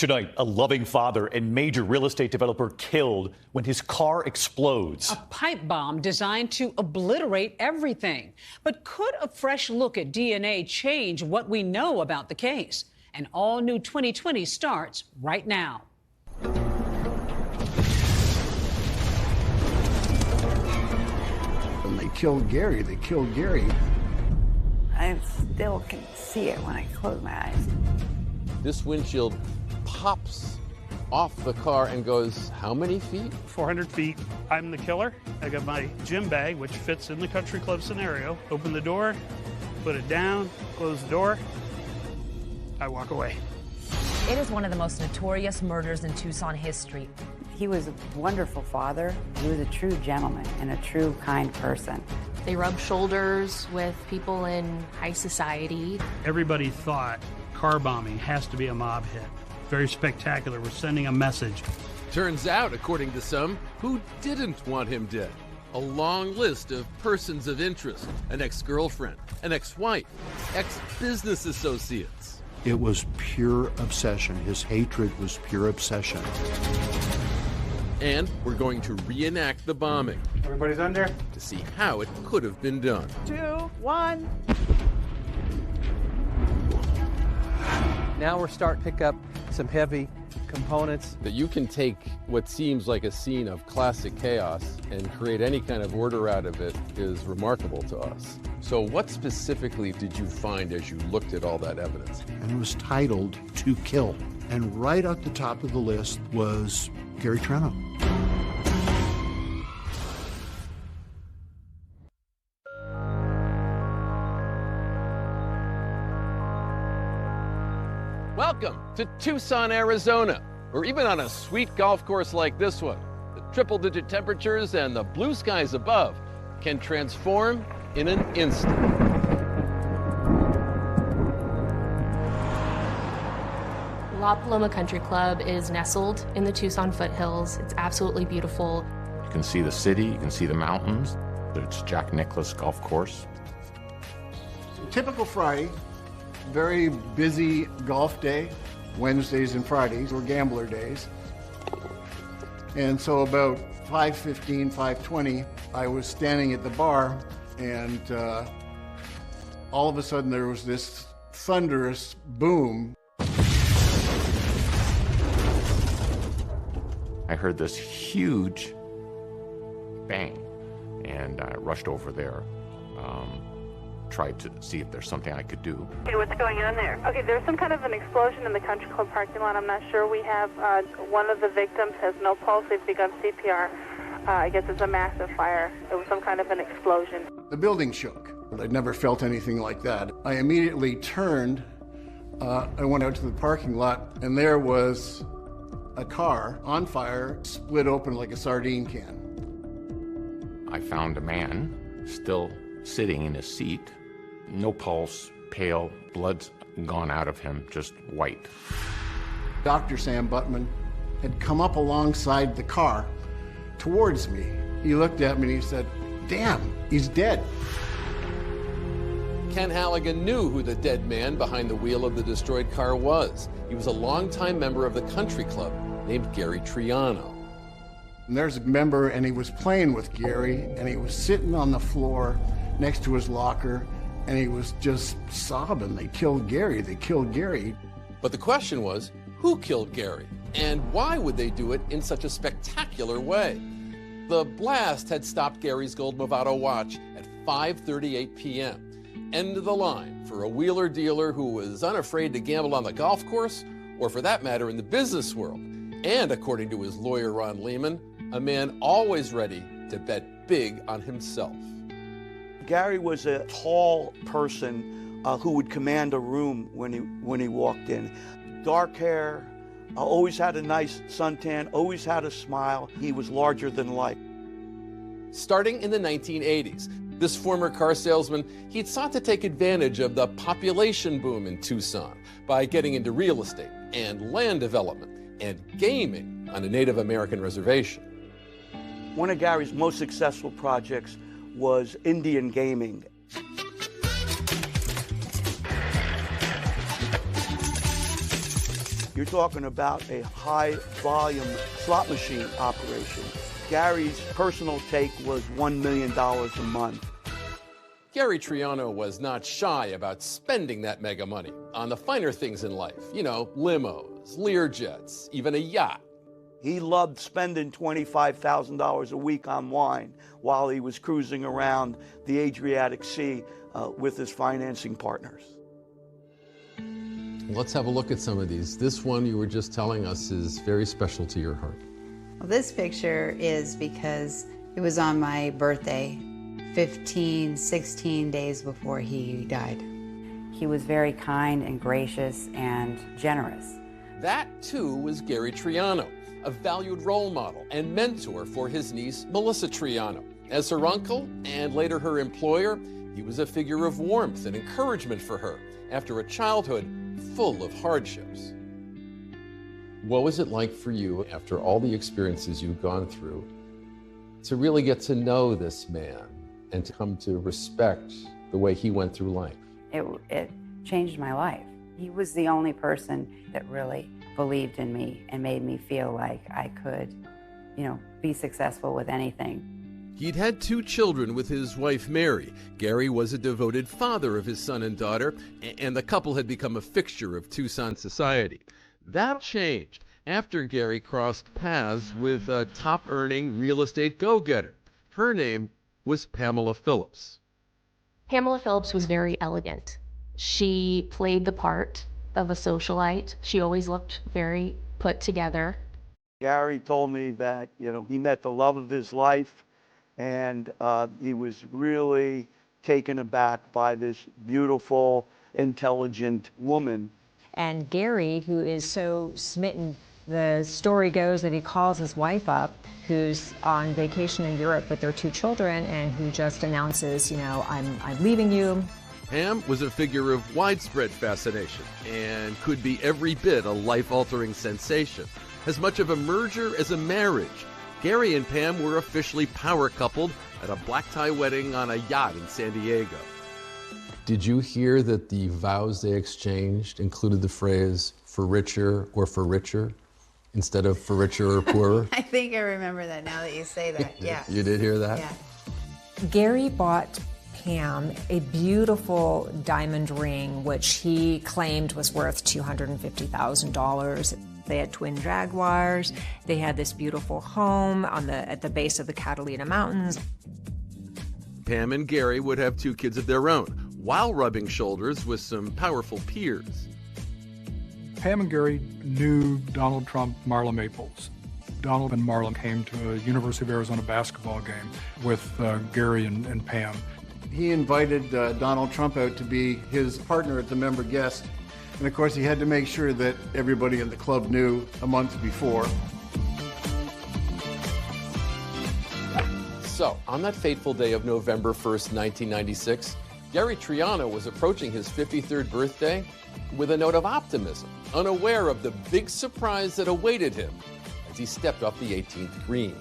Tonight, a loving father and major real estate developer killed when his car explodes. A pipe bomb designed to obliterate everything. But could a fresh look at DNA change what we know about the case? An all-new 2020 starts right now. When they killed Gary, they killed Gary. I still can see it when I close my eyes. This windshield pops off the car and goes how many feet? 400 feet. I'm the killer. I got my gym bag, which fits in the country club scenario. Open the door, put it down, close the door. I walk away. It is one of the most notorious murders in Tucson history. He was a wonderful father. He was a true gentleman and a true kind person. They rubbed shoulders with people in high society. Everybody thought car bombing has to be a mob hit. Very spectacular. We're sending a message. Turns out, according to some, who didn't want him dead? A long list of persons of interest, an ex-girlfriend, an ex-wife, ex-business associates. It was pure obsession. His hatred was pure obsession. And we're going to reenact the bombing. Everybody's under. To see how it could have been done. 2, 1. Now we're starting to pick up some heavy components. That you can take what seems like a scene of classic chaos and create any kind of order out of it is remarkable to us. So what specifically did you find as you looked at all that evidence? And it was titled To Kill. And right at the top of the list was Gary Treno. Welcome to Tucson, Arizona, or even on a sweet golf course like this one. The triple-digit temperatures and the blue skies above can transform in an instant. La Paloma Country Club is nestled in the Tucson foothills. It's absolutely beautiful. You can see the city, you can see the mountains. It's Jack Nicklaus Golf Course. Typical Friday, very busy golf day. Wednesdays and Fridays were gambler days. And so about 5:15, 5:20, I was standing at the bar, and all of a sudden there was this thunderous boom. I heard this huge bang, and I rushed over there, tried to see if there's something I could do. Okay, what's going on there? Okay, there's some kind of an explosion in the country club parking lot. I'm not sure. We have one of the victims has no pulse. They've begun CPR. I guess it's a massive fire. It was some kind of an explosion. The building shook. I'd never felt anything like that. I immediately turned. I went out to the parking lot, and there was a car on fire, split open like a sardine can. I found a man still sitting in his seat, no pulse, pale, blood's gone out of him, just white. Dr. Sam Buttman had come up alongside the car towards me. He looked at me and he said, "Damn, he's dead." Ken Halligan knew who the dead man behind the wheel of the destroyed car was. He was a longtime member of the country club named Gary Triano. And there's a member, and he was playing with Gary, and he was sitting on the floor next to his locker, and he was just sobbing. They killed Gary, they killed Gary. But the question was, who killed Gary? And why would they do it in such a spectacular way? The blast had stopped Gary's gold Movado watch at 5:38 p.m. End of the line for a wheeler dealer who was unafraid to gamble on the golf course, or for that matter in the business world. And according to his lawyer, Ron Lehman, a man always ready to bet big on himself. Gary was a tall person who would command a room when he walked in. Dark hair, always had a nice suntan, always had a smile. He was larger than life. Starting in the 1980s, this former car salesman, he'd sought to take advantage of the population boom in Tucson by getting into real estate and land development and gaming on a Native American reservation. One of Gary's most successful projects was Indian gaming. You're talking about a high-volume slot machine operation. Gary's personal take was $1 million a month. Gary Triano was not shy about spending that mega money on the finer things in life. You know, limos, Learjets, even a yacht. He loved spending $25,000 a week on wine while he was cruising around the Adriatic Sea with his financing partners. Let's have a look at some of these. This one you were just telling us is very special to your heart. Well, this picture is because it was on my birthday, 16 days before he died. He was very kind and gracious and generous. That, too, was Gary Triano, a valued role model and mentor for his niece, Melissa Triano. As her uncle and later her employer, he was a figure of warmth and encouragement for her after a childhood full of hardships. What was it like for you, after all the experiences you've gone through, to really get to know this man and to come to respect the way he went through life? It changed my life. He was the only person that really believed in me and made me feel like I could, be successful with anything. He'd had 2 children with his wife, Mary. Gary was a devoted father of his son and daughter, and the couple had become a fixture of Tucson society. That changed after Gary crossed paths with a top-earning real estate go-getter. Her name was Pamela Phillips. Pamela Phillips was very elegant. She played the part of a socialite. She always looked very put together. Gary told me that, he met the love of his life, and he was really taken aback by this beautiful, intelligent woman. And Gary, who is so smitten, the story goes that he calls his wife up, who's on vacation in Europe with their 2 children, and who just announces, I'm leaving you. Pam was a figure of widespread fascination and could be every bit a life-altering sensation. As much of a merger as a marriage, Gary and Pam were officially power-coupled at a black-tie wedding on a yacht in San Diego. Did you hear that the vows they exchanged included the phrase, for richer or for richer, instead of for richer or poorer? I think I remember that now that you say that, yeah. You did hear that? Yeah. Gary bought Pam a beautiful diamond ring, which he claimed was worth $250,000. They had twin Jaguars. They had this beautiful home at the base of the Catalina Mountains. Pam and Gary would have 2 kids of their own, while rubbing shoulders with some powerful peers. Pam and Gary knew Donald Trump, Marla Maples. Donald and Marla came to a University of Arizona basketball game with Gary and Pam. He invited Donald Trump out to be his partner at the member guest. And of course, he had to make sure that everybody in the club knew a month before. So, on that fateful day of November 1st, 1996, Gary Triano was approaching his 53rd birthday with a note of optimism, unaware of the big surprise that awaited him as he stepped off the 18th green.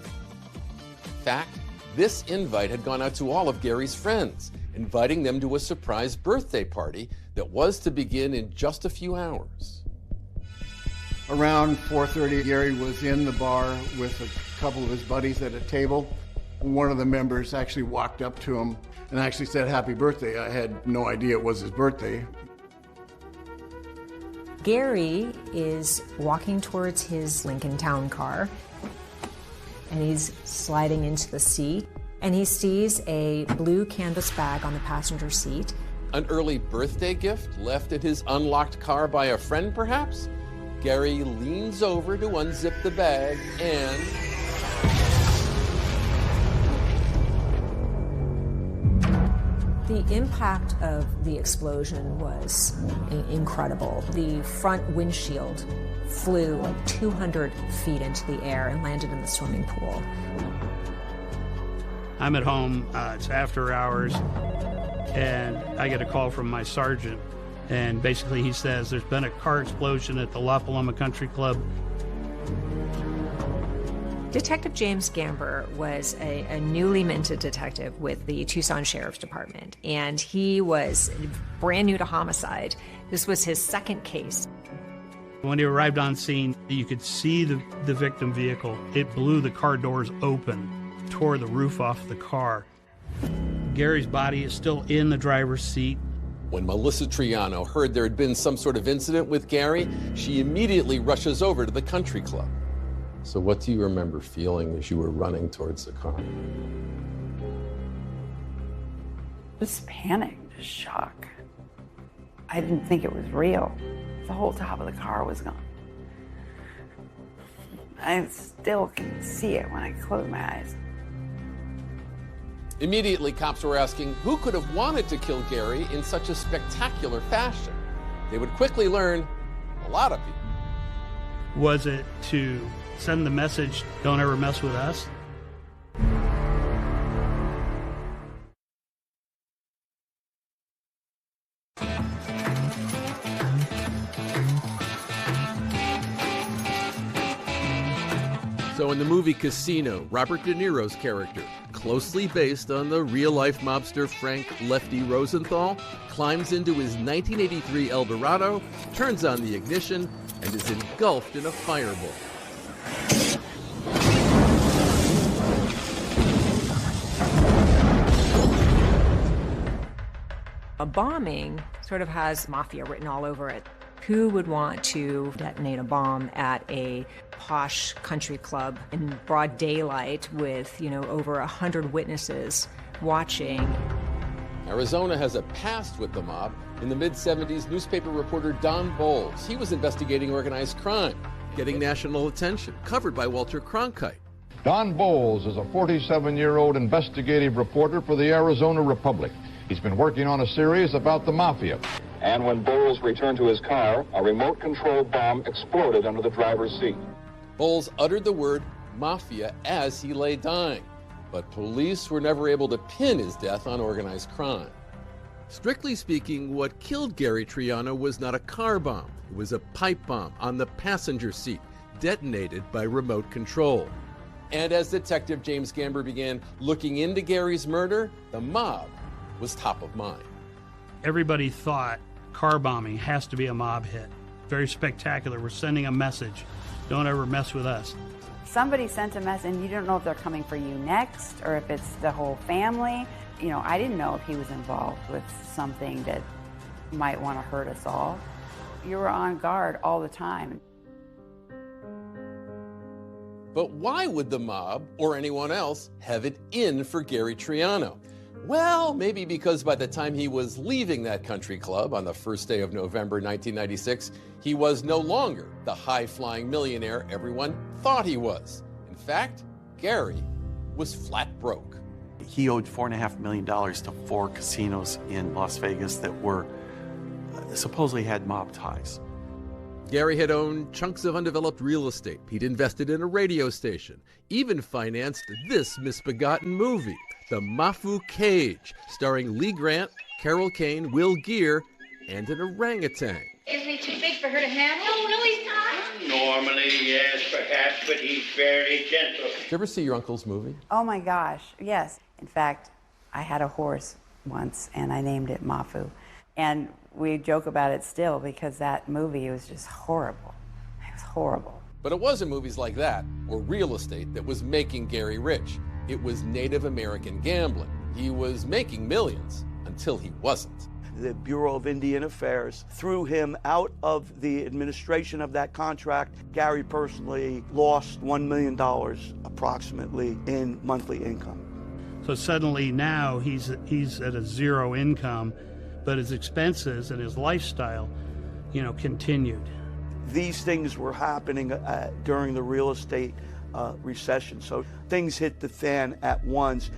In fact, this invite had gone out to all of Gary's friends, inviting them to a surprise birthday party that was to begin in just a few hours. Around 4:30, Gary was in the bar with a couple of his buddies at a table. One of the members actually walked up to him and actually said, "Happy birthday." I had no idea it was his birthday. Gary is walking towards his Lincoln Town car, and he's sliding into the seat, and he sees a blue canvas bag on the passenger seat. An early birthday gift left in his unlocked car by a friend, perhaps? Gary leans over to unzip the bag and... The impact of the explosion was incredible. The front windshield flew like 200 feet into the air and landed in the swimming pool. I'm at home, it's after hours, and I get a call from my sergeant, and basically he says there's been a car explosion at the La Paloma Country Club. Detective James Gamber was a newly minted detective with the Tucson Sheriff's Department, and he was brand new to homicide. This was his second case. When he arrived on scene, you could see the victim vehicle. It blew the car doors open, tore the roof off the car. Gary's body is still in the driver's seat. When Melissa Triano heard there had been some sort of incident with Gary, she immediately rushes over to the country club. So what do you remember feeling as you were running towards the car? Just panic, just shock. I didn't think it was real. The whole top of the car was gone. I still can see it when I close my eyes. Immediately, cops were asking who could have wanted to kill Gary in such a spectacular fashion. They would quickly learn a lot of people. Was it to send the message, don't ever mess with us? So in the movie Casino, Robert De Niro's character, closely based on the real-life mobster Frank Lefty Rosenthal, climbs into his 1983 Eldorado, turns on the ignition, and is engulfed in a fireball. A bombing sort of has mafia written all over it. Who would want to detonate a bomb at a posh country club in broad daylight with, over 100 witnesses watching? Arizona has a past with the mob. In the mid-'70s, newspaper reporter Don Bowles, he was investigating organized crime, getting national attention, covered by Walter Cronkite. Don Bowles is a 47-year-old investigative reporter for the Arizona Republic. He's been working on a series about the mafia. And when Bowles returned to his car, a remote-control bomb exploded under the driver's seat. Bowles uttered the word mafia as he lay dying, but police were never able to pin his death on organized crime. Strictly speaking, what killed Gary Triano was not a car bomb. It was a pipe bomb on the passenger seat, detonated by remote control. And as Detective James Gamber began looking into Gary's murder, the mob was top of mind. Everybody thought car bombing has to be a mob hit. Very spectacular. We're sending a message. Don't ever mess with us. Somebody sent a message, and you don't know if they're coming for you next or if it's the whole family. I didn't know if he was involved with something that might want to hurt us all. You were on guard all the time. But why would the mob or anyone else have it in for Gary Triano? Well, maybe because by the time he was leaving that country club on the first day of November 1996, he was no longer the high-flying millionaire everyone thought he was. In fact, Gary was flat broke. He owed $4.5 million to 4 casinos in Las Vegas that were supposedly had mob ties. Gary had owned chunks of undeveloped real estate. He'd invested in a radio station, even financed this misbegotten movie, The Mafu Cage, starring Lee Grant, Carol Kane, Will Geer, and an orangutan. Isn't he too big for her to handle? No, he's not. Normally, yes, perhaps, but he's very gentle. Did you ever see your uncle's movie? Oh my gosh, yes. In fact, I had a horse once and I named it Mafu. And we joke about it still because that movie was just horrible. It was horrible. But it wasn't movies like that or real estate that was making Gary rich. It was Native American gambling. He was making millions until he wasn't. The Bureau of Indian Affairs threw him out of the administration of that contract. Gary personally lost $1 million approximately in monthly income. So suddenly now he's at a zero income, but his expenses and his lifestyle, continued. These things were happening during the real estate recession, so things hit the fan at once.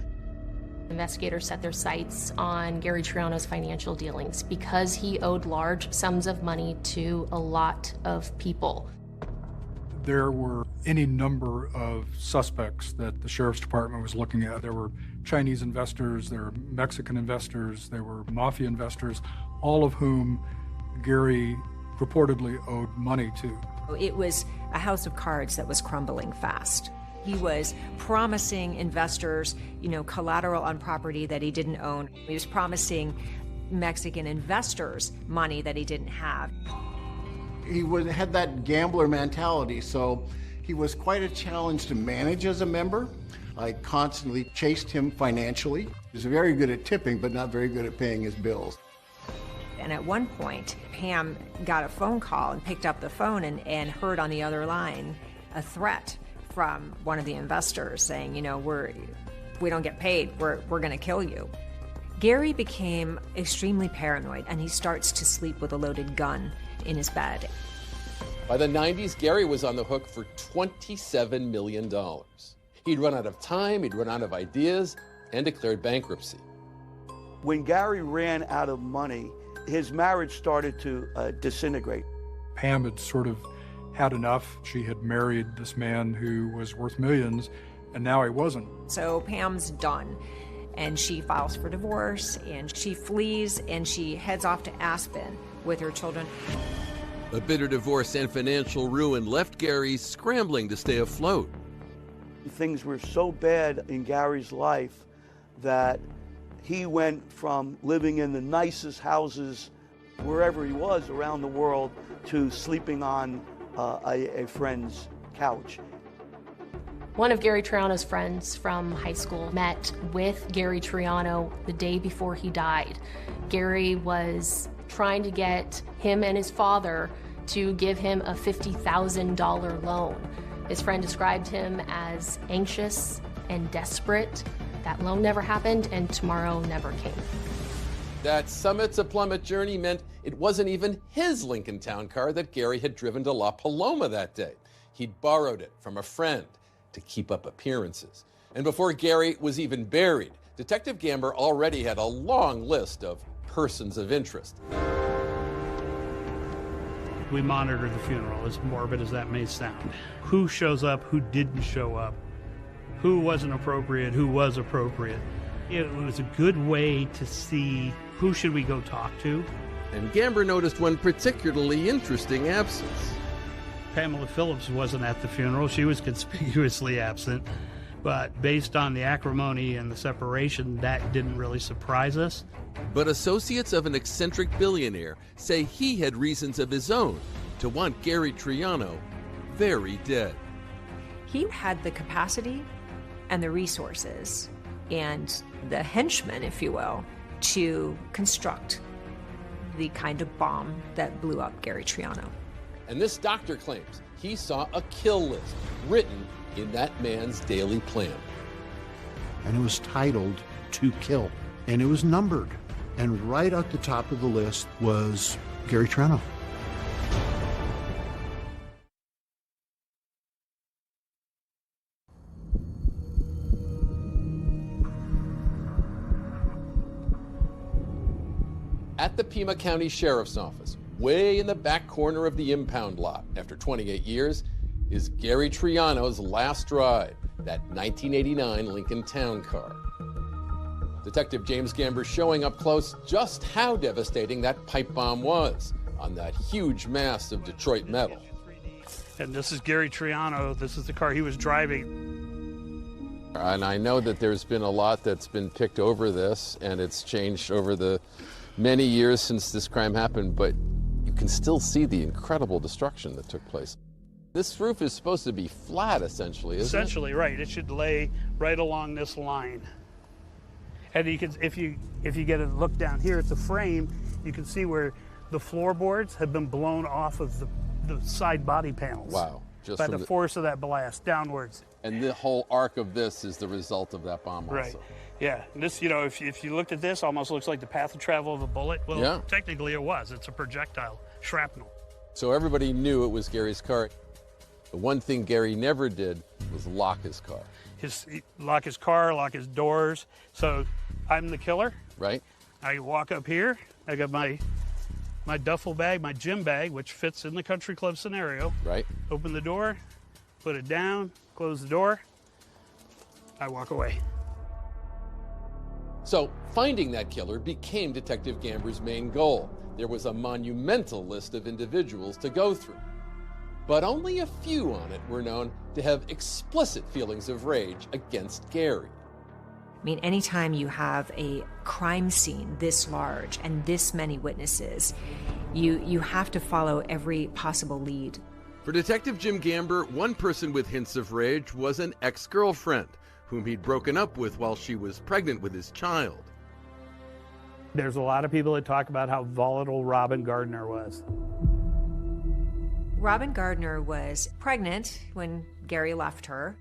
Investigators set their sights on Gary Triano's financial dealings because he owed large sums of money to a lot of people. There were any number of suspects that the sheriff's department was looking at. There were Chinese investors, there were Mexican investors, there were mafia investors, all of whom Gary reportedly owed money to. It was a house of cards that was crumbling fast. He was promising investors, collateral on property that he didn't own. He was promising Mexican investors money that he didn't have. He had that gambler mentality, so he was quite a challenge to manage as a member. I constantly chased him financially. He was very good at tipping, but not very good at paying his bills. And at one point, Pam got a phone call and picked up the phone and heard on the other line a threat from one of the investors saying, you know, we don't get paid, we're gonna kill you. Gary became extremely paranoid, and he starts to sleep with a loaded gun in his bed. By the 90s, Gary was on the hook for $27 million. He'd run out of time, he'd run out of ideas, and declared bankruptcy. When Gary ran out of money, his marriage started to disintegrate. Pam had sort of had enough. She had married this man who was worth millions, and now he wasn't. So Pam's done, and she files for divorce, and she flees, and she heads off to Aspen with her children. A bitter divorce and financial ruin left Gary scrambling to stay afloat. Things were so bad in Gary's life that he went from living in the nicest houses wherever he was around the world to sleeping on a friend's couch. One of Gary Triano's friends from high school met with Gary Triano the day before he died. Gary was trying to get him and his father to give him a $50,000 loan. His friend described him as anxious and desperate. That loan never happened, and tomorrow never came. That summit to plummet journey meant it wasn't even his Lincoln Town car that Gary had driven to La Paloma that day. He'd borrowed it from a friend to keep up appearances. And before Gary was even buried, Detective Gamber already had a long list of persons of interest. We monitor the funeral, as morbid as that may sound. Who shows up, who didn't show up, who wasn't appropriate, who was appropriate. It was a good way to see who should we go talk to. And Gamber noticed one particularly interesting absence. Pamela Phillips wasn't at the funeral. She was conspicuously absent. But based on the acrimony and the separation, that didn't really surprise us. But associates of an eccentric billionaire say he had reasons of his own to want Gary Triano very dead. He had the capacity and the resources and the henchmen, if you will, to construct the kind of bomb that blew up Gary Triano. And this doctor claims he saw a kill list written in that man's daily plan. And it was titled "To Kill," and it was numbered. And right at the top of the list was Gary Triano. At the Pima County Sheriff's Office, way in the back corner of the impound lot, after 28 years, is Gary Triano's last ride, that 1989 Lincoln Town car. Detective James Gamber showing up close just how devastating that pipe bomb was on that huge mass of Detroit metal. And this is Gary Triano. This is the car he was driving. And I know that there's been a lot that's been picked over this, and it's changed over the many years since this crime happened, but you can still see the incredible destruction that took place. This roof is supposed to be flat, essentially, isn't it? Essentially, right. It should lay right along this line. And you can, if you get a look down here at the frame, you can see where the floorboards have been blown off of the side body panels. Wow. Just by the force of that blast downwards. And the whole arc of this is the result of that bomb also. Right. Yeah. And this, you know, if you looked at this, almost looks like the path of travel of a bullet. Well, yeah. Technically it was. It's a projectile, shrapnel. So everybody knew it was Gary's car. The one thing Gary never did was lock his car. Lock his car, lock his doors. So I'm the killer. Right. I walk up here. I got my duffel bag, my gym bag, which fits in the country club scenario. Right. Open the door, put it down, close the door. I walk away. So finding that killer became Detective Gamber's main goal. There was a monumental list of individuals to go through. But only a few on it were known to have explicit feelings of rage against Gary. I mean, anytime you have a crime scene this large and this many witnesses, you have to follow every possible lead. For Detective Jim Gamber, one person with hints of rage was an ex-girlfriend whom he'd broken up with while she was pregnant with his child. There's a lot of people that talk about how volatile Robin Gardner was. Robin Gardner was pregnant when Gary left her.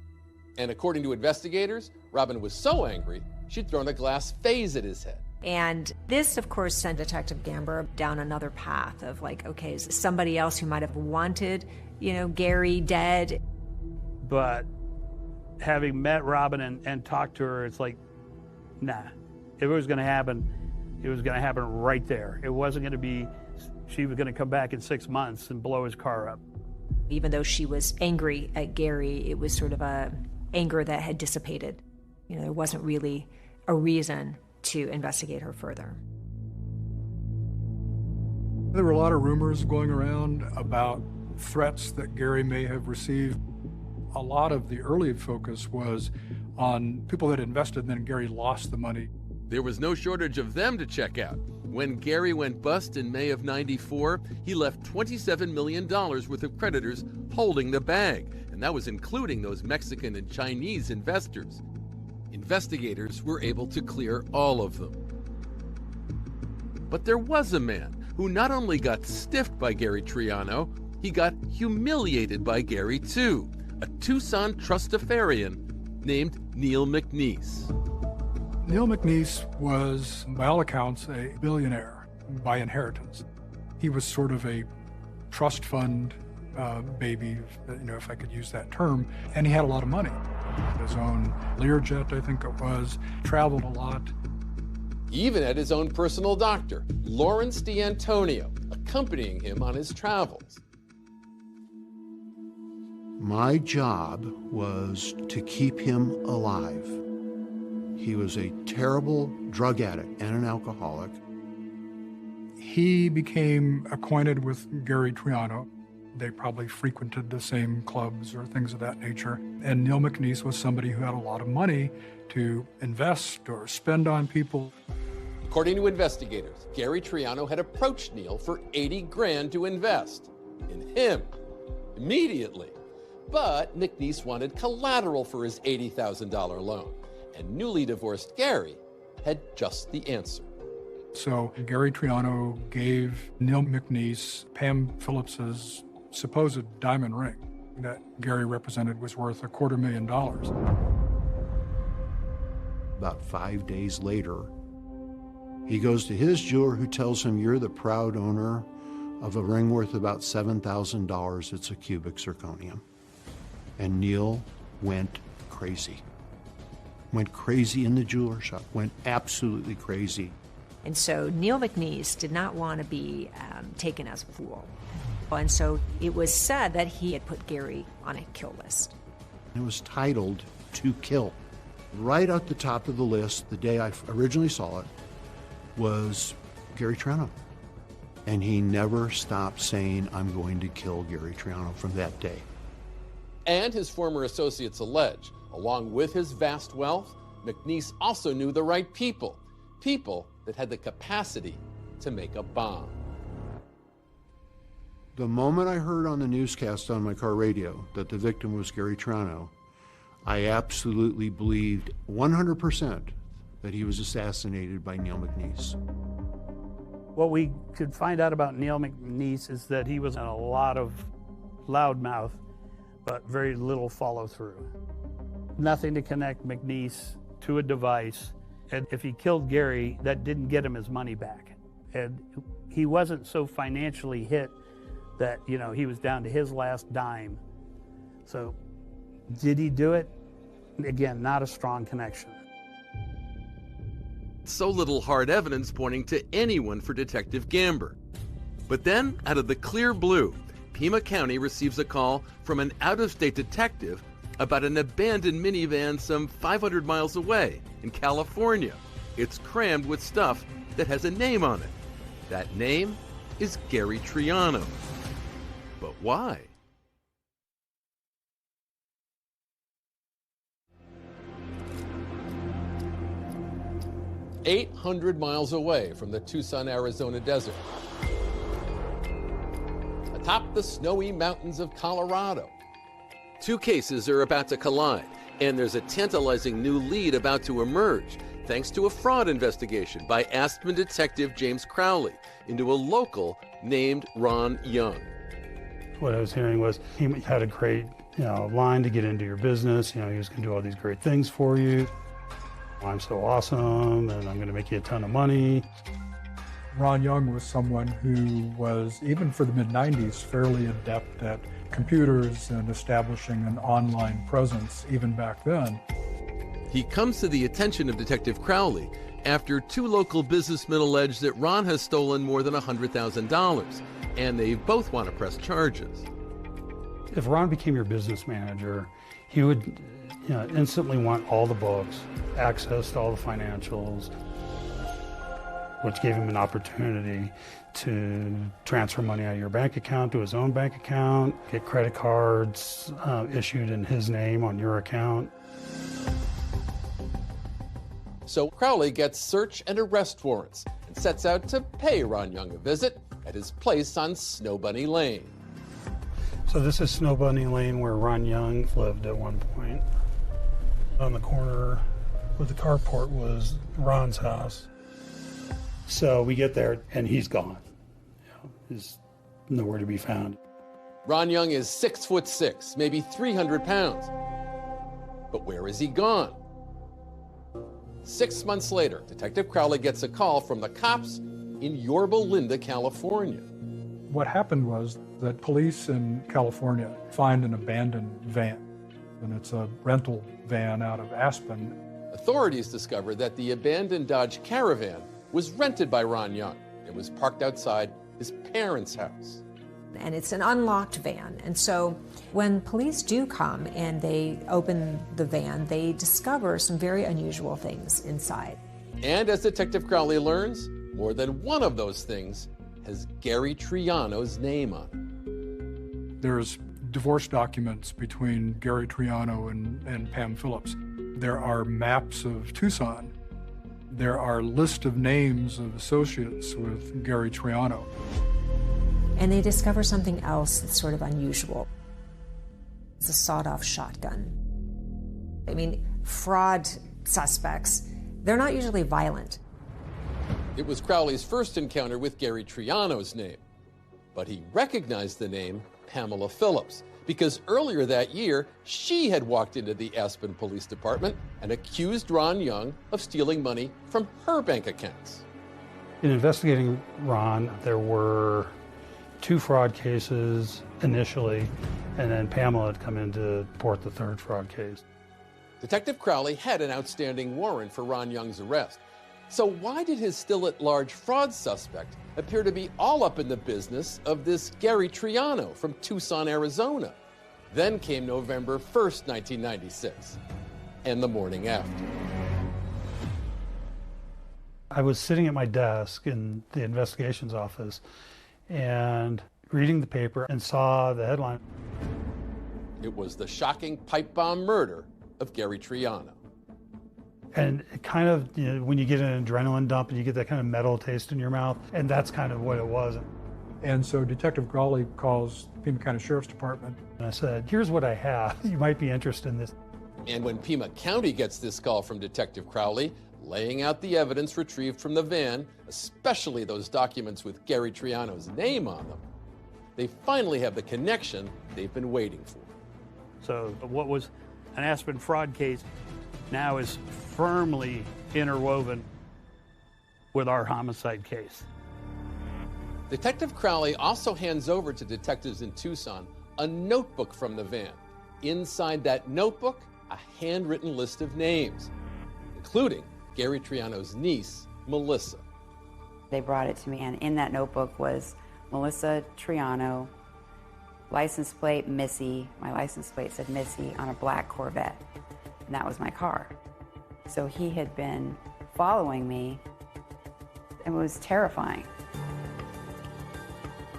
And according to investigators, Robin was so angry, she'd thrown a glass vase at his head. And this, of course, sent Detective Gamber down another path of like, okay, is this somebody else who might have wanted, Gary dead? But having met Robin and talked to her, it's like, nah. If it was going to happen, it was going to happen right there. It wasn't going to be, she was going to come back in 6 months and blow his car up. Even though she was angry at Gary, it was sort of a anger that had dissipated. There wasn't really a reason to investigate her further. There were a lot of rumors going around about threats that Gary may have received. A lot of the early focus was on people that invested, and then Gary lost the money. There was no shortage of them to check out. When Gary went bust in May of '94, he left $27 million worth of creditors holding the bag, and that was including those Mexican and Chinese investors. Investigators were able to clear all of them. But there was a man who not only got stiffed by Gary Triano, he got humiliated by Gary too, a Tucson trustafarian named Neil McNeese. Neil McNeese was, by all accounts, a billionaire by inheritance. He was sort of a trust fund baby, if I could use that term, and he had a lot of money. His own Learjet, I think it was, traveled a lot. He even had his own personal doctor, Lawrence D'Antonio, accompanying him on his travels. My job was to keep him alive. He was a terrible drug addict and an alcoholic. He became acquainted with Gary Triano. They probably frequented the same clubs or things of that nature. And Neil McNeese was somebody who had a lot of money to invest or spend on people. According to investigators, Gary Triano had approached Neil for 80 grand to invest in him immediately. But McNeese wanted collateral for his $80,000 loan, and newly divorced Gary had just the answer. So Gary Triano gave Neil McNeese Pam Phillips's supposed diamond ring that Gary represented was worth $250,000. About 5 days later, he goes to his jeweler who tells him, "You're the proud owner of a ring worth about $7,000. It's a cubic zirconium." And Neil went crazy. Went crazy in the jeweler shop, went absolutely crazy. And so Neil McNeese did not want to be taken as a fool. And so it was said that he had put Gary on a kill list. It was titled "To Kill." Right at the top of the list, the day I originally saw it, was Gary Triano. And he never stopped saying, "I'm going to kill Gary Triano," from that day. And his former associates allege, along with his vast wealth, McNeese also knew the right people, people that had the capacity to make a bomb. The moment I heard on the newscast on my car radio that the victim was Gary Triano, I absolutely believed 100% that he was assassinated by Neil McNeese. What we could find out about Neil McNeese is that he was in a lot of loudmouth, but very little follow through. Nothing to connect McNeese to a device. And if he killed Gary, that didn't get him his money back. And he wasn't so financially hit that, he was down to his last dime. So did he do it? Again, not a strong connection. So little hard evidence pointing to anyone for Detective Gamber. But then, out of the clear blue, Pima County receives a call from an out-of-state detective about an abandoned minivan some 500 miles away in California. It's crammed with stuff that has a name on it. That name is Gary Triano. But why? 800 miles away from the Tucson, Arizona desert, atop the snowy mountains of Colorado. Two cases are about to collide, and there's a tantalizing new lead about to emerge, thanks to a fraud investigation by Aspen detective James Crowley into a local named Ron Young. What I was hearing was he had a great, line to get into your business. He was going to do all these great things for you. I'm so awesome, and I'm going to make you a ton of money. Ron Young was someone who was, even for the mid-90s, fairly adept at computers and establishing an online presence even back then. He comes to the attention of Detective Crowley after two local businessmen allege that Ron has stolen more than $100,000, and they both want to press charges. If Ron became your business manager, he would instantly want all the books, access to all the financials, which gave him an opportunity to transfer money out of your bank account to his own bank account, get credit cards issued in his name on your account. So Crowley gets search and arrest warrants and sets out to pay Ron Young a visit at his place on Snow Bunny Lane. So this is Snow Bunny Lane, where Ron Young lived at one point. On the corner where the carport was Ron's house. So we get there and he's gone. He's nowhere to be found. Ron Young is 6'6", maybe 300 pounds. But where is he gone? 6 months later, Detective Crowley gets a call from the cops in Yorba Linda, California. What happened was that police in California find an abandoned van, and it's a rental van out of Aspen. Authorities discovered that the abandoned Dodge Caravan was rented by Ron Young. It was parked outside his parents' house. And it's an unlocked van. And so when police do come and they open the van, they discover some very unusual things inside. And as Detective Crowley learns, more than one of those things has Gary Triano's name on it. There's divorce documents between Gary Triano and Pam Phillips. There are maps of Tucson. There are lists of names of associates with Gary Triano. And they discover something else that's sort of unusual. It's a sawed-off shotgun. I mean, fraud suspects, they're not usually violent. It was Crowley's first encounter with Gary Triano's name, but he recognized the name Pamela Phillips because earlier that year, she had walked into the Aspen Police Department and accused Ron Young of stealing money from her bank accounts. In investigating Ron, there were 2 fraud cases initially, and then Pamela had come in to report the 3rd fraud case. Detective Crowley had an outstanding warrant for Ron Young's arrest. So why did his still-at-large fraud suspect appear to be all up in the business of this Gary Triano from Tucson, Arizona? Then came November 1st, 1996, and the morning after. I was sitting at my desk in the investigations office and reading the paper and saw the headline. It was the shocking pipe bomb murder of Gary Triano. And it kind of, when you get an adrenaline dump and you get that kind of metal taste in your mouth, and that's kind of what it was. And so Detective Crowley calls Pima County Sheriff's Department. And I said, here's what I have. You might be interested in this. And when Pima County gets this call from Detective Crowley, laying out the evidence retrieved from the van, especially those documents with Gary Triano's name on them, they finally have the connection they've been waiting for. So what was an Aspen fraud case now is firmly interwoven with our homicide case. Detective Crowley also hands over to detectives in Tucson a notebook from the van. Inside that notebook, a handwritten list of names, including Gary Triano's niece, Melissa. They brought it to me, and in that notebook was Melissa Triano, license plate Missy. My license plate said Missy on a black Corvette, and that was my car. So he had been following me. It was terrifying.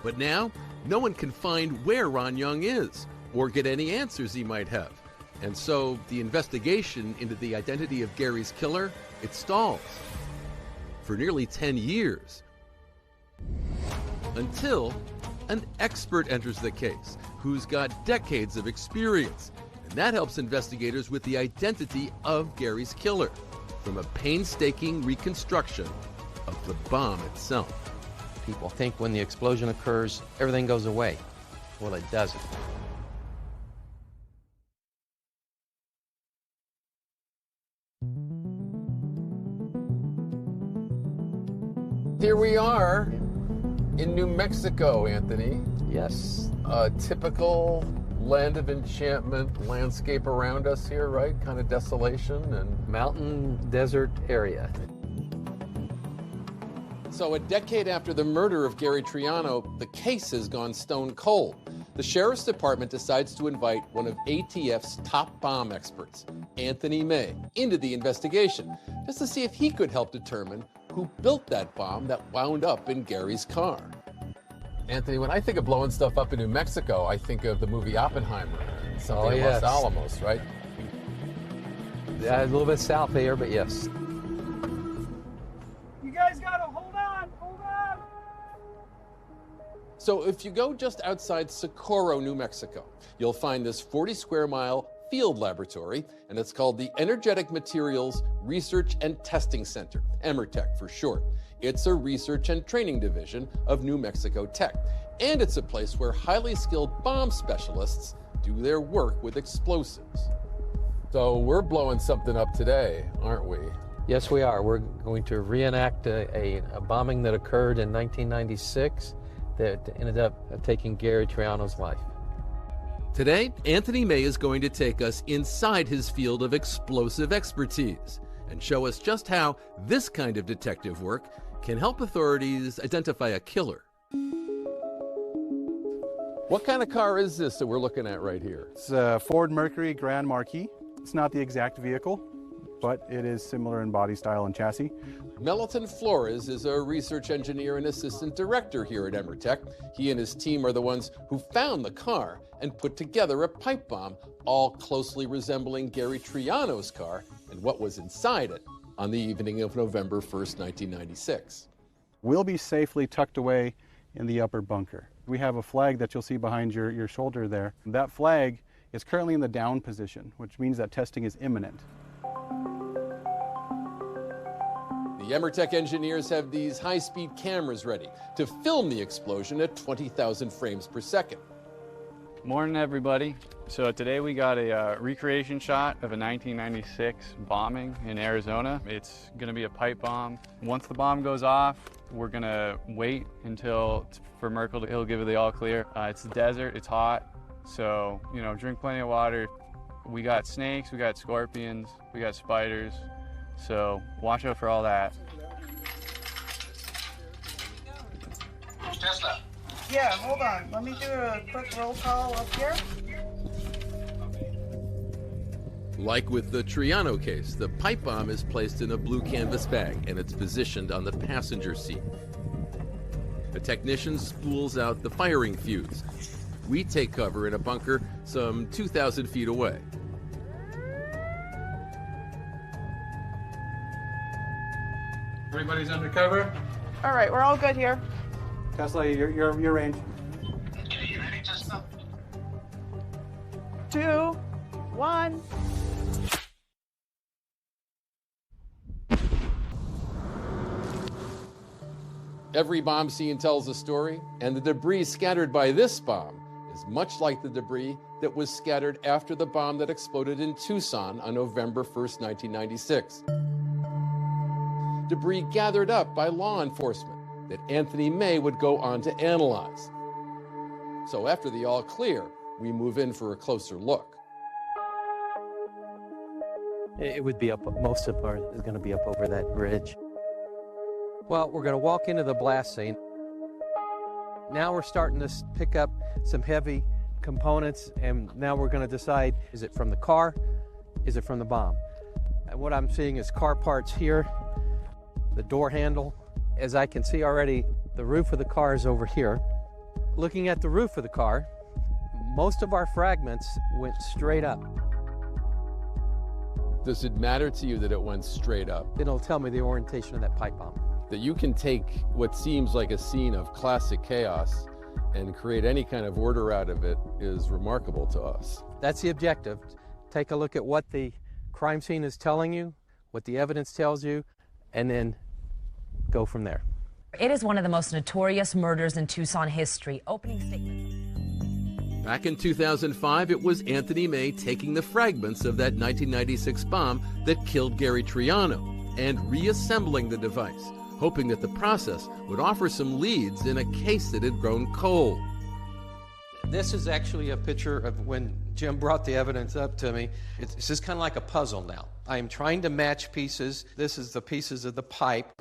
But now, no one can find where Ron Young is or get any answers he might have. And so the investigation into the identity of Gary's killer, it stalls. for nearly 10 years. Until an expert enters the case who's got decades of experience. And that helps investigators with the identity of Gary's killer from a painstaking reconstruction of the bomb itself. People think when the explosion occurs, everything goes away. Well, it doesn't. Here we are in New Mexico, Anthony. Yes. A typical land of enchantment landscape around us here, right? Kind of desolation and mountain desert area. So a decade after the murder of Gary Triano, the case has gone stone cold. The Sheriff's Department decides to invite one of ATF's top bomb experts, Anthony May, into the investigation, just to see if he could help determine who built that bomb that wound up in Gary's car. Anthony, when I think of blowing stuff up in New Mexico, I think of the movie Oppenheimer. Something in Los Alamos, right? Yeah, a little bit south here, but yes. You guys gotta hold on, hold on. So if you go just outside Socorro, New Mexico, you'll find this 40-square-mile field laboratory, and it's called the Energetic Materials Research and Testing Center, EMERTEC for short. It's a research and training division of New Mexico Tech, and it's a place where highly skilled bomb specialists do their work with explosives. So we're blowing something up today, aren't we? Yes, we are. We're going to reenact a bombing that occurred in 1996 that ended up taking Gary Triano's life. Today, Anthony May is going to take us inside his field of explosive expertise and show us just how this kind of detective work can help authorities identify a killer. What kind of car is this that we're looking at right here? It's a Ford Mercury Grand Marquis. It's not the exact vehicle, but it is similar in body style and chassis. Meliton Flores is a research engineer and assistant director here at EMERTEC. He and his team are the ones who found the car and put together a pipe bomb, all closely resembling Gary Triano's car and what was inside it on the evening of November 1st, 1996. Will be safely tucked away in the upper bunker. We have a flag that you'll see behind your shoulder there. That flag is currently in the down position, which means that testing is imminent. The EMERTEC engineers have these high-speed cameras ready to film the explosion at 20,000 frames per second. Morning, everybody. So today we got a recreation shot of a 1996 bombing in Arizona. It's gonna be a pipe bomb. Once the bomb goes off, we're gonna wait until for Merkel he'll give it the all clear. It's the desert, it's hot, so drink plenty of water. We got snakes, we got scorpions, we got spiders, so watch out for all that. Tesla. Yeah, hold on. Let me do a quick roll call up here. Like with the Triano case, the pipe bomb is placed in a blue canvas bag and it's positioned on the passenger seat. The technician spools out the firing fuse. We take cover in a bunker some 2,000 feet away. Everybody's under cover? All right, we're all good here. Tesla, your range. Okay, you ready, Tesla? 2, 1. Every bomb scene tells a story, and the debris scattered by this bomb is much like the debris that was scattered after the bomb that exploded in Tucson on November 1st, 1996. Debris gathered up by law enforcement that Anthony May would go on to analyze. So after the all clear, we move in for a closer look. It would be up, most of our is going to be up over that ridge. Well, we're going to walk into the blast scene. Now we're starting to pick up some heavy components, and now we're going to decide, is it from the car? Is it from the bomb? And what I'm seeing is car parts here, the door handle. As I can see already, the roof of the car is over here. Looking at the roof of the car, most of our fragments went straight up. Does it matter to you that it went straight up? It'll tell me the orientation of that pipe bomb. That you can take what seems like a scene of classic chaos and create any kind of order out of it is remarkable to us. That's the objective. Take a look at what the crime scene is telling you, what the evidence tells you, and then go from there. It is one of the most notorious murders in Tucson history. Opening statement. Back in 2005, it was Anthony May taking the fragments of that 1996 bomb that killed Gary Triano and reassembling the device, hoping that the process would offer some leads in a case that had grown cold. This is actually a picture of when Jim brought the evidence up to me. It's just kind of like a puzzle now. I am trying to match pieces. This is the pieces of the pipe.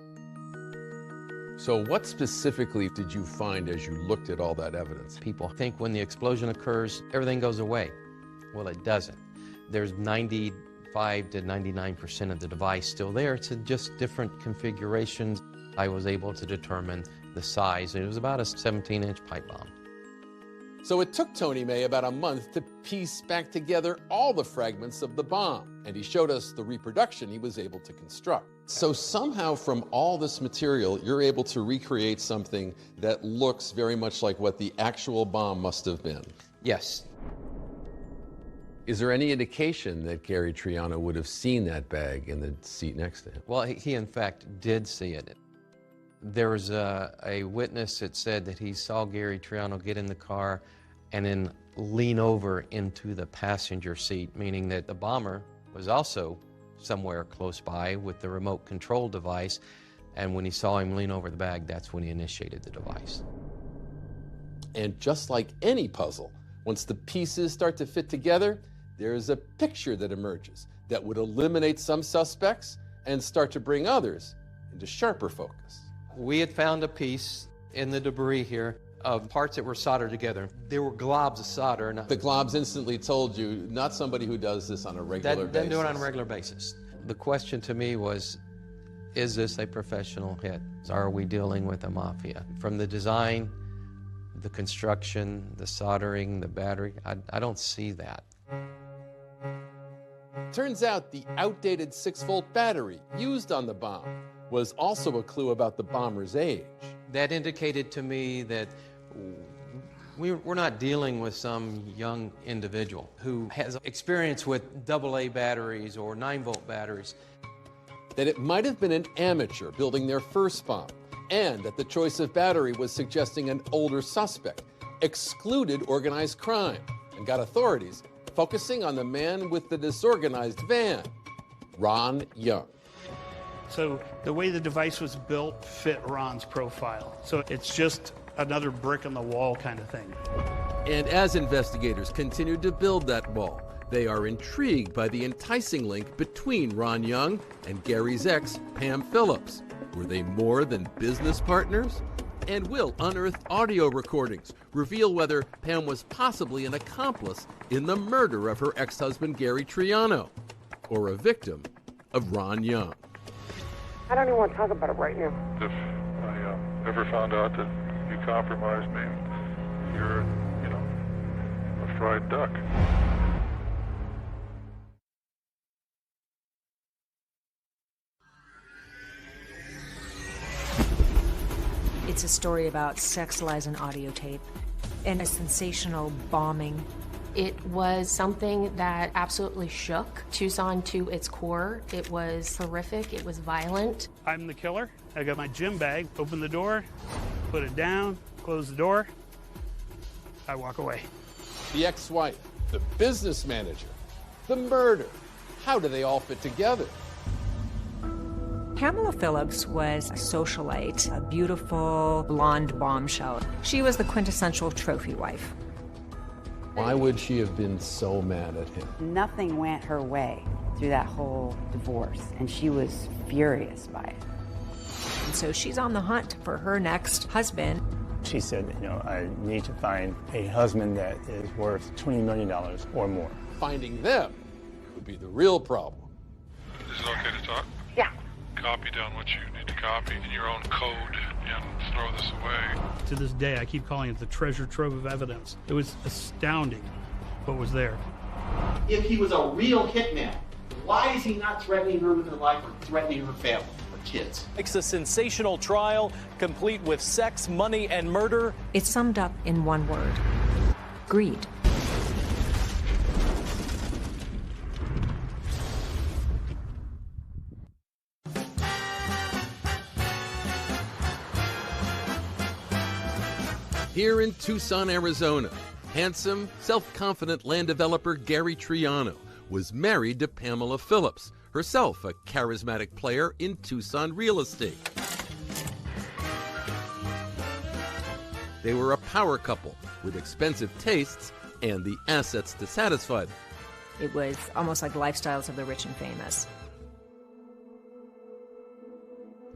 So what specifically did you find as you looked at all that evidence? People think when the explosion occurs, everything goes away. Well, it doesn't. There's 95 to 99% of the device still there. It's in just different configurations. I was able to determine the size. It was about a 17-inch pipe bomb. So it took Tony May about a month to piece back together all the fragments of the bomb, and he showed us the reproduction he was able to construct. So somehow from all this material, you're able to recreate something that looks very much like what the actual bomb must have been. Yes. Is there any indication that Gary Triano would have seen that bag in the seat next to him? Well, he in fact did see it. There was a witness that said that he saw Gary Triano get in the car and then lean over into the passenger seat, meaning that the bomber was also somewhere close by with the remote control device, and when he saw him lean over the bag, that's when he initiated the device. And just like any puzzle, once the pieces start to fit together, there's a picture that emerges that would eliminate some suspects and start to bring others into sharper focus. We had found a piece in the debris here of parts that were soldered together. There were globs of solder. The globs instantly told you, not somebody who does this on a regular basis. Doesn't do it on a regular basis. The question to me was, is this a professional hit? Are we dealing with a mafia? From the design, the construction, the soldering, the battery, I don't see that. Turns out the outdated 6-volt battery used on the bomb was also a clue about the bomber's age. That indicated to me that we're not dealing with some young individual who has experience with AA batteries or 9-volt batteries. That it might have been an amateur building their first bomb, and that the choice of battery was suggesting an older suspect, excluded organized crime, and got authorities focusing on the man with the disorganized van, Ron Young. So the way the device was built fit Ron's profile. So it's just another brick in the wall kind of thing. And as investigators continued to build that wall, they are intrigued by the enticing link between Ron Young and Gary's ex, Pam Phillips. Were they more than business partners? And will unearthed audio recordings reveal whether Pam was possibly an accomplice in the murder of her ex-husband Gary Triano, or a victim of Ron Young? I don't even want to talk about it right now. If I ever found out that you compromised me, you're, a fried duck. It's a story about sex, lies, and audio tape, and a sensational bombing. It was something that absolutely shook Tucson to its core. It was horrific. It was violent. I'm the killer. I got my gym bag, open the door, put it down, close the door. I walk away. The ex-wife, the business manager, the murder. How do they all fit together? Pamela Phillips was a socialite, a beautiful blonde bombshell. She was the quintessential trophy wife. Why would she have been so mad at him? Nothing went her way through that whole divorce, and she was furious by it. And so she's on the hunt for her next husband. She said, I need to find a husband that is worth $20 million or more. Finding them would be the real problem. Is it okay to talk? Yeah. Copy down what you need to copy in your own code and throw this away. To this day, I keep calling it the treasure trove of evidence. It was astounding what was there. If he was a real hitman, why is he not threatening her with her life or threatening her family? kids. It's a sensational trial, complete with sex, money, and murder. It's summed up in one word: greed. Here in Tucson, Arizona, handsome, self-confident land developer Gary Triano was married to Pamela Phillips, herself a charismatic player in Tucson real estate. They were a power couple with expensive tastes and the assets to satisfy them. It was almost like lifestyles of the rich and famous.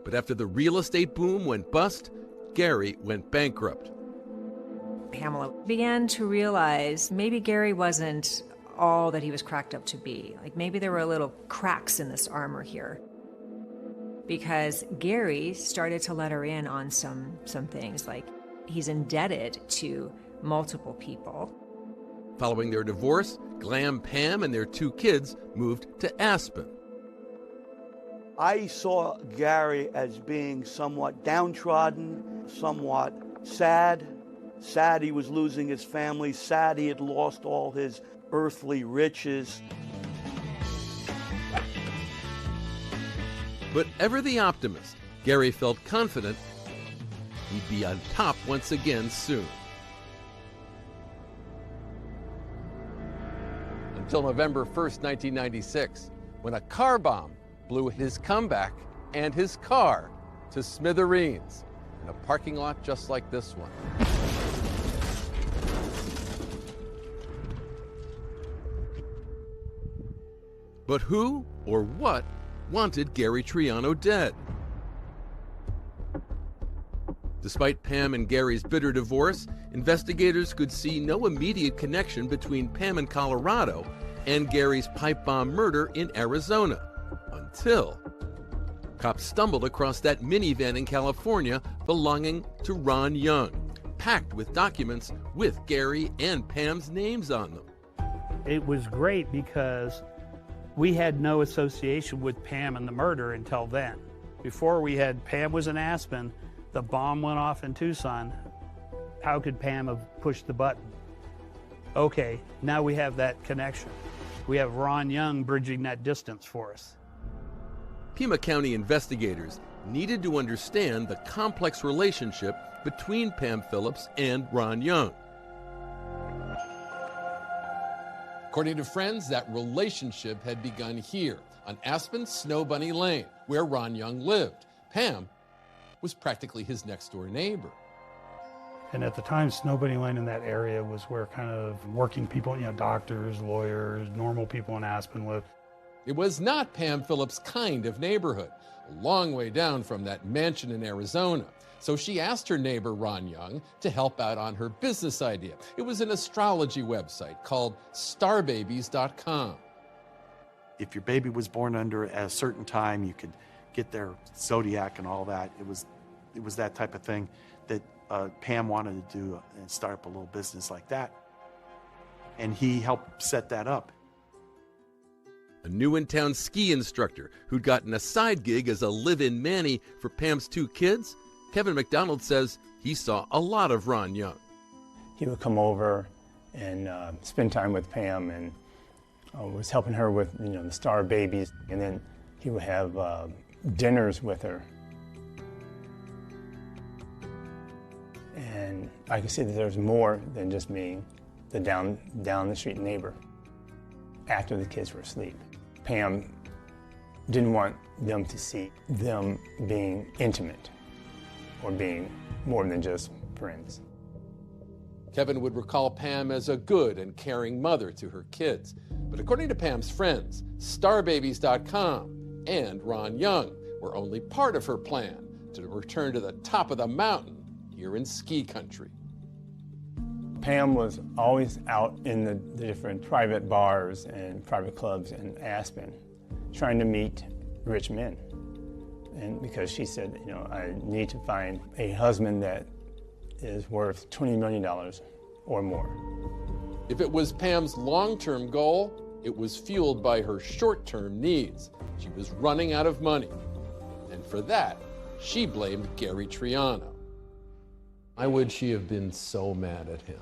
But after the real estate boom went bust, Gary went bankrupt. Pamela began to realize maybe Gary wasn't all that he was cracked up to be. Like maybe there were little cracks in this armor here. Because Gary started to let her in on some things, like he's indebted to multiple people. Following their divorce, Glam Pam and their 2 kids moved to Aspen. I saw Gary as being somewhat downtrodden, somewhat sad. Sad he was losing his family, sad he had lost all his earthly riches. But ever the optimist, Gary felt confident he'd be on top once again soon. Until November 1st, 1996, when a car bomb blew his comeback and his car to smithereens in a parking lot just like this one. But who or what wanted Gary Triano dead? Despite Pam and Gary's bitter divorce, investigators could see no immediate connection between Pam in Colorado and Gary's pipe bomb murder in Arizona, until cops stumbled across that minivan in California belonging to Ron Young, packed with documents with Gary and Pam's names on them. It was great because we had no association with Pam and the murder until then. Before we had Pam was in Aspen, the bomb went off in Tucson. How could Pam have pushed the button? Okay, now we have that connection. We have Ron Young bridging that distance for us. Pima County investigators needed to understand the complex relationship between Pam Phillips and Ron Young. According to friends, that relationship had begun here on Aspen Snow Bunny Lane, where Ron Young lived. Pam was practically his next-door neighbor. And at the time, Snow Bunny Lane in that area was where kind of working people, doctors, lawyers, normal people in Aspen lived. It was not Pam Phillips' kind of neighborhood, a long way down from that mansion in Arizona. So she asked her neighbor, Ron Young, to help out on her business idea. It was an astrology website called starbabies.com. If your baby was born under a certain time, you could get their zodiac and all that. It was that type of thing that Pam wanted to do and start up a little business like that. And he helped set that up. A new-in-town ski instructor who'd gotten a side gig as a live-in nanny for Pam's 2 kids, Kevin McDonald says he saw a lot of Ron Young. He would come over and spend time with Pam and was helping her with the star babies, and then he would have dinners with her. And I could see that there was more than just being the down the street neighbor after the kids were asleep. Pam didn't want them to see them being intimate or being more than just friends. Kevin would recall Pam as a good and caring mother to her kids. But according to Pam's friends, starbabies.com and Ron Young were only part of her plan to return to the top of the mountain here in ski country. Pam was always out in the different private bars and private clubs in Aspen trying to meet rich men. And because she said, I need to find a husband that is worth $20 million or more. If it was Pam's long-term goal, it was fueled by her short-term needs. She was running out of money. And for that, she blamed Gary Triano. Why would she have been so mad at him?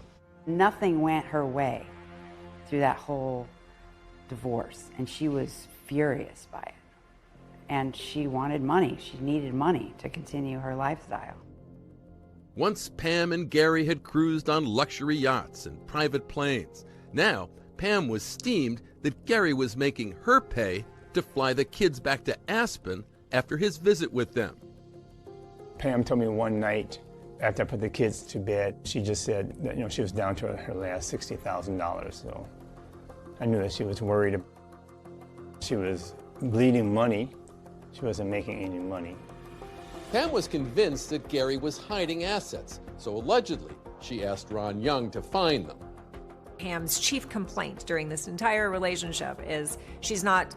Nothing went her way through that whole divorce, and she was furious by it. And she wanted money. She needed money to continue her lifestyle. Once Pam and Gary had cruised on luxury yachts and private planes. Now, Pam was steamed that Gary was making her pay to fly the kids back to Aspen after his visit with them. Pam told me one night after I put the kids to bed, she just said that she was down to her last $60,000. So I knew that she was worried. She was bleeding money. She wasn't making any money. Pam was convinced that Gary was hiding assets, so allegedly she asked Ron Young to find them. Pam's chief complaint during this entire relationship is she's not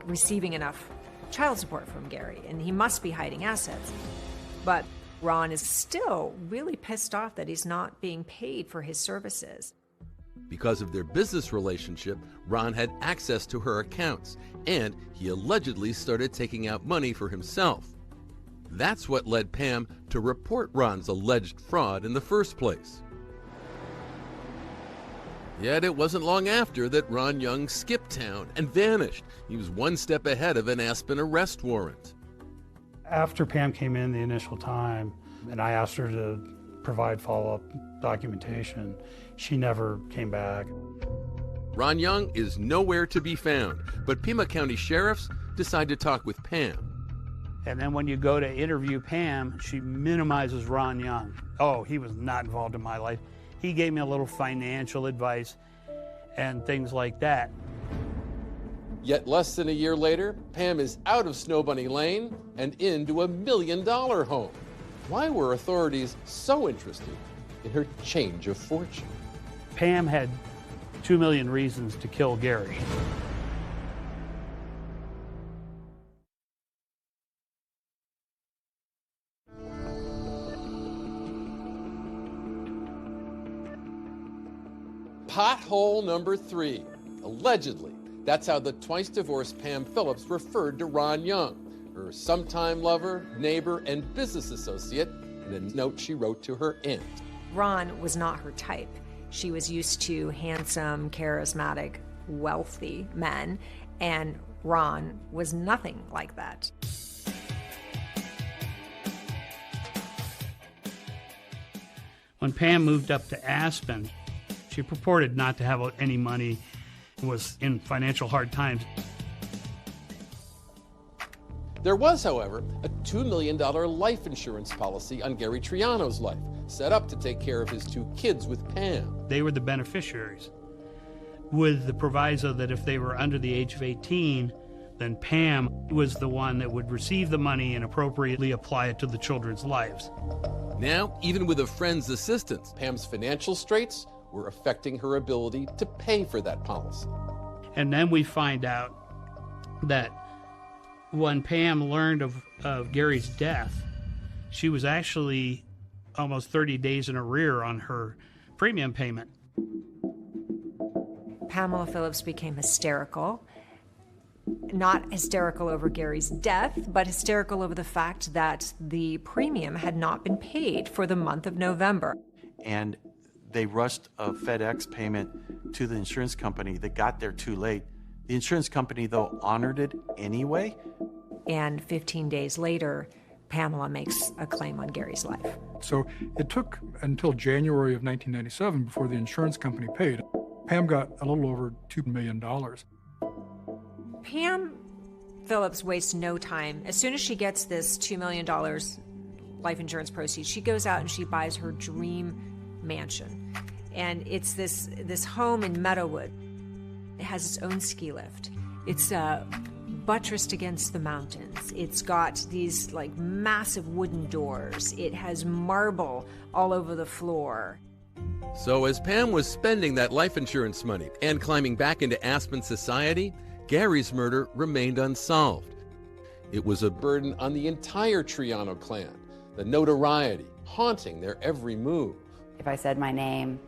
receiving enough child support from Gary, and he must be hiding assets. But Ron is still really pissed off that he's not being paid for his services. Because of their business relationship, Ron had access to her accounts, and he allegedly started taking out money for himself. That's what led Pam to report Ron's alleged fraud in the first place. Yet it wasn't long after that Ron Young skipped town and vanished. He was one step ahead of an Aspen arrest warrant. After Pam came in the initial time, and I asked her to provide follow-up documentation, she never came back. Ron Young is nowhere to be found, but Pima County sheriffs decide to talk with Pam. And then when you go to interview Pam, she minimizes Ron Young. Oh, he was not involved in my life. He gave me a little financial advice and things like that. Yet less than a year later, Pam is out of Snow Bunny Lane and into a $1 million home. Why were authorities so interested in her change of fortune? Pam had 2 million reasons to kill Gary. Pothole number 3, allegedly. That's how the twice-divorced Pam Phillips referred to Ron Young, her sometime lover, neighbor, and business associate, in a note she wrote to her aunt. Ron was not her type. She was used to handsome, charismatic, wealthy men, and Ron was nothing like that. When Pam moved up to Aspen, she purported not to have any money and was in financial hard times. There was, however, a $2 million life insurance policy on Gary Triano's life, set up to take care of his 2 kids with Pam. They were the beneficiaries, with the proviso that if they were under the age of 18, then Pam was the one that would receive the money and appropriately apply it to the children's lives. Now, even with a friend's assistance, Pam's financial straits were affecting her ability to pay for that policy. And then we find out that when Pam learned of Gary's death, she was actually almost 30 days in arrear on her premium payment. Pamela Phillips became hysterical. Not hysterical over Gary's death, but hysterical over the fact that the premium had not been paid for the month of November. And they rushed a FedEx payment to the insurance company that got there too late. The insurance company, though, honored it anyway. And 15 days later, Pamela makes a claim on Gary's life. So it took until January of 1997 before the insurance company paid. Pam got a little over $2 million. Pam Phillips wastes no time. As soon as she gets this $2 million life insurance proceeds, she goes out and she buys her dream mansion. And it's this home in Meadowood. It has its own ski lift. It's buttressed against the mountains. It's got these like massive wooden doors. It has marble all over the floor. So as Pam was spending that life insurance money and climbing back into Aspen society, Gary's murder remained unsolved. It was a burden on the entire Triano clan, the notoriety haunting their every move. If I said my name,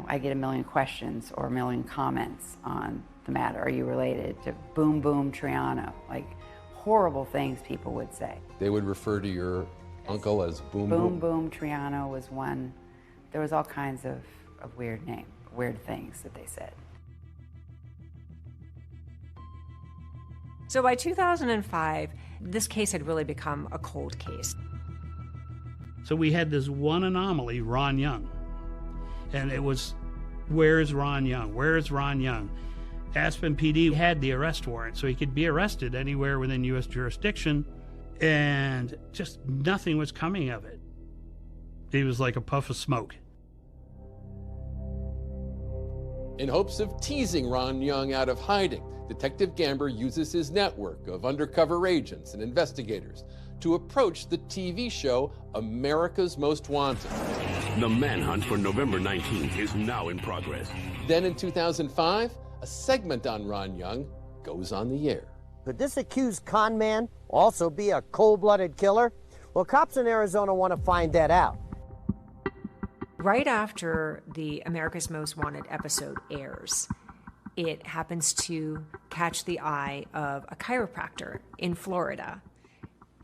I get 1 million questions or 1 million comments on the matter. Are you related to Boom Boom Triano? Like horrible things people would say. They would refer to your uncle as Boom Boom Boom Triano was one. There was all kinds of weird things that they said. So by 2005, this case had really become a cold case. So we had this one anomaly, Ron Young. And it was, where's Ron Young? Where's Ron Young? Aspen PD had the arrest warrant, so he could be arrested anywhere within U.S. jurisdiction, and just nothing was coming of it. He was like a puff of smoke. In hopes of teasing Ron Young out of hiding, Detective Gamber uses his network of undercover agents and investigators to approach the TV show America's Most Wanted. The manhunt for November 19th is now in progress. Then in 2005, a segment on Ron Young goes on the air. Could this accused con man also be a cold-blooded killer? Well, cops in Arizona want to find that out. Right after the America's Most Wanted episode airs, it happens to catch the eye of a chiropractor in Florida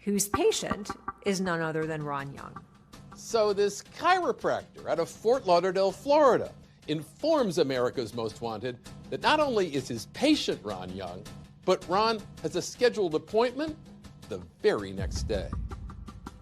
whose patient is none other than Ron Young. So this chiropractor out of Fort Lauderdale, Florida, informs America's Most Wanted that not only is his patient Ron Young, but Ron has a scheduled appointment the very next day.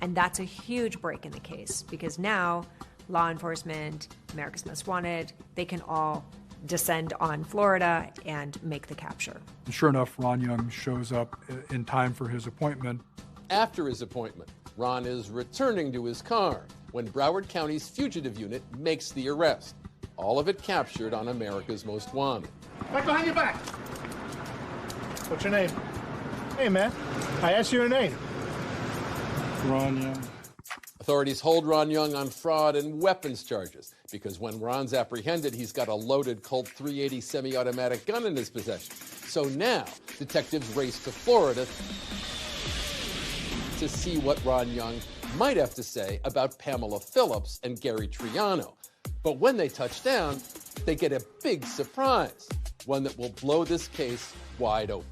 And that's a huge break in the case, because now law enforcement, America's Most Wanted, they can all descend on Florida and make the capture. Sure enough, Ron Young shows up in time for his appointment. After his appointment, Ron is returning to his car when Broward County's fugitive unit makes the arrest. All of it captured on America's Most Wanted. Right behind your back. What's your name? Hey, man. I asked you your name. Ron Young. Authorities hold Ron Young on fraud and weapons charges because when Ron's apprehended, he's got a loaded Colt .380 semi-automatic gun in his possession. So now, detectives race to Florida to see what Ron Young might have to say about Pamela Phillips and Gary Triano. But when they touch down, they get a big surprise, one that will blow this case wide open.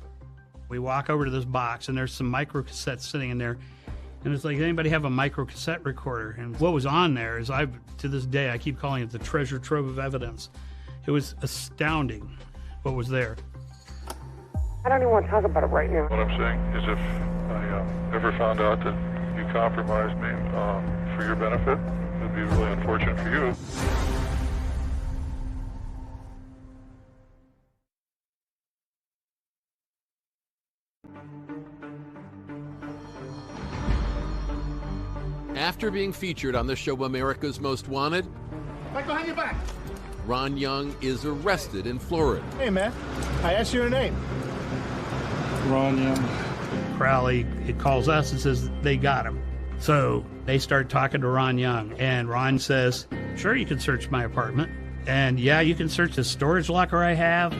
We walk over to this box, and there's some micro cassettes sitting in there. And it's like, anybody have a micro cassette recorder? And what was on there is, to this day, I keep calling it the treasure trove of evidence. It was astounding what was there. I don't even want to talk about it right now. What I'm saying is if I ever found out that you compromised me for your benefit, it would be really unfortunate for you. After being featured on the show America's Most Wanted, Right behind your back. Ron Young is arrested in Florida. Hey, man. I asked you your name. Ron Young. Crowley, it calls us and says they got him. So they start talking to Ron Young, and Ron says, sure, you can search my apartment. And yeah, you can search the storage locker I have.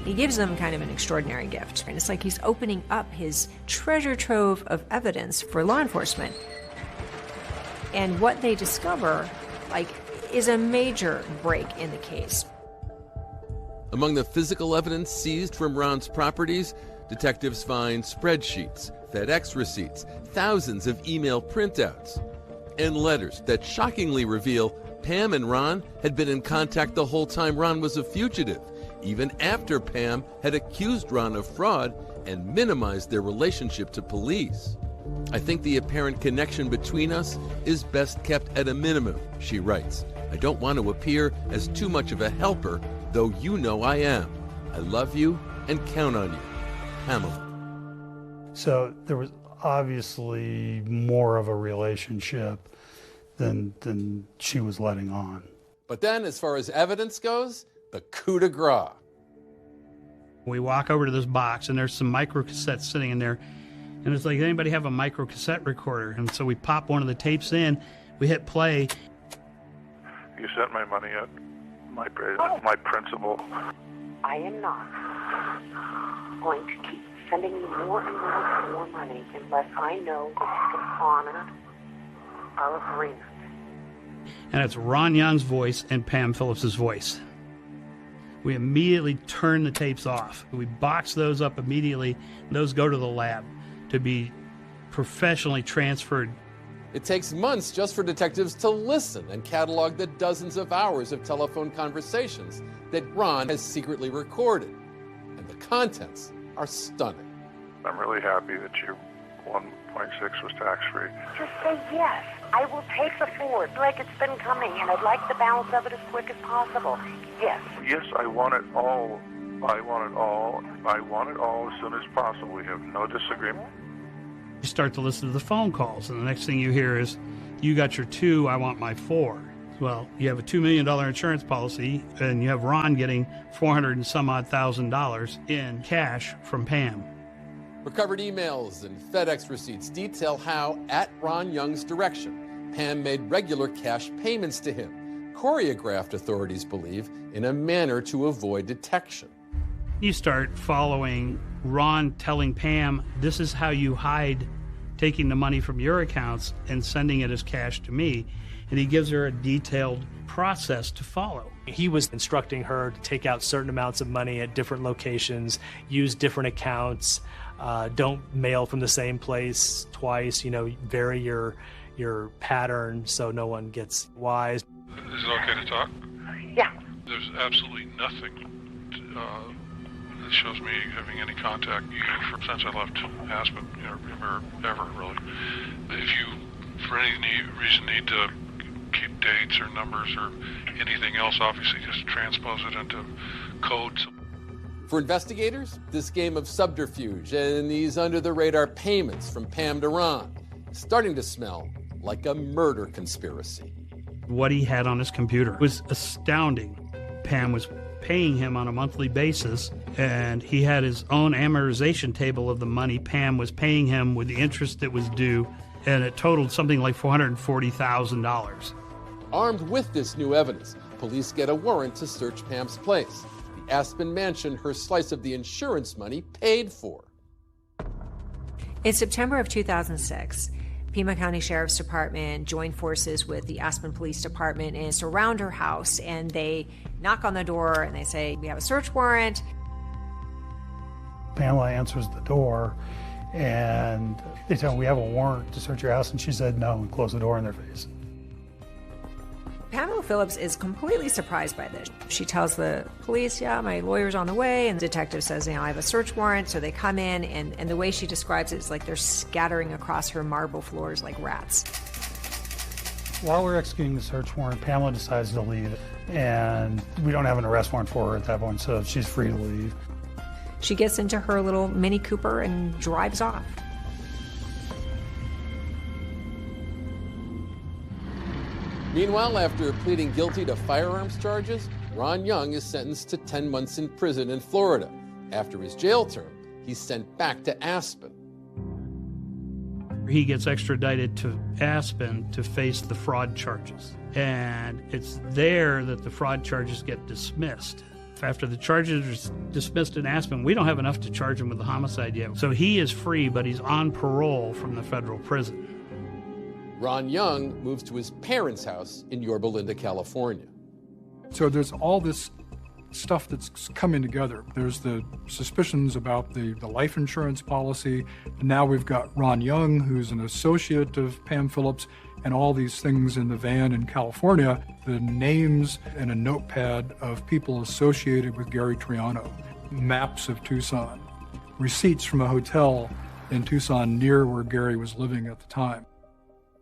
He gives them kind of an extraordinary gift. And it's like he's opening up his treasure trove of evidence for law enforcement. And what they discover, is a major break in the case. Among the physical evidence seized from Ron's properties, detectives find spreadsheets, FedEx receipts, thousands of email printouts, and letters that shockingly reveal Pam and Ron had been in contact the whole time Ron was a fugitive, even after Pam had accused Ron of fraud and minimized their relationship to police. I think the apparent connection between us is best kept at a minimum, she writes. I don't want to appear as too much of a helper, though you know I am. I love you and count on you. Pamela. So there was obviously more of a relationship than she was letting on. But then, as far as evidence goes, the coup de grace. We walk over to this box, and there's some micro cassettes sitting in there. And it's like, anybody have a micro cassette recorder? And so we pop one of the tapes in, we hit play. You sent my money at my principal. I am not going to keep sending you more and more money unless I know that you can honor our agreement. And it's Ron Young's voice and Pam Phillips's voice. We immediately turn the tapes off. We box those up immediately, and those go to the lab. to be professionally transferred. It takes months just for detectives to listen and catalog the dozens of hours of telephone conversations that Ron has secretly recorded. And the contents are stunning. I'm really happy that your 1.6 was tax-free. Just say yes. I will take the Ford like it's been coming, and I'd like the balance of it as quick as possible. Yes. Yes, I want it all. I want it all. I want it all as soon as possible. We have no disagreement. You start to listen to the phone calls, and the next thing you hear is, you got your 2, I want my 4. Well, you have a $2 million insurance policy, and you have Ron getting $400 and some odd $1,000 in cash from Pam. Recovered emails and FedEx receipts detail how, at Ron Young's direction, Pam made regular cash payments to him, choreographed, authorities believe, in a manner to avoid detection. You start following Ron telling Pam, this is how you hide taking the money from your accounts and sending it as cash to me. And he gives her a detailed process to follow. He was instructing her to take out certain amounts of money at different locations, use different accounts, don't mail from the same place twice, vary your pattern so no one gets wise. Is it okay to talk? Yeah. There's absolutely nothing that shows me having any contact since I left Aspen, or ever really. If you, for any reason, need to keep dates or numbers or anything else, obviously just transpose it into codes. For investigators, this game of subterfuge and these under-the-radar payments from Pam to Ron is starting to smell like a murder conspiracy. What he had on his computer was astounding. Pam was paying him on a monthly basis, and he had his own amortization table of the money Pam was paying him with the interest that was due, and it totaled something like $440,000. Armed with this new evidence, police get a warrant to search Pam's place, the Aspen mansion her slice of the insurance money paid for. In September of 2006, Pima County Sheriff's Department joined forces with the Aspen Police Department and surround her house, and they knock on the door and they say, we have a search warrant. Pamela answers the door and they tell her, we have a warrant to search your house, and she said no and closed the door in their face. Pamela Phillips is completely surprised by this. She tells the police, yeah, my lawyer's on the way, and the detective says, I have a search warrant. So they come in, and the way she describes it is like they're scattering across her marble floors like rats. While we're executing the search warrant, Pamela decides to leave, and we don't have an arrest warrant for her at that point, so she's free to leave. She gets into her little Mini Cooper and drives off. Meanwhile, after pleading guilty to firearms charges, Ron Young is sentenced to 10 months in prison in Florida. After his jail term, he's sent back to Aspen. He gets extradited to Aspen to face the fraud charges. And it's there that the fraud charges get dismissed. After the charges are dismissed in Aspen, we don't have enough to charge him with the homicide yet. So he is free, but he's on parole from the federal prison. Ron Young moves to his parents' house in Yorba Linda, California. So there's all this stuff that's coming together. There's the suspicions about the life insurance policy. And now we've got Ron Young, who's an associate of Pam Phillips, and all these things in the van in California, the names and a notepad of people associated with Gary Triano, maps of Tucson, receipts from a hotel in Tucson near where Gary was living at the time.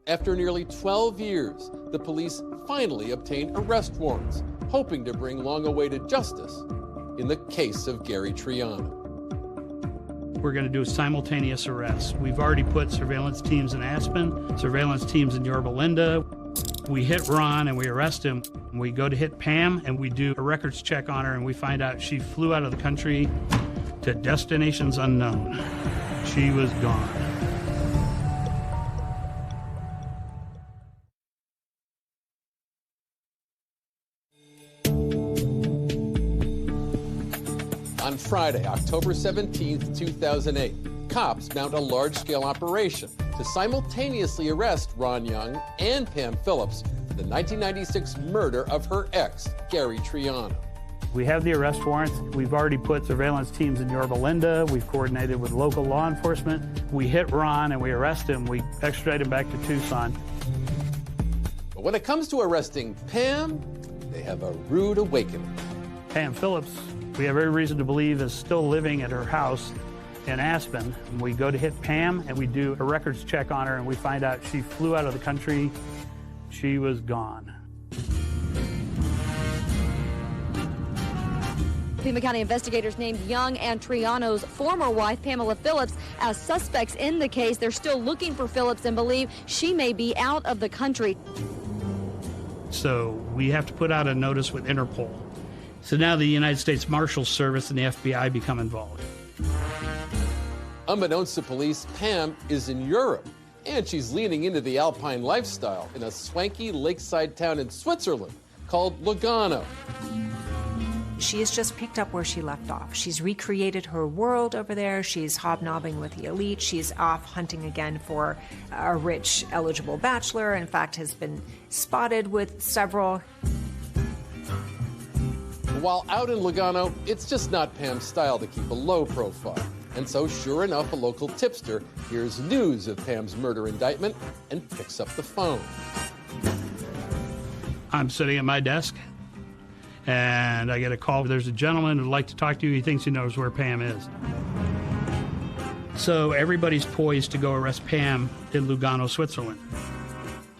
After nearly 12 years, the police finally obtained arrest warrants, hoping to bring long-awaited justice in the case of Gary Triano. We're going to do a simultaneous arrest. We've already put surveillance teams in Aspen, surveillance teams in Yorba Linda. We hit Ron and we arrest him. We go to hit Pam and we do a records check on her, and we find out she flew out of the country to destinations unknown. She was gone. On Friday, October 17, 2008, cops mount a large-scale operation to simultaneously arrest Ron Young and Pam Phillips for the 1996 murder of her ex, Gary Triano. We have the arrest warrants. We've already put surveillance teams in Yorba Linda. We've coordinated with local law enforcement. We hit Ron and we arrest him. We extradite him back to Tucson. But when it comes to arresting Pam, they have a rude awakening. Pam Phillips, we have every reason to believe, is still living at her house in Aspen. We go to hit Pam and we do a records check on her and we find out she flew out of the country. She was gone. Pima County investigators named Young and Triano's former wife, Pamela Phillips, as suspects in the case. They're still looking for Phillips and believe she may be out of the country. So we have to put out a notice with Interpol. So now the United States Marshals Service and the FBI become involved. Unbeknownst to police, Pam is in Europe, and she's leaning into the alpine lifestyle in a swanky lakeside town in Switzerland called Lugano. She has just picked up where she left off. She's recreated her world over there. She's hobnobbing with the elite. She's off hunting again for a rich, eligible bachelor. In fact, has been spotted with several. While out in Lugano, it's just not Pam's style to keep a low profile. And so, sure enough, a local tipster hears news of Pam's murder indictment and picks up the phone. I'm sitting at my desk, and I get a call. There's a gentleman who'd like to talk to you. He thinks he knows where Pam is. So everybody's poised to go arrest Pam in Lugano, Switzerland.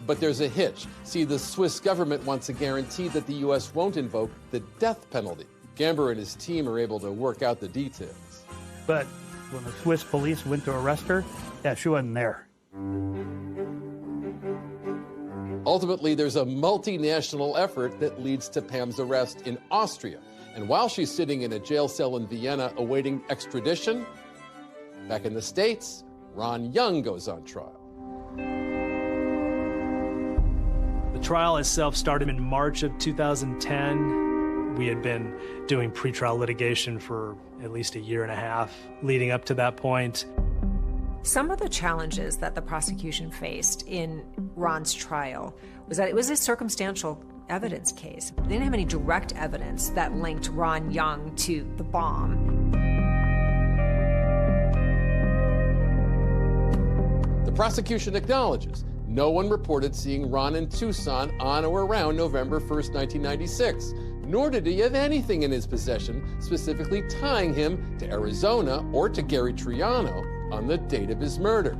But there's a hitch. See, the Swiss government wants a guarantee that the U.S. won't invoke the death penalty. Gamber and his team are able to work out the details. But when the Swiss police went to arrest her, yeah, she wasn't there. Ultimately, there's a multinational effort that leads to Pam's arrest in Austria. And while she's sitting in a jail cell in Vienna awaiting extradition, back in the States, Ron Young goes on trial. The trial itself started in March of 2010. We had been doing pretrial litigation for at least a year and a half leading up to that point. Some of the challenges that the prosecution faced in Ron's trial was that it was a circumstantial evidence case. They didn't have any direct evidence that linked Ron Young to the bomb. The prosecution acknowledges no one reported seeing Ron in Tucson on or around November 1st, 1996, nor did he have anything in his possession specifically tying him to Arizona or to Gary Triano on the date of his murder.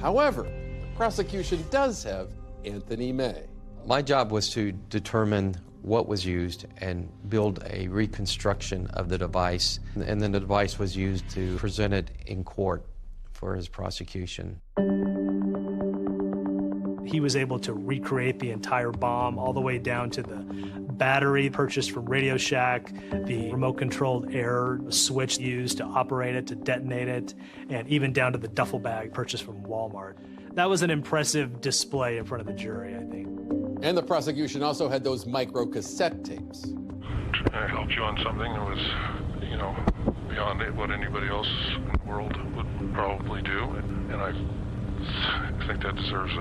However, the prosecution does have Anthony May. My job was to determine what was used and build a reconstruction of the device, and then the device was used to present it in court for his prosecution. He was able to recreate the entire bomb all the way down to the battery purchased from Radio Shack, the remote-controlled air switch used to operate it, to detonate it, and even down to the duffel bag purchased from Walmart. That was an impressive display in front of the jury, I think. And the prosecution also had those micro cassette tapes. I helped you on something that was, beyond what anybody else in the world would probably do, and I think that deserves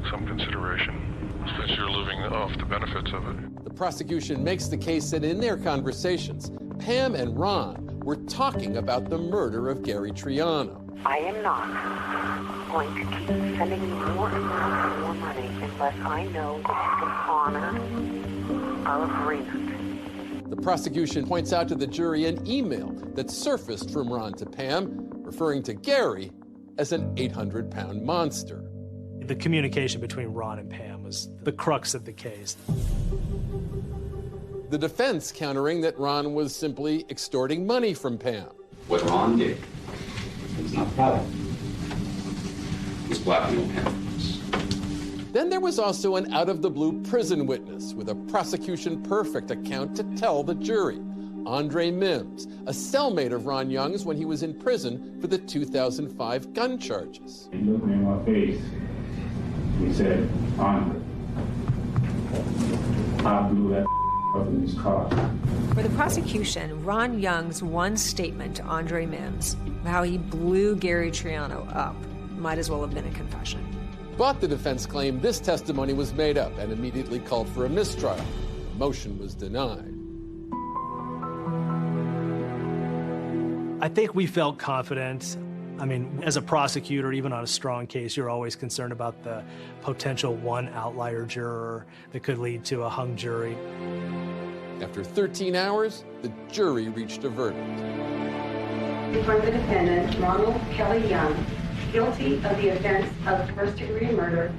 some consideration, since you're living off the benefits of it. The prosecution makes the case that in their conversations, Pam and Ron were talking about the murder of Gary Triano. I am not going to keep sending you more and more money unless I know that you can honor our agreement. The prosecution points out to the jury an email that surfaced from Ron to Pam, referring to Gary as an 800-pound monster. The communication between Ron and Pam was the crux of the case. The defense countering that Ron was simply extorting money from Pam. What Ron did was not private. It was blackmail Pam. Then there was also an out-of-the-blue prison witness with a prosecution-perfect account to tell the jury. Andre Mims, a cellmate of Ron Young's when he was in prison for the 2005 gun charges. He looked me in my face. He said, Andre, I blew that up in his car. For the prosecution, Ron Young's one statement to Andre Mims, how he blew Gary Triano up, might as well have been a confession. But the defense claimed this testimony was made up and immediately called for a mistrial. The motion was denied. I think we felt confident. I mean, as a prosecutor, even on a strong case, you're always concerned about the potential one outlier juror that could lead to a hung jury. After 13 hours, the jury reached a verdict. For the defendant, Ronald Kelly Young, guilty of the offense of first-degree murder.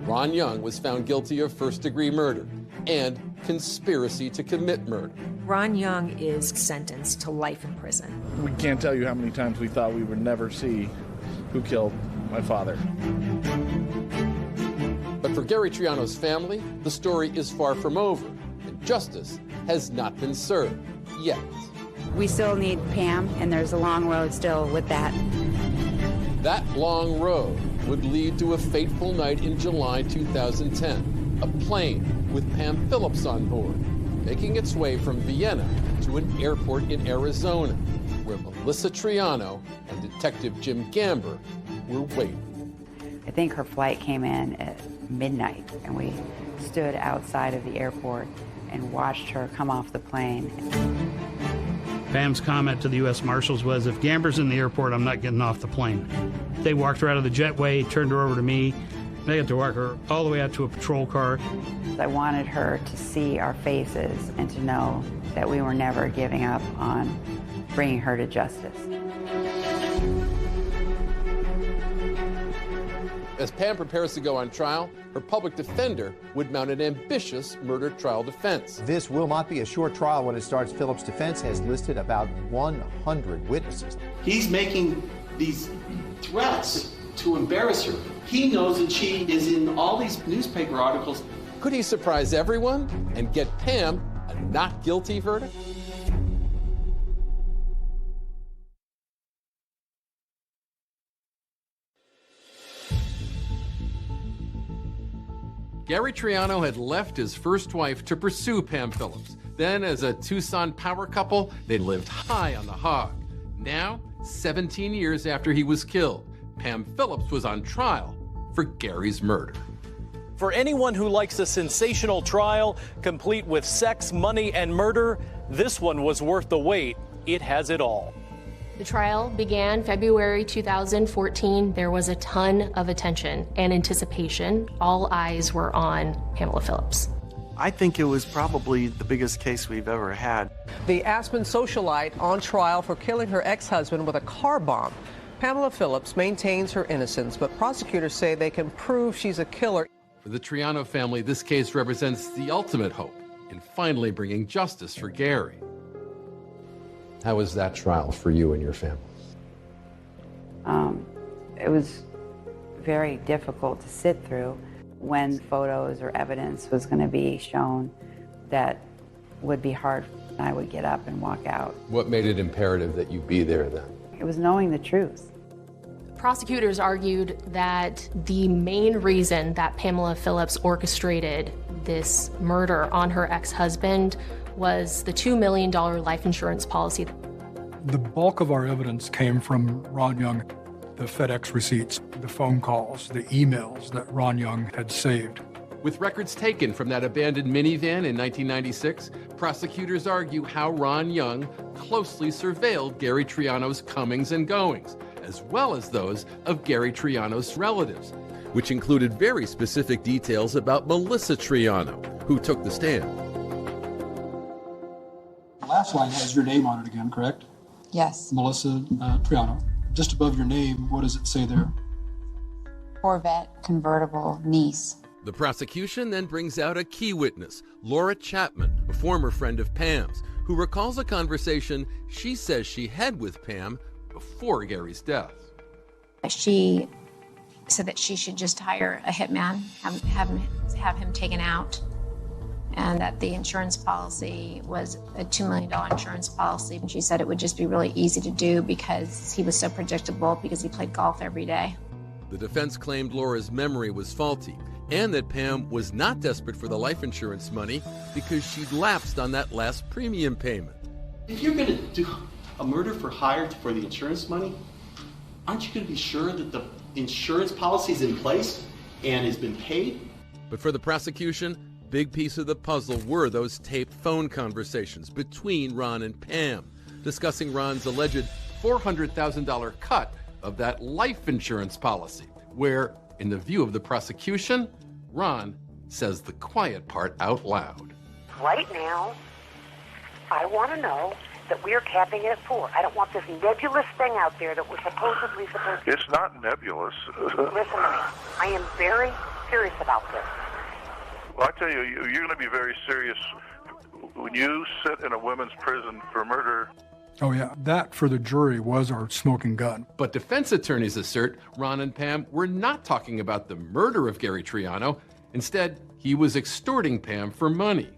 Ron Young was found guilty of first-degree murder and conspiracy to commit murder. Ron Young is sentenced to life in prison. We can't tell you how many times we thought we would never see who killed my father. But for Gary Triano's family, the story is far from over, and justice has not been served yet. We still need Pam, and there's a long road still with that. That long road would lead to a fateful night in July 2010. A plane with Pam Phillips on board, making its way from Vienna to an airport in Arizona, where Melissa Triano and Detective Jim Gamber were waiting. I think her flight came in at midnight, and we stood outside of the airport and watched her come off the plane. Pam's comment to the U.S. Marshals was, if Gamber's in the airport, I'm not getting off the plane. They walked her out of the jetway, turned her over to me. They had to walk her all the way out to a patrol car. I wanted her to see our faces and to know that we were never giving up on bringing her to justice. As Pam prepares to go on trial, her public defender would mount an ambitious murder trial defense. This will not be a short trial when it starts. Phillips' defense has listed about 100 witnesses. He's making these threats to embarrass her. He knows that she is in all these newspaper articles. Could he surprise everyone and get Pam a not guilty verdict? Gary Triano had left his first wife to pursue Pam Phillips. Then, as a Tucson power couple, they lived high on the hog. Now, 17 years after he was killed, Pam Phillips was on trial for Gary's murder. For anyone who likes a sensational trial, complete with sex, money, and murder, this one was worth the wait. It has it all. The trial began February 2014. There was a ton of attention and anticipation. All eyes were on Pamela Phillips. I think it was probably the biggest case we've ever had. The Aspen socialite on trial for killing her ex-husband with a car bomb. Pamela Phillips maintains her innocence, but prosecutors say they can prove she's a killer. For the Triano family, this case represents the ultimate hope in finally bringing justice for Gary. How was that trial for you and your family? It was very difficult to sit through when photos or evidence was going to be shown that would be hard. I would get up and walk out. What made it imperative that you be there then? It was knowing the truth. Prosecutors argued that the main reason that Pamela Phillips orchestrated this murder on her ex-husband was the $2 million life insurance policy. The bulk of our evidence came from Ron Young, the FedEx receipts, the phone calls, the emails that Ron Young had saved. With records taken from that abandoned minivan in 1996, prosecutors argue how Ron Young closely surveilled Gary Triano's comings and goings, as well as those of Gary Triano's relatives, which included very specific details about Melissa Triano, who took the stand. The last line has your name on it again, correct? Yes. Melissa Triano. Just above your name, what does it say there? Corvette convertible niece. The prosecution then brings out a key witness, Laura Chapman, a former friend of Pam's, who recalls a conversation she says she had with Pam before Gary's death. She said that she should just hire a hitman, have him taken out, and that the insurance policy was a $2 million insurance policy. And she said it would just be really easy to do because he was so predictable, because he played golf every day. The defense claimed Laura's memory was faulty and that Pam was not desperate for the life insurance money because she'd lapsed on that last premium payment. If you're going to do a murder for hire for the insurance money, aren't you going to be sure that the insurance policy is in place and has been paid? But for the prosecution, big piece of the puzzle were those taped phone conversations between Ron and Pam. discussing Ron's alleged $400,000 cut of that life insurance policy, where, in the view of the prosecution, Ron says the quiet part out loud. Right now, I want to know that we are capping it at 4. I don't want this nebulous thing out there that we're supposedly supposed to. It's not nebulous. Listen to me. I am very serious about this. Well, I tell you, you're going to be very serious when you sit in a women's prison for murder. Oh, yeah. That, for the jury, was our smoking gun. But defense attorneys assert Ron and Pam were not talking about the murder of Gary Triano. Instead, he was extorting Pam for money.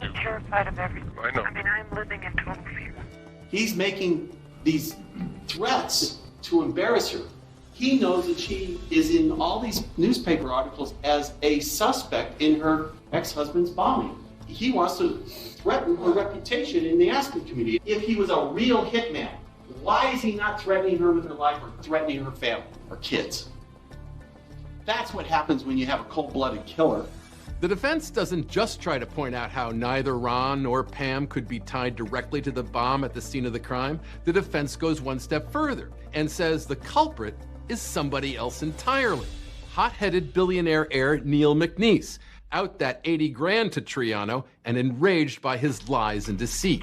I'm terrified of everything. I know. I mean, I'm living in total fear. He's making these threats to embarrass her. He knows that she is in all these newspaper articles as a suspect in her ex-husband's bombing. He wants to threaten her reputation in the Aspen community. If he was a real hitman, why is he not threatening her with her life or threatening her family or kids? That's what happens when you have a cold-blooded killer. The defense doesn't just try to point out how neither Ron nor Pam could be tied directly to the bomb at the scene of the crime. The defense goes one step further and says the culprit is somebody else entirely. Hot-headed billionaire heir Neil McNeese, out that 80 grand to Triano and enraged by his lies and deceit.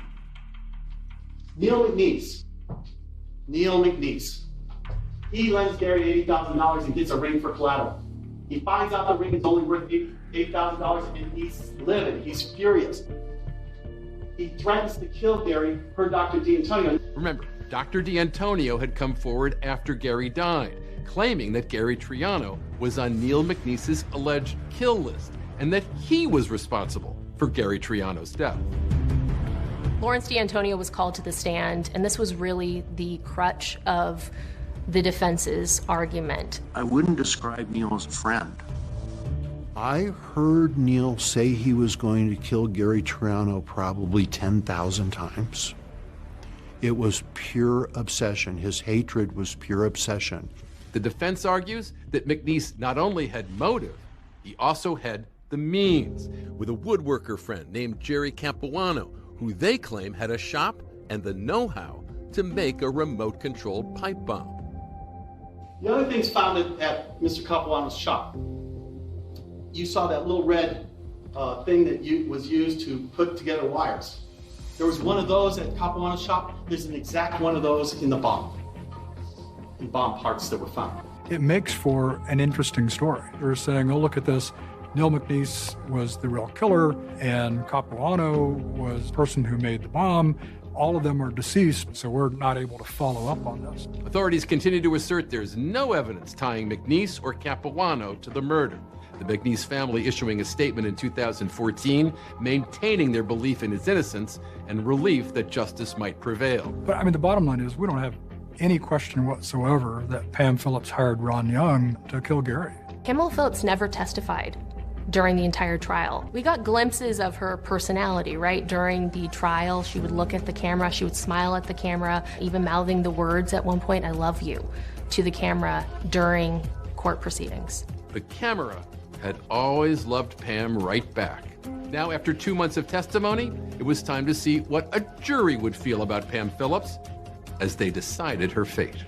Neil McNeese. He lends Gary $80,000 and gets a ring for collateral. He finds out the ring is only worth $8,000 and he's livid. He's furious. He threatens to kill Gary per Dr. D'Antonio. Remember, Dr. D'Antonio had come forward after Gary died, claiming that Gary Triano was on Neil McNeese's alleged kill list and that he was responsible for Gary Triano's death. Lawrence D'Antonio was called to the stand, and this was really the crutch of the defense's argument. I wouldn't describe Neil as a friend. I heard Neil say he was going to kill Gary Triano probably 10,000 times. It was pure obsession. His hatred was pure obsession. The defense argues that McNeese not only had motive, he also had the means, with a woodworker friend named Jerry Capuano, who they claim had a shop and the know-how to make a remote-controlled pipe bomb. The other things found at Mr. Capuano's shop. You saw that little red thing that was used to put together wires. There was one of those at Capuano's shop. There's an exact one of those in the bomb parts that were found. It makes for an interesting story. They're saying, oh, look at this. Neil McNeese was the real killer, and Capuano was the person who made the bomb. All of them are deceased, so we're not able to follow up on this. Authorities continue to assert there's no evidence tying McNeese or Capuano to the murder. The McNeese family issuing a statement in 2014, maintaining their belief in his innocence and relief that justice might prevail. But I mean, the bottom line is we don't have any question whatsoever that Pam Phillips hired Ron Young to kill Gary. Pamela Phillips never testified during the entire trial. We got glimpses of her personality, right? During the trial, she would look at the camera, she would smile at the camera, even mouthing the words at one point, "I love you," to the camera during court proceedings. The camera had always loved Pam right back. Now, after 2 months of testimony, it was time to see what a jury would feel about Pam Phillips as they decided her fate.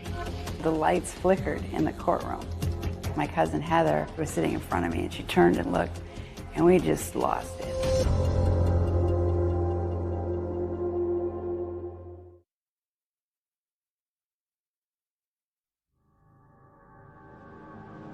The lights flickered in the courtroom. My cousin Heather was sitting in front of me and she turned and looked and we just lost it.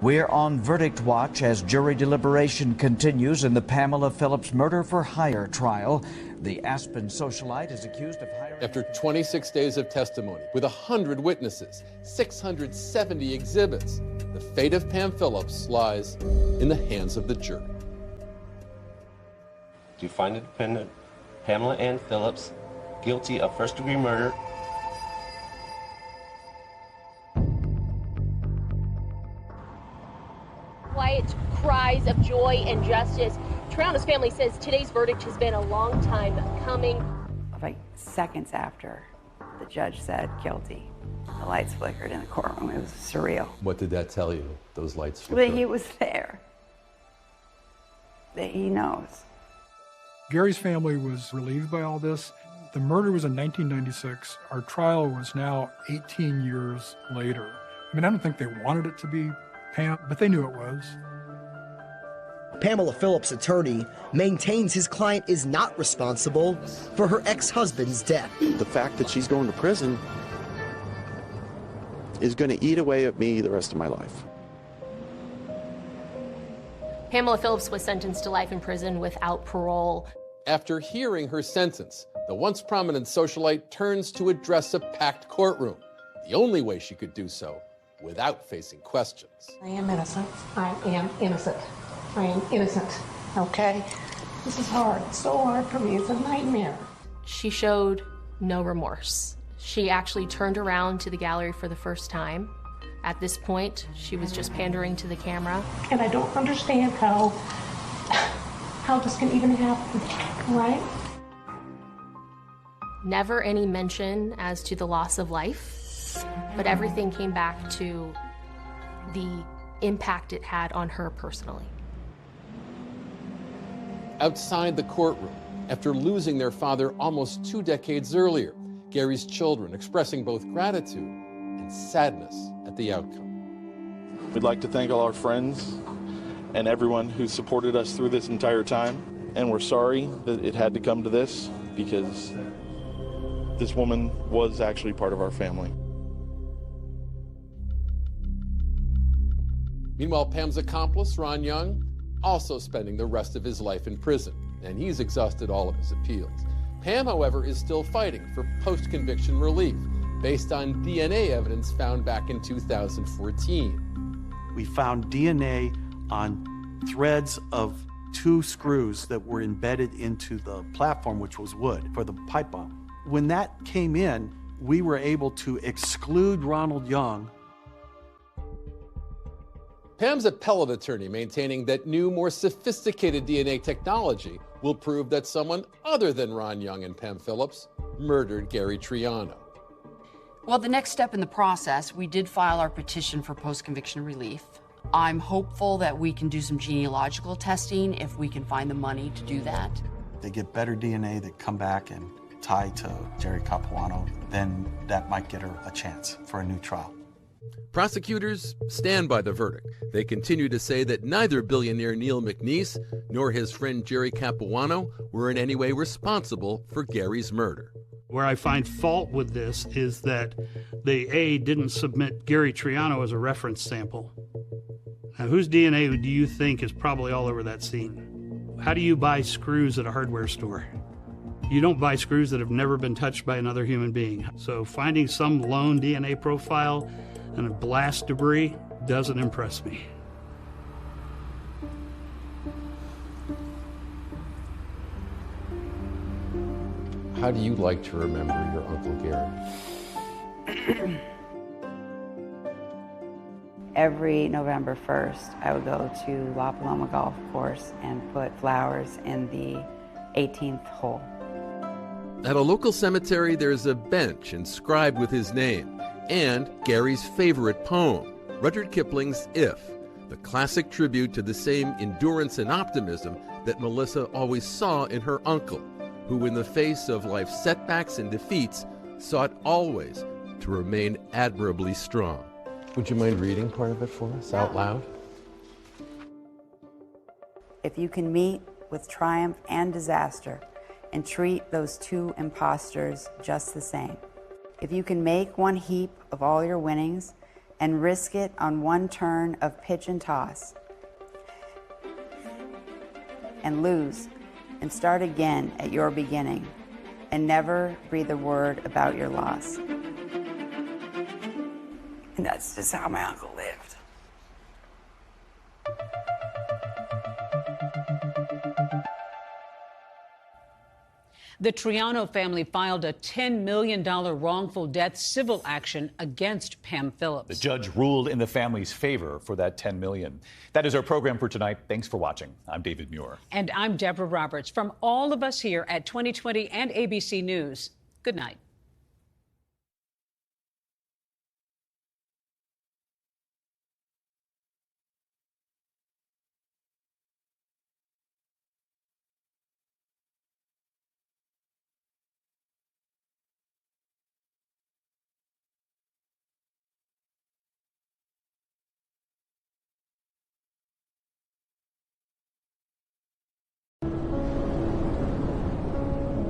We're on verdict watch as jury deliberation continues in the Pamela Phillips murder for hire trial. The Aspen socialite is accused of hiring... After 26 days of testimony, with 100 witnesses, 670 exhibits, the fate of Pam Phillips lies in the hands of the jury. To find the defendant, Pamela Ann Phillips, guilty of first-degree murder. Quiet cries of joy and justice. Triano's family says today's verdict has been a long time coming. Like seconds after the judge said guilty, the lights flickered in the courtroom. It was surreal. What did that tell you, those lights flickered? That he was there. That he knows. Gary's family was relieved by all this. The murder was in 1996. Our trial was now 18 years later. I mean, I don't think they wanted it to be Pam, but they knew it was. Pamela Phillips' attorney maintains his client is not responsible for her ex-husband's death. The fact that she's going to prison is going to eat away at me the rest of my life. Pamela Phillips was sentenced to life in prison without parole. After hearing her sentence, the once prominent socialite turns to address a packed courtroom, the only way she could do so without facing questions. I am innocent. I am innocent. I am innocent. Okay? This is hard. It's so hard for me. It's a nightmare. She showed no remorse. She actually turned around to the gallery for the first time. At this point, she was just pandering to the camera. And I don't understand how this can even happen, right? Never any mention as to the loss of life, but everything came back to the impact it had on her personally. Outside the courtroom, after losing their father almost 2 decades earlier, Gary's children expressing both gratitude and sadness at the outcome. We'd like to thank all our friends and everyone who supported us through this entire time. And we're sorry that it had to come to this, because this woman was actually part of our family. Meanwhile, Pam's accomplice, Ron Young, also spending the rest of his life in prison, and he's exhausted all of his appeals. Pam, however, is still fighting for post-conviction relief based on DNA evidence found back in 2014. We found DNA on threads of 2 screws that were embedded into the platform, which was wood, for the pipe bomb. When that came in, we were able to exclude Ronald Young. Pam's appellate attorney maintaining that new, more sophisticated DNA technology will prove that someone other than Ron Young and Pam Phillips murdered Gary Triano. Well, the next step in the process, we did file our petition for post-conviction relief. I'm hopeful that we can do some genealogical testing if we can find the money to do that. They get better DNA that come back and tie to Jerry Capuano, then that might get her a chance for a new trial. Prosecutors stand by the verdict. They continue to say that neither billionaire Neil McNeese nor his friend Jerry Capuano were in any way responsible for Gary's murder. Where I find fault with this is that they didn't submit Gary Triano as a reference sample. Now, whose DNA do you think is probably all over that scene? How do you buy screws at a hardware store? You don't buy screws that have never been touched by another human being. So finding some lone DNA profile and a blast debris doesn't impress me. How do you like to remember your Uncle Gary? Every November 1st, I would go to La Paloma Golf Course and put flowers in the 18th hole. At a local cemetery, there's a bench inscribed with his name and Gary's favorite poem, Rudyard Kipling's If, the classic tribute to the same endurance and optimism that Melissa always saw in her uncle, who in the face of life's setbacks and defeats sought always to remain admirably strong. Would you mind reading part of it for us out loud? If you can meet with triumph and disaster and treat those 2 impostors just the same, if you can make one heap of all your winnings and risk it on one turn of pitch and toss, and lose and start again at your beginning, and never breathe a word about your loss. And that's just how my uncle lived. The Triano family filed a $10 million wrongful death civil action against Pam Phillips. The judge ruled in the family's favor for that $10 million. That is our program for tonight. Thanks for watching. I'm David Muir. And I'm Deborah Roberts. From all of us here at 2020 and ABC News, good night.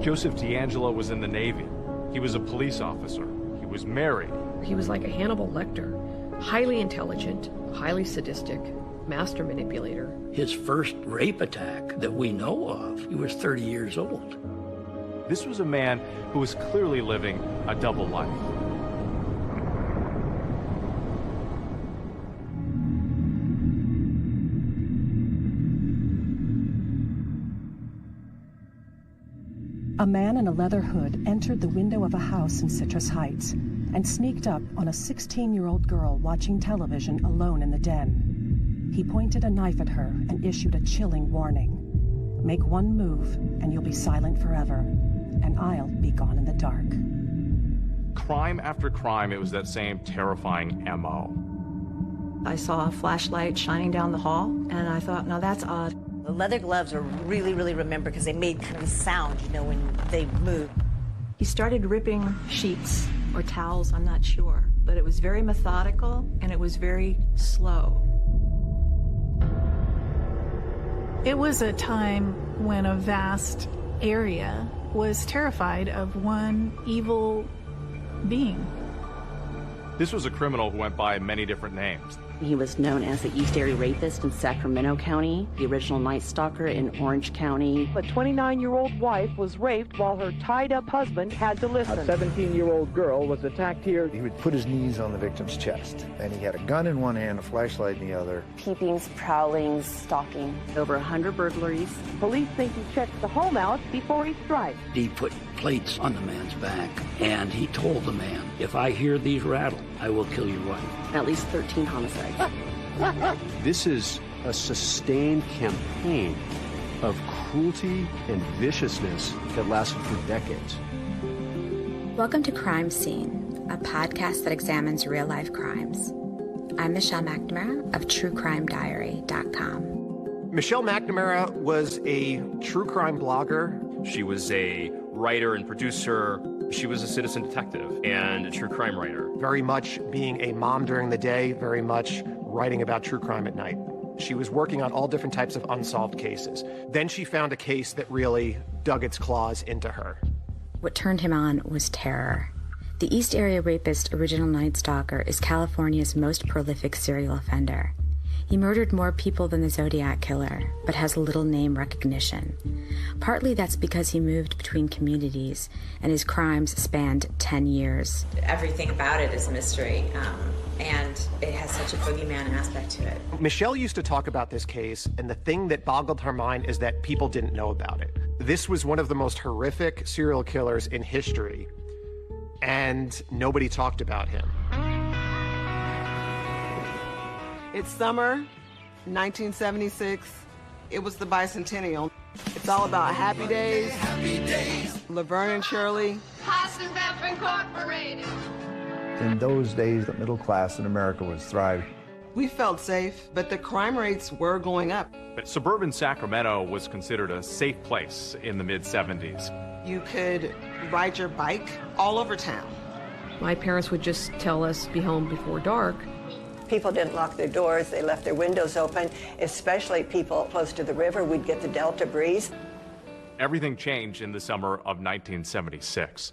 Joseph D'Angelo was in the Navy. He was a police officer. He was married. He was like a Hannibal Lecter, highly intelligent, highly sadistic, master manipulator. His first rape attack that we know of, he was 30 years old. This was a man who was clearly living a double life. A man in a leather hood entered the window of a house in Citrus Heights and sneaked up on a 16-year-old girl watching television alone in the den. He pointed a knife at her and issued a chilling warning. Make one move and you'll be silent forever, and I'll be gone in the dark. Crime after crime, it was that same terrifying MO. I saw a flashlight shining down the hall, and I thought, now that's odd. The leather gloves are really remember because they made kind of sound, you know, when they moved. He started ripping sheets or towels, I'm not sure, but it was very methodical and it was very slow. It was a time when a vast area was terrified of one evil being. This was a criminal who went by many different names. He was known as the East Area Rapist in Sacramento County, the original Night Stalker in Orange County. A 29-year-old wife was raped while her tied-up husband had to listen. A 17-year-old girl was attacked here. He would put his knees on the victim's chest, and he had a gun in one hand, a flashlight in the other. Peepings, prowlings, stalking. Over 100 burglaries. Police think he checked the home out before he strikes. He put plates on the man's back, and he told the man, if I hear these rattle, I will kill your wife. At least 13 homicides. This is a sustained campaign of cruelty and viciousness that lasted for decades. Welcome to Crime Scene, a podcast that examines real-life crimes. I'm Michelle McNamara of TrueCrimeDiary.com. Michelle McNamara was a true crime blogger. She was a writer and producer. She was a citizen detective and a true crime writer. Very much being a mom during the day, very much writing about true crime at night. She was working on all different types of unsolved cases. Then she found a case that really dug its claws into her. What turned him on was terror. The East Area Rapist, original Night Stalker, is California's most prolific serial offender. He murdered more people than the Zodiac Killer, but has little name recognition. Partly that's because he moved between communities, and his crimes spanned 10 years. Everything about it is mystery, and it has such a boogeyman aspect to it. Michelle used to talk about this case, and the thing that boggled her mind is that people didn't know about it. This was one of the most horrific serial killers in history, and nobody talked about him. It's summer, 1976. It was the bicentennial. It's all about happy days. Laverne and Shirley. Hassenbeff Incorporated. In those days, the middle class in America was thriving. We felt safe, but the crime rates were going up. But suburban Sacramento was considered a safe place in the mid-70s. You could ride your bike all over town. My parents would just tell us be home before dark. People didn't lock their doors, they left their windows open, especially people close to the river. We'd get the Delta breeze. Everything changed in the summer of 1976.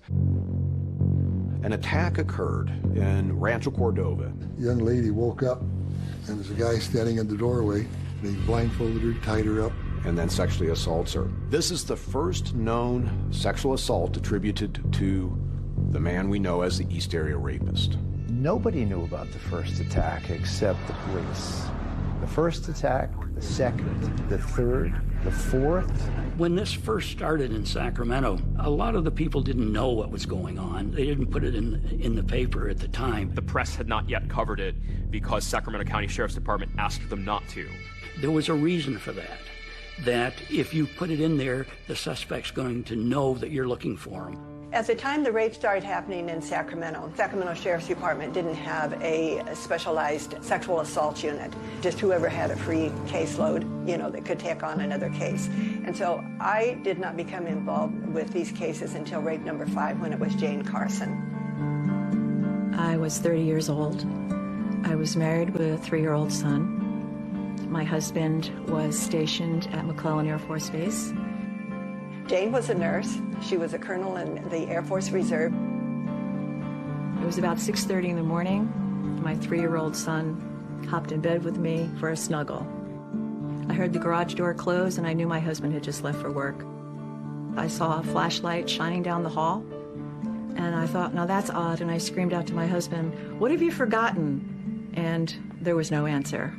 An attack occurred in Rancho Cordova. A young lady woke up, and there's a guy standing in the doorway. They blindfolded her, tied her up, and then sexually assaults her. This is the first known sexual assault attributed to the man we know as the East Area Rapist. Nobody knew about the first attack except the police. The first attack, the second, the third, the fourth. When this first started in Sacramento, a lot of the people didn't know what was going on. They didn't put it in the paper at the time. The press had not yet covered it because Sacramento County Sheriff's Department asked them not to. There was a reason for that. That if you put it in there, the suspect's going to know that you're looking for him. At the time the rape started happening in Sacramento Sheriff's Department didn't have a specialized sexual assault unit. Just whoever had a free caseload, you know, that could take on another case. And so I did not become involved with these cases until rape number 5, when it was Jane Carson. I was 30 years old. I was married with a 3-year-old son. My husband was stationed at McClellan Air Force Base. Jane was a nurse. She was a colonel in the Air Force Reserve. It was about 6:30 in the morning. My 3-year-old son hopped in bed with me for a snuggle. I heard the garage door close and I knew my husband had just left for work. I saw a flashlight shining down the hall and I thought, now that's odd, and I screamed out to my husband, "What have you forgotten?" And there was no answer.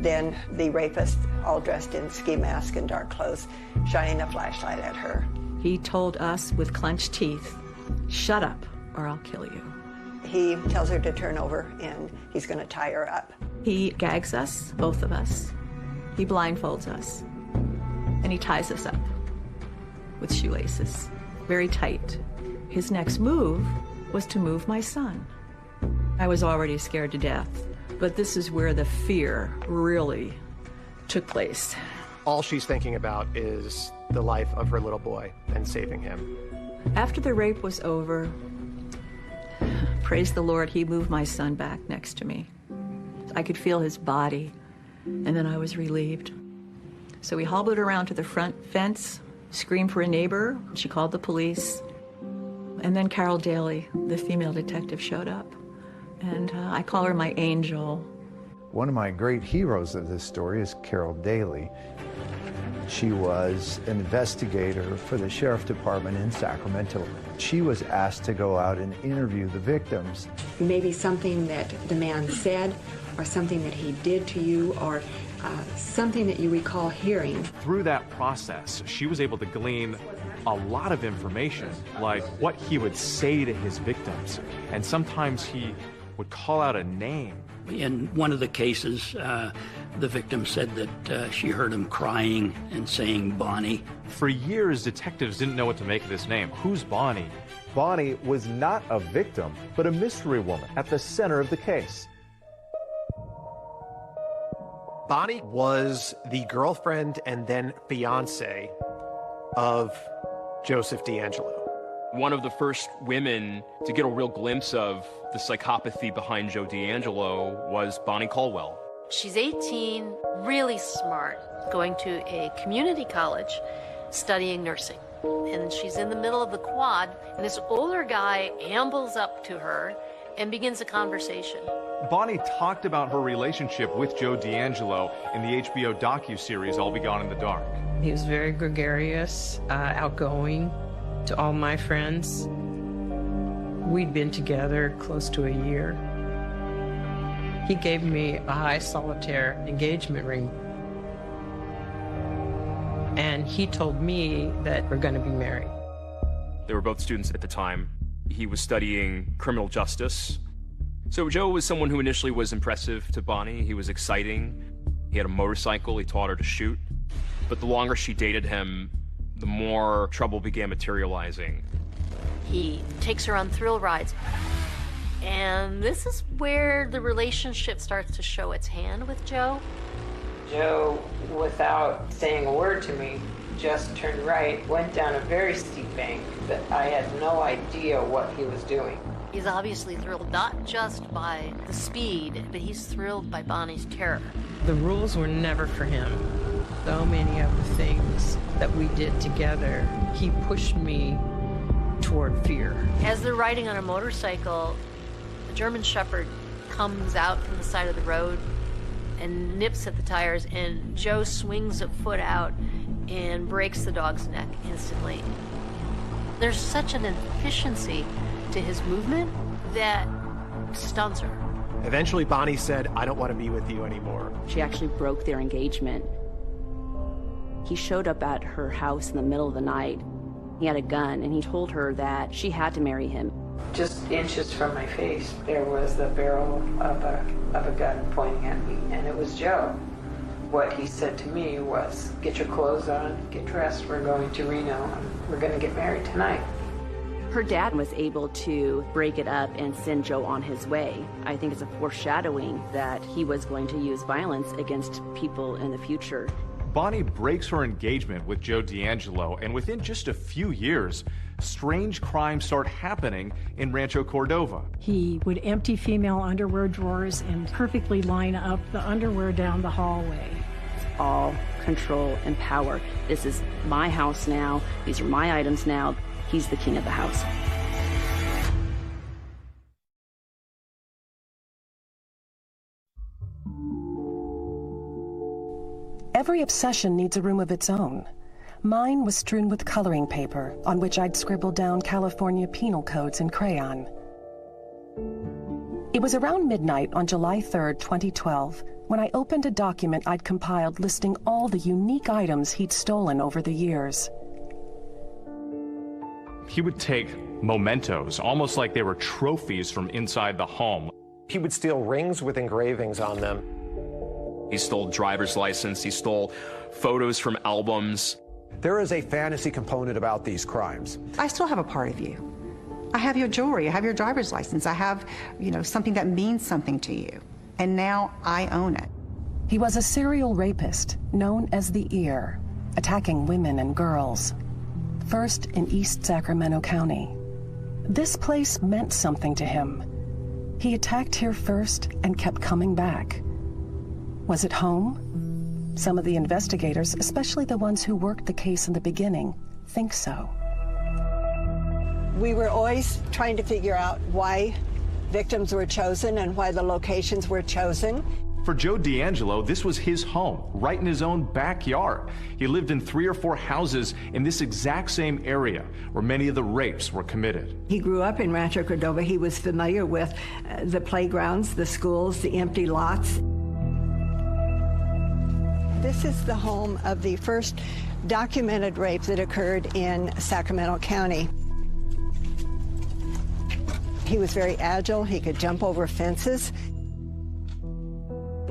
Then the rapist, all dressed in ski mask and dark clothes, shining a flashlight at her. He told us with clenched teeth, "Shut up or I'll kill you." He tells her to turn over and he's going to tie her up. He gags us, both of us. He blindfolds us. And he ties us up with shoelaces, very tight. His next move was to move my son. I was already scared to death, but this is where the fear really took place. All she's thinking about is the life of her little boy and saving him. After the rape was over, praise the Lord, he moved my son back next to me. I could feel his body, and then I was relieved. So we hobbled around to the front fence, screamed for a neighbor. She called the police. And then Carol Daly, the female detective, showed up. And I call her my angel. One of my great heroes of this story is Carol Daly. She was an investigator for the Sheriff Department in Sacramento. She was asked to go out and interview the victims. Maybe something that the man said, or something that he did to you, or something that you recall hearing. Through that process, she was able to glean a lot of information, like what he would say to his victims. And sometimes he would call out a name. In one of the cases, the victim said that she heard him crying and saying Bonnie. For years, detectives didn't know what to make of this name. Who's Bonnie? Bonnie was not a victim, but a mystery woman at the center of the case. Bonnie was the girlfriend and then fiance of Joseph DeAngelo. One of the first women to get a real glimpse of the psychopathy behind Joe DeAngelo was Bonnie Caldwell. She's 18, really smart, going to a community college studying nursing. And she's in the middle of the quad, and this older guy ambles up to her and begins a conversation. Bonnie talked about her relationship with Joe DeAngelo in the HBO docuseries All Be Gone in the Dark. He was very gregarious, outgoing to all my friends. We'd been together close to a year. He gave me a high solitaire engagement ring. And he told me that we're going to be married. They were both students at the time. He was studying criminal justice. So Joe was someone who initially was impressive to Bonnie. He was exciting. He had a motorcycle. He taught her to shoot. But the longer she dated him, the more trouble began materializing. He takes her on thrill rides. And this is where the relationship starts to show its hand with Joe. Joe, without saying a word to me, just turned right, went down a very steep bank that I had no idea what he was doing. He's obviously thrilled not just by the speed, but he's thrilled by Bonnie's terror. The rules were never for him. So many of the things that we did together, he pushed me toward fear. As they're riding on a motorcycle, the German Shepherd comes out from the side of the road and nips at the tires, and Joe swings a foot out and breaks the dog's neck instantly. There's such an efficiency to his movement that stuns her. Eventually, Bonnie said, "I don't want to be with you anymore." She actually broke their engagement. He showed up at her house in the middle of the night. He had a gun, and he told her that she had to marry him. Just inches from my face, there was the barrel of a gun pointing at me, and it was Joe. What he said to me was, "Get your clothes on, get dressed, we're going to Reno, and we're going to get married tonight." Her dad was able to break it up and send Joe on his way. I think it's a foreshadowing that he was going to use violence against people in the future. Bonnie breaks her engagement with Joe DeAngelo, and within just a few years, strange crimes start happening in Rancho Cordova. He would empty female underwear drawers and perfectly line up the underwear down the hallway. all control and power. This is my house now. These are my items now. He's the king of the house. Every obsession needs a room of its own. Mine was strewn with coloring paper on which I'd scribbled down California penal codes in crayon. It was around midnight on July 3rd, 2012, when I opened a document I'd compiled listing all the unique items he'd stolen over the years. He would take mementos, almost like they were trophies from inside the home. He would steal rings with engravings on them. He stole driver's license. He stole photos from albums. There is a fantasy component about these crimes. I still have a part of you. I have your jewelry, I have your driver's license, I have, something that means something to you. And now I own it. He was a serial rapist known as the 𝐅, attacking women and girls. First in East Sacramento County. This place meant something to him. He attacked here first and kept coming back. Was it home? Some of the investigators, especially the ones who worked the case in the beginning, think so. We were always trying to figure out why victims were chosen and why the locations were chosen. For Joe DeAngelo, this was his home, right in his own backyard. He lived in 3 or 4 houses in this exact same area where many of the rapes were committed. He grew up in Rancho Cordova. He was familiar with the playgrounds, the schools, the empty lots. This is the home of the first documented rape that occurred in Sacramento County. He was very agile. He could jump over fences.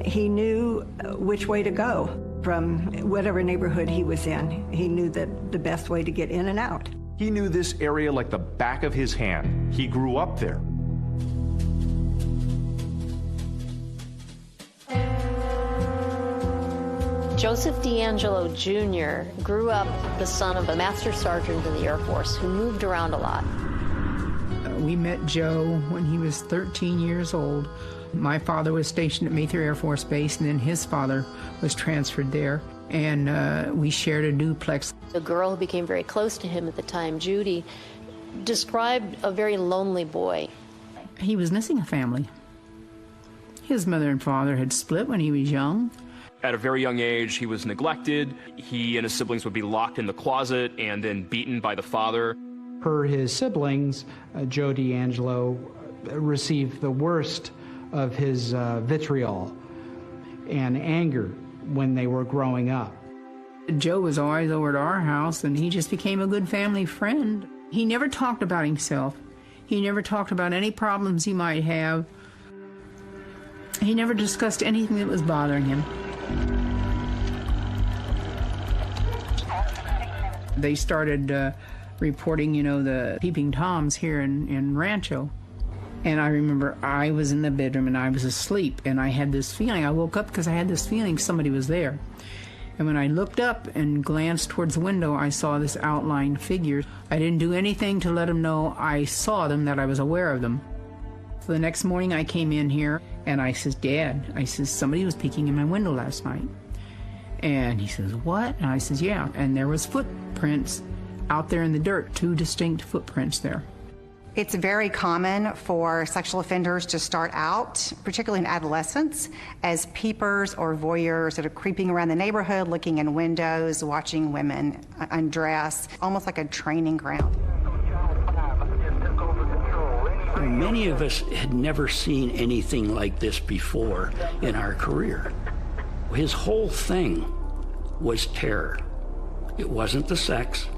He knew which way to go from whatever neighborhood he was in. He knew that the best way to get in and out. He knew this area like the back of his hand. He grew up there. Joseph DeAngelo Jr. grew up the son of a master sergeant in the Air Force who moved around a lot. We met Joe when he was 13 years old. My father was stationed at Mather Air Force Base, and then his father was transferred there, and we shared a duplex. The girl who became very close to him at the time, Judy, described a very lonely boy. He was missing a family. His mother and father had split when he was young. At a very young age, he was neglected. He and his siblings would be locked in the closet and then beaten by the father. Per his siblings, Joe DeAngelo received the worst of his vitriol and anger when they were growing up. Joe was always over at our house, and he just became a good family friend. He never talked about himself. He never talked about any problems he might have. He never discussed anything that was bothering him. They started reporting, the peeping Toms here in Rancho. And I remember I was in the bedroom and I was asleep, and I had this feeling. I woke up because I had this feeling somebody was there. And when I looked up and glanced towards the window, I saw this outlined figure. I didn't do anything to let them know I saw them, that I was aware of them. So the next morning I came in here and I says, Dad, somebody was peeking in my window last night. And he says, what? And I says, yeah. And there was footprints out there in the dirt, 2 distinct footprints there. It's very common for sexual offenders to start out, particularly in adolescence, as peepers or voyeurs that are creeping around the neighborhood, looking in windows, watching women undress, almost like a training ground. Many of us had never seen anything like this before in our career. His whole thing was terror. It wasn't the sex.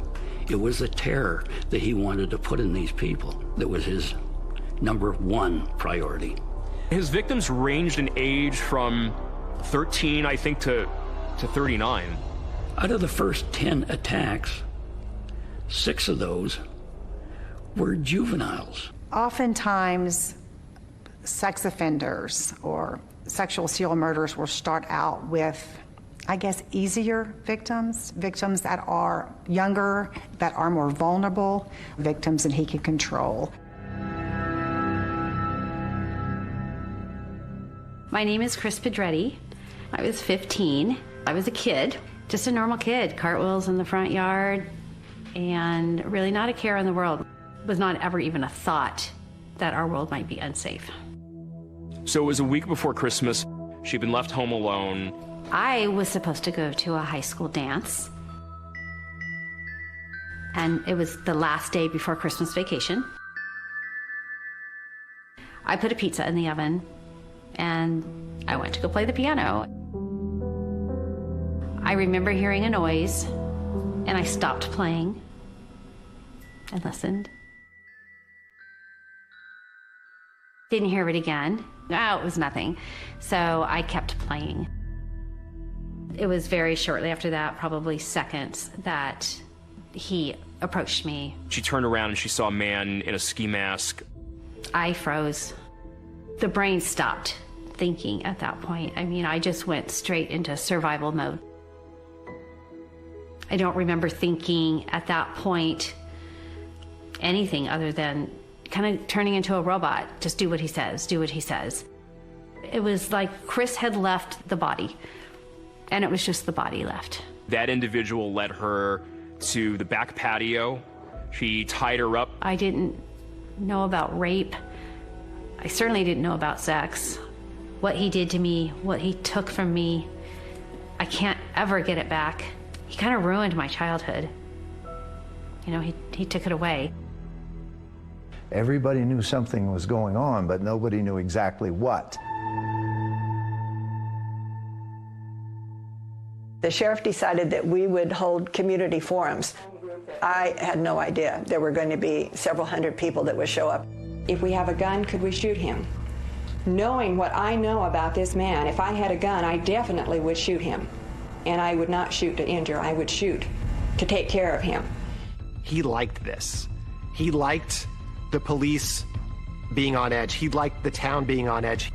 It was the terror that he wanted to put in these people. That was his #1 priority. His victims ranged in age from 13, I think, to 39. Out of the first 10 attacks, 6 of those were juveniles. Oftentimes, sex offenders or sexual serial murderers will start out with, I guess, easier victims that are younger, that are more vulnerable, victims that he can control. My name is Chris Pedretti. I was 15 I was a kid, just a normal kid, cartwheels in the front yard, and really not a care in the world. It was not ever even a thought that our world might be unsafe. So it was a week before Christmas. She'd been left home alone. I was supposed to go to a high school dance, and it was the last day before Christmas vacation. I put a pizza in the oven, and I went to go play the piano. I remember hearing a noise, and I stopped playing and listened. Didn't hear it again. No, it was nothing. So I kept playing. It was very shortly after that, probably seconds, that he approached me. She turned around and she saw a man in a ski mask. I froze. The brain stopped thinking at that point. I mean, I just went straight into survival mode. I don't remember thinking at that point anything other than kind of turning into a robot. Just do what he says, do what he says. It was like Chris had left the body, and it was just the body left. That individual led her to the back patio. She tied her up. I didn't know about rape. I certainly didn't know about sex. What he did to me, what he took from me, I can't ever get it back. He kind of ruined my childhood. You know, he took it away. Everybody knew something was going on, but nobody knew exactly what. The sheriff decided that we would hold community forums. I had no idea there were going to be several hundred people that would show up. If we have a gun, could we shoot him? Knowing what I know about this man, if I had a gun, I definitely would shoot him. And I would not shoot to injure, I would shoot to take care of him. He liked this. He liked the police being on edge. He liked the town being on edge.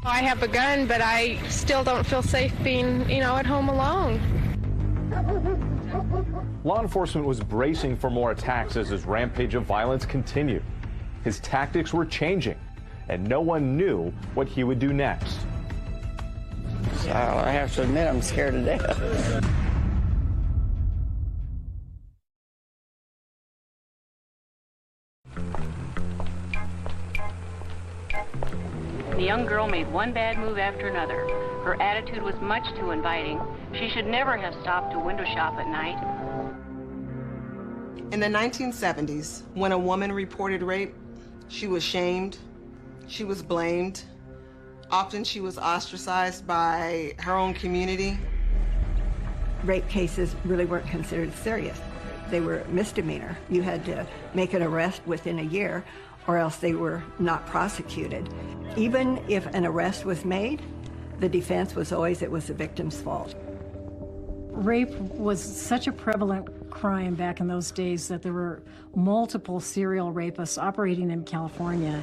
I have a gun, but I still don't feel safe being, at home alone. Law enforcement was bracing for more attacks as his rampage of violence continued. His tactics were changing, and no one knew what he would do next. So I have to admit, I'm scared to death. The young girl made one bad move after another. Her attitude was much too inviting. She should never have stopped to window shop at night. In the 1970s, when a woman reported rape, she was shamed, she was blamed. Often she was ostracized by her own community. Rape cases really weren't considered serious. They were misdemeanor. You had to make an arrest within a year, or else they were not prosecuted. Even if an arrest was made, the defense was always it was the victim's fault. Rape was such a prevalent crime back in those days that there were multiple serial rapists operating in California.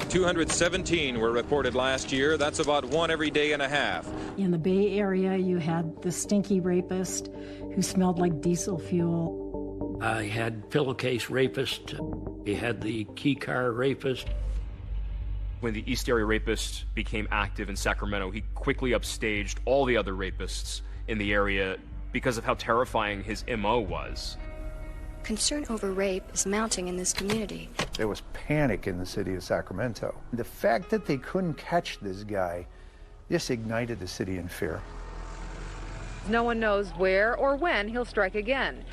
217 were reported last year. That's about one every day and a half. In the Bay Area, you had the stinky rapist who smelled like diesel fuel. I had pillowcase rapist. We had the key car rapist. When the East Area Rapist became active in Sacramento, he quickly upstaged all the other rapists in the area because of how terrifying his MO was. Concern over rape is mounting in this community. There was panic in the city of Sacramento. The fact that they couldn't catch this guy just ignited the city in fear. No one knows where or when he'll strike again.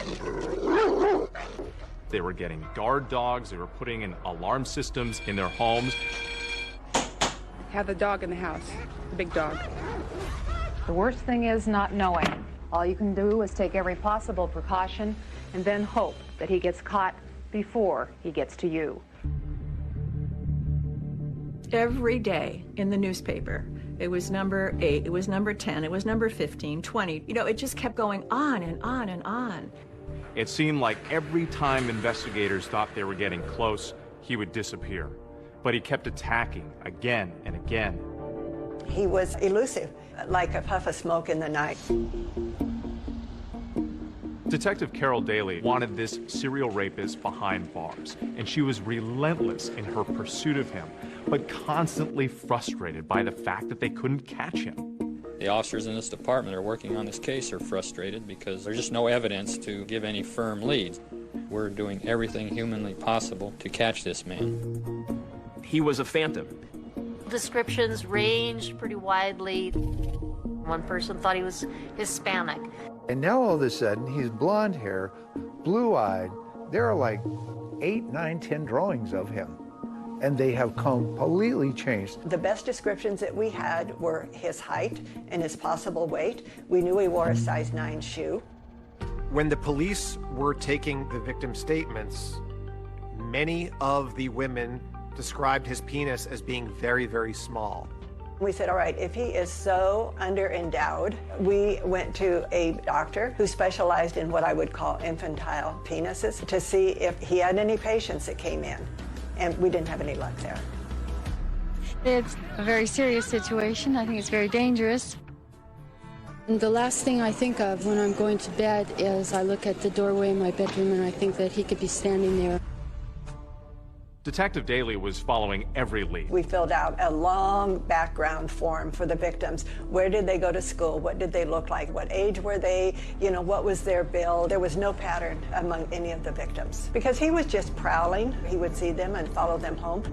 They were getting guard dogs. They were putting in alarm systems in their homes. Have the dog in the house, the big dog. The worst thing is not knowing. All you can do is take every possible precaution and then hope that he gets caught before he gets to you. Every day in the newspaper, it was number 8, it was number 10, it was number 15, 20. It just kept going on and on and on. It seemed like every time investigators thought they were getting close, he would disappear. But he kept attacking again and again. He was elusive, like a puff of smoke in the night. Detective Carol Daly wanted this serial rapist behind bars, and she was relentless in her pursuit of him, but constantly frustrated by the fact that they couldn't catch him. The officers in this department are working on this case are frustrated because there's just no evidence to give any firm leads. We're doing everything humanly possible to catch this man. He was a phantom. Descriptions ranged pretty widely. One person thought he was Hispanic. And now all of a sudden, he's blonde hair, blue-eyed. There are like 8, 9, 10 drawings of him, and they have completely changed. The best descriptions that we had were his height and his possible weight. We knew he wore a size 9 shoe. When the police were taking the victim's statements, many of the women described his penis as being very, very small. We said, all right, if he is so underendowed, we went to a doctor who specialized in what I would call infantile penises to see if he had any patients that came in, and we didn't have any luck there. It's a very serious situation. I think it's very dangerous. The last thing I think of when I'm going to bed is I look at the doorway in my bedroom and I think that he could be standing there. Detective Daly was following every lead. We filled out a long background form for the victims. Where did they go to school? What did they look like? What age were they? You know, what was their build? There was no pattern among any of the victims because he was just prowling. He would see them and follow them home.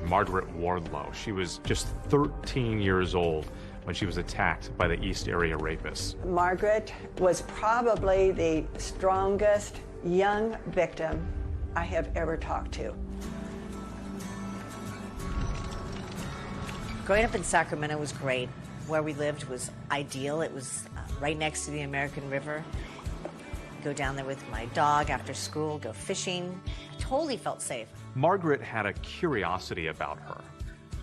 Margaret Wardlow, she was just 13 years old when she was attacked by the East Area rapists. Margaret was probably the strongest young victim I have ever talked to. Growing up in Sacramento was great. Where we lived was ideal. It was right next to the American River. Go down there with my dog after school, go fishing. Totally felt safe. Margaret had a curiosity about her.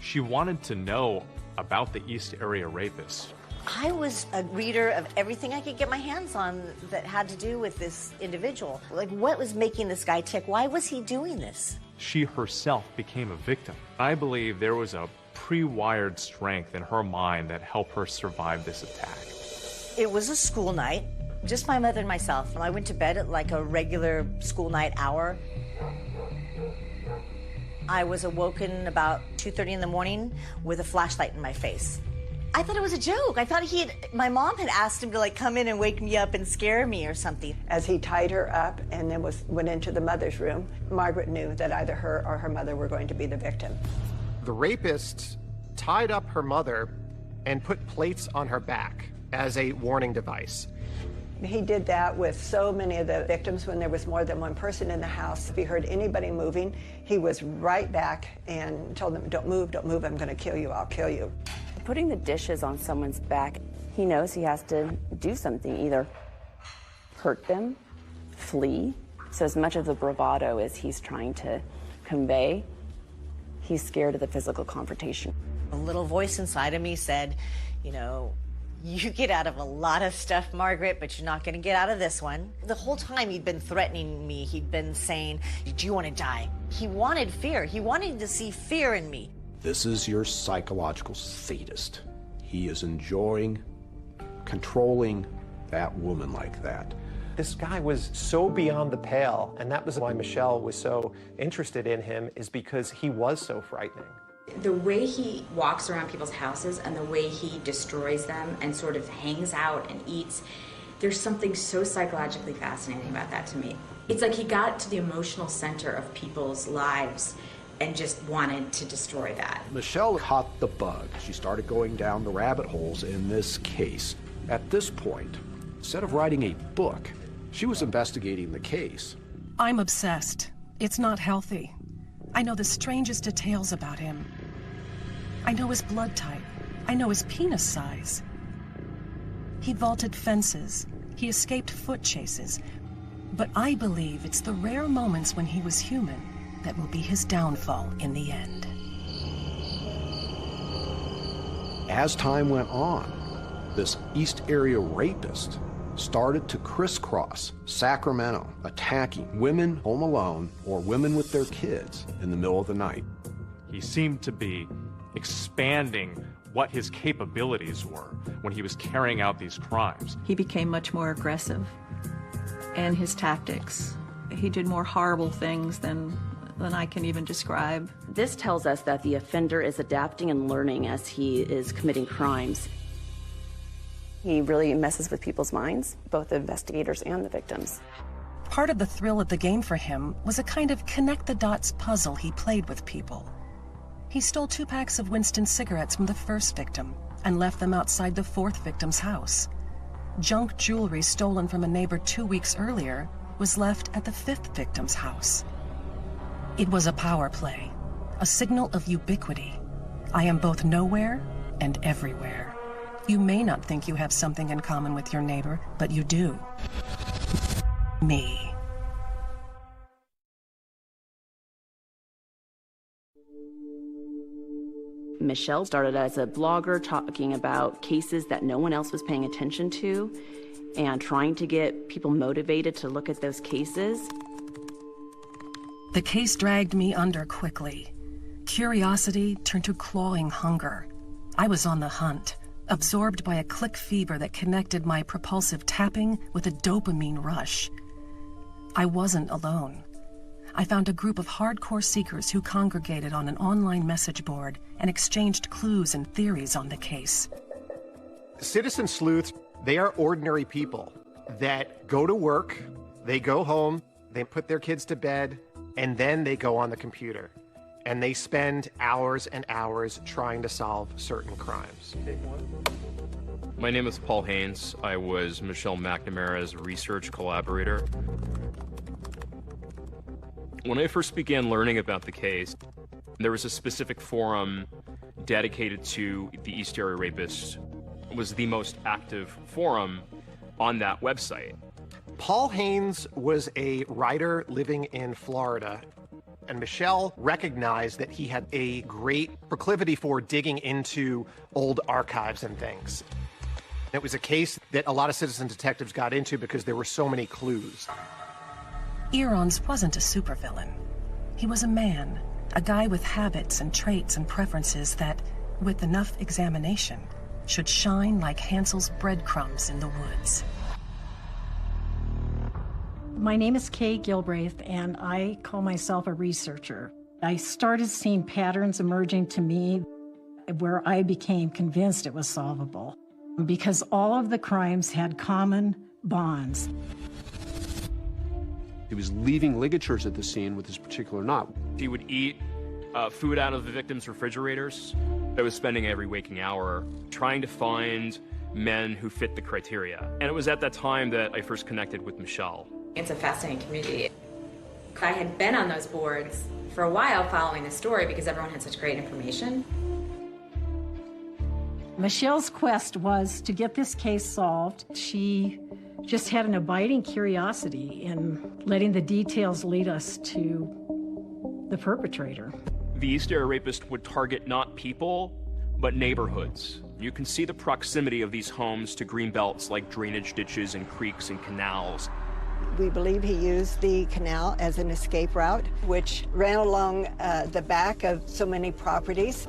She wanted to know about the East Area rapists. I was a reader of everything I could get my hands on that had to do with this individual. Like, what was making this guy tick? Why was he doing this? She herself became a victim. I believe there was a pre-wired strength in her mind that helped her survive this attack. It was a school night, just my mother and myself. I went to bed at like a regular school night hour. I was awoken about 2:30 in the morning with a flashlight in my face. I thought it was a joke. I thought my mom had asked him to like come in and wake me up and scare me or something. As he tied her up and then went into the mother's room, Margaret knew that either her or her mother were going to be the victim. The rapist tied up her mother and put plates on her back as a warning device. He did that with so many of the victims when there was more than one person in the house. If he heard anybody moving, he was right back and told them, don't move, I'm gonna kill you, I'll kill you. Putting the dishes on someone's back, he knows he has to do something, either hurt them, flee. So as much of the bravado as he's trying to convey, he's scared of the physical confrontation. A little voice inside of me said, you know, you get out of a lot of stuff, Margaret, but you're not going to get out of this one. The whole time he'd been threatening me. He'd been saying, do you want to die? He wanted fear. He wanted to see fear in me. This is your psychological sadist. He is enjoying controlling that woman like that. This guy was so beyond the pale, and that was why Michelle was so interested in him, is because he was so frightening. The way he walks around people's houses and the way he destroys them and sort of hangs out and eats, there's something so psychologically fascinating about that to me. It's like he got to the emotional center of people's lives and just wanted to destroy that. Michelle caught the bug. She started going down the rabbit holes in this case. At this point, instead of writing a book, she was investigating the case. I'm obsessed. It's not healthy. I know the strangest details about him. I know his blood type. I know his penis size. He vaulted fences. He escaped foot chases. But I believe it's the rare moments when he was human that will be his downfall in the end. As time went on, this East Area rapist started to crisscross Sacramento, attacking women home alone or women with their kids in the middle of the night. He seemed to be expanding what his capabilities were when he was carrying out these crimes. He became much more aggressive, and his tactics. He did more horrible things than than I can even describe. This tells us that the offender is adapting and learning as he is committing crimes. He really messes with people's minds, both the investigators and the victims. Part of the thrill of the game for him was a kind of connect-the-dots puzzle he played with people. He stole 2 packs of Winston cigarettes from the first victim and left them outside the 4th victim's house. Junk jewelry stolen from a neighbor 2 weeks earlier was left at the 5th victim's house. It was a power play, a signal of ubiquity. I am both nowhere and everywhere. You may not think you have something in common with your neighbor, but you do. Me. Michelle started as a blogger talking about cases that no one else was paying attention to and trying to get people motivated to look at those cases. The case dragged me under quickly. Curiosity turned to clawing hunger. I was on the hunt, absorbed by a click fever that connected my propulsive tapping with a dopamine rush. I wasn't alone. I found a group of hardcore seekers who congregated on an online message board and exchanged clues and theories on the case. Citizen sleuths, they are ordinary people that go to work, they go home, they put their kids to bed, and then they go on the computer. And they spend hours and hours trying to solve certain crimes. My name is Paul Haynes. I was Michelle McNamara's research collaborator. When I first began learning about the case, there was a specific forum dedicated to the East Area Rapist. It was the most active forum on that website. Paul Haynes was a writer living in Florida, and Michelle recognized that he had a great proclivity for digging into old archives and things. It was a case that a lot of citizen detectives got into because there were so many clues. Aaron's wasn't a supervillain. He was a man, a guy with habits and traits and preferences that, with enough examination, should shine like Hansel's breadcrumbs in the woods. My name is 𝐄𝐏𝐒 𝐄𝐏𝐻, and I call myself a researcher. I started seeing patterns emerging to me where I became convinced it was solvable, because all of the crimes had common bonds. He was leaving ligatures at the scene with this particular knot. He would eat food out of the victims' refrigerators. I was spending every waking hour trying to find men who fit the criteria. And it was at that time that I first connected with Michelle. It's a fascinating community. I had been on those boards for a while following the story because everyone had such great information. Michelle's quest was to get this case solved. She just had an abiding curiosity in letting the details lead us to the perpetrator. The East Area Rapist would target not people, but neighborhoods. You can see the proximity of these homes to green belts like drainage ditches and creeks and canals. We believe he used the canal as an escape route, which ran along the back of so many properties.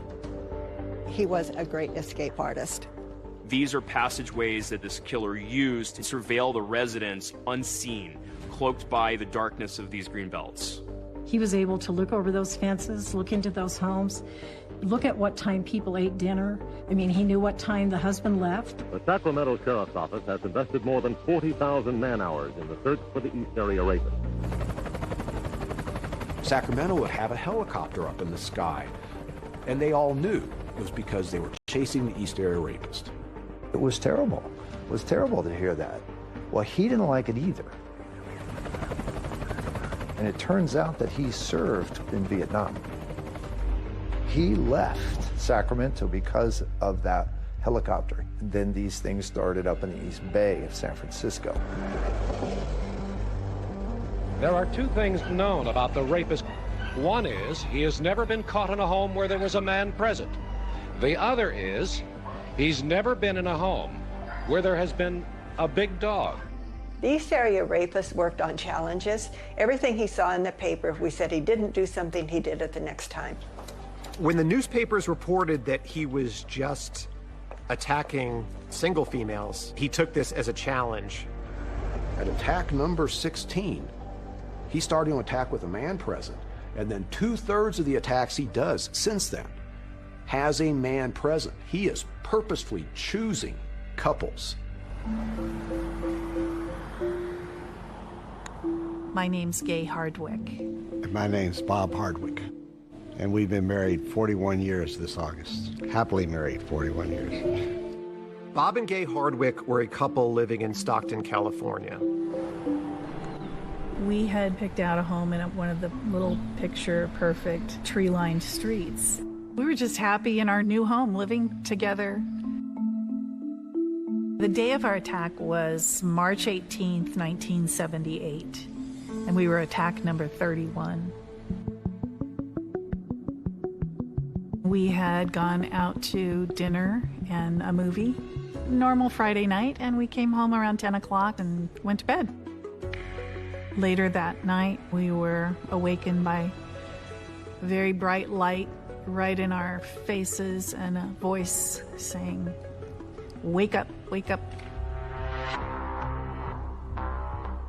He was a great escape artist. These are passageways that this killer used to surveil the residents unseen, cloaked by the darkness of these green belts. He was able to look over those fences, look into those homes, look at what time people ate dinner. I mean, he knew what time the husband left. The Sacramento Sheriff's Office has invested more than 40,000 man-hours in the search for the East Area Rapist. Sacramento would have a helicopter up in the sky, and they all knew it was because they were chasing the East Area Rapist. It was terrible. It was terrible to hear that. Well, he didn't like it either. And it turns out that he served in Vietnam. He left Sacramento because of that helicopter. And then these things started up in the East Bay of San Francisco. There are two things known about the rapist. One is he has never been caught in a home where there was a man present. The other is he's never been in a home where there has been a big dog. The East Area Rapist worked on challenges. Everything he saw in the paper, if we said he didn't do something, he did it the next time. When the newspapers reported that he was just attacking single females, he took this as a challenge. At attack number 16, he's starting to attack with a man present, And then 2/3 of the attacks he does since then has a man present. He is purposefully choosing couples. My name's 𝐄𝐏𝐒𝐈𝐃𝐄. My name's Bob Hardwick, and we've been married 41 years this August. Happily married 41 years. Bob and Gay Hardwick were a couple living in Stockton, California. We had picked out a home in one of the little picture-perfect tree-lined streets. We were just happy in our new home, living together. The day of our attack was March 18th, 1978, and we were attack number 31. We had gone out to dinner and a movie, normal Friday night, and we came home around 10 o'clock and went to bed. Later that night, we were awakened by very bright light right in our faces and a voice saying, "Wake up, wake up."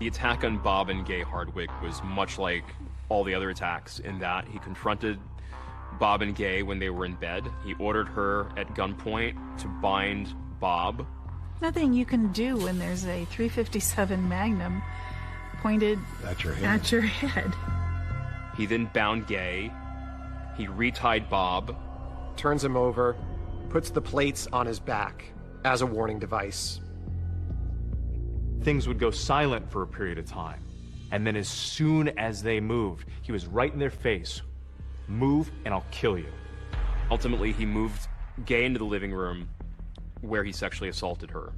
The attack on Bob and Gay Hardwick was much like all the other attacks in that he confronted Bob and Gay when they were in bed. He ordered her at gunpoint to bind Bob. Nothing you can do when there's a .357 Magnum pointed at your head. He then bound Gay. He retied Bob. Turns him over, puts the plates on his back as a warning device. Things would go silent for a period of time. And then as soon as they moved, he was right in their face. "Move and I'll kill you." Ultimately, he moved Gay into the living room where he sexually assaulted her.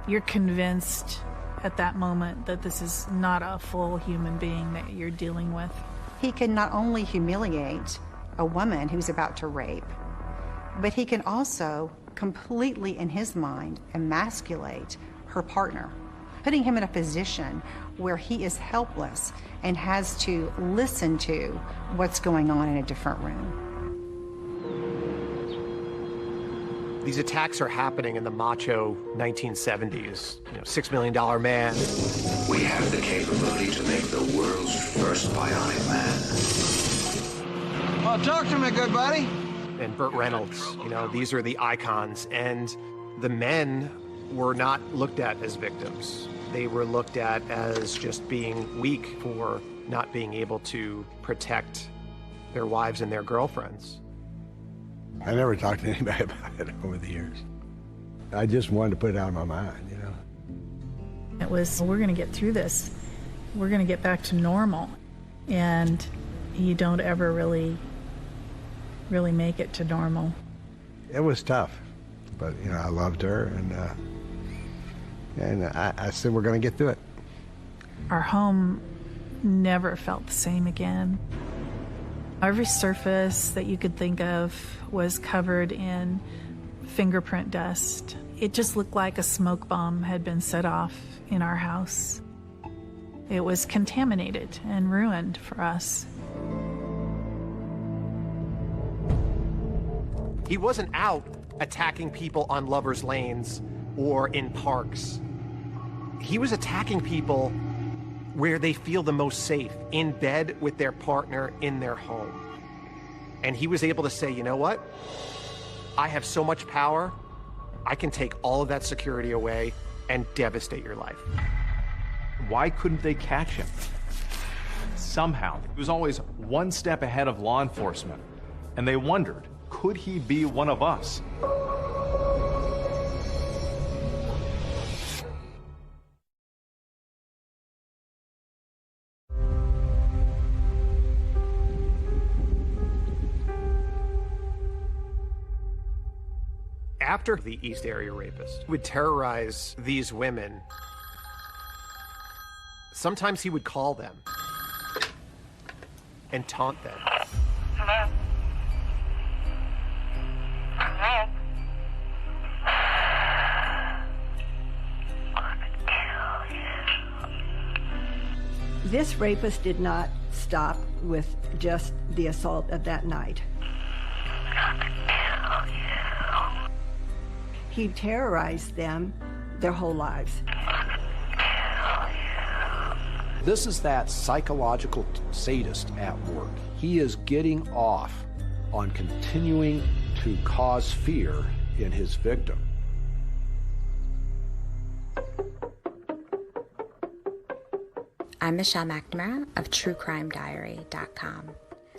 You're convinced at that moment that this is not a full human being that you're dealing with. He can not only humiliate a woman who's about to rape, but he can also completely, in his mind, emasculate her partner, putting him in a position where he is helpless and has to listen to what's going on in a different room. These attacks are happening in the macho 1970s. $6 million man. We have the capability to make the world's first bionic man. Well, talk to me, good buddy. And Burt Reynolds, these are the icons. And the men were not looked at as victims. They were looked at as just being weak for not being able to protect their wives and their girlfriends. I never talked to anybody about it over the years. I just wanted to put it out of my mind, It was, we're going to get through this. We're going to get back to normal. And you don't ever really make it to normal. It was tough, but I loved her, and I said we're going to get through it. Our home never felt the same again. Every surface that you could think of was covered in fingerprint dust. It just looked like a smoke bomb had been set off in our house. It was contaminated and ruined for us. He wasn't out attacking people on lovers' lanes or in parks. He was attacking people where they feel the most safe, in bed with their partner in their home. And he was able to say, you know what? I have so much power, I can take all of that security away and devastate your life. Why couldn't they catch him? Somehow, he was always one step ahead of law enforcement, and they wondered, could he be one of us? After the East Area Rapist would terrorize these women, sometimes he would call them and taunt them. Hello? Hello? This rapist did not stop with just the assault of that night. He terrorized them their whole lives. This is that psychological sadist at work. He is getting off on continuing to cause fear in his victim. I'm Michelle McNamara of TrueCrimeDiary.com.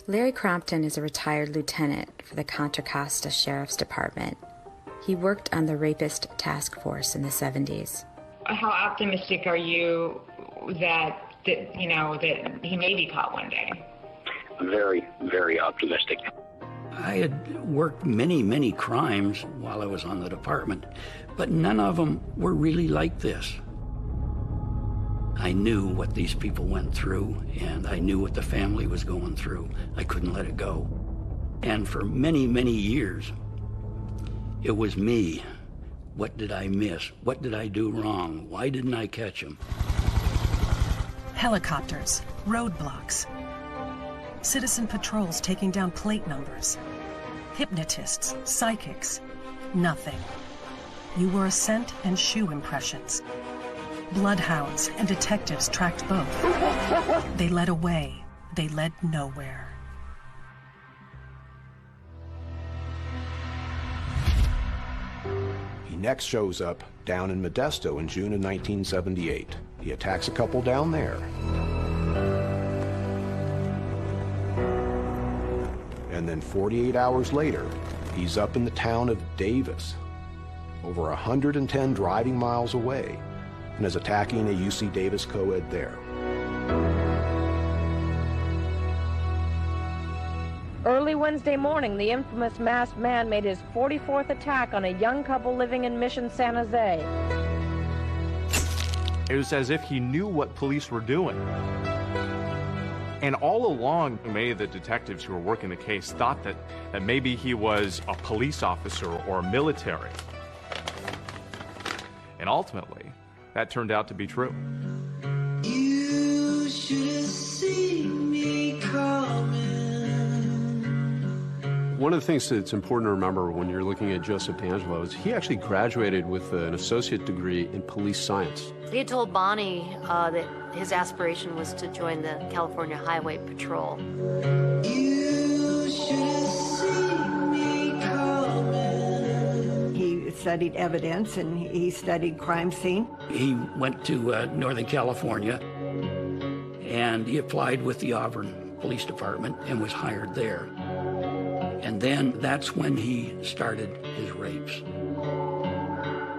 Larry Crompton is a retired lieutenant for the Contra Costa Sheriff's Department. He worked on the rapist task force in the 70s. How optimistic are you that he may be caught one day? Very, very optimistic. I had worked many crimes while I was on the department, but none of them were really like this. I knew what these people went through, and I knew what the family was going through. I couldn't let it go. And for many years, it was me. What did I miss? What did I do wrong? Why didn't I catch him? Helicopters, roadblocks, citizen patrols taking down plate numbers, hypnotists, psychics, nothing. You were a scent and shoe impressions. Bloodhounds and detectives tracked both. They led away. They led nowhere. He next shows up down in Modesto in June of 1978. He attacks a couple down there. And then 48 hours later, he's up in the town of Davis, over 110 driving miles away, and is attacking a UC Davis co-ed there. Early Wednesday morning, the infamous masked man made his 44th attack on a young couple living in Mission San Jose. It was as if he knew what police were doing. And all along, many of the detectives who were working the case thought that maybe he was a police officer or military. And ultimately, that turned out to be true. You should have seen me coming. One of the things that's important to remember when you're looking at Joseph D'Angelo is he actually graduated with an associate degree in police science. He had told Bonnie that his aspiration was to join the California Highway Patrol. You should have seen me coming. He studied evidence and he studied crime scene. He went to Northern California and he applied with the Auburn Police Department and was hired there. And then that's when he started his rapes.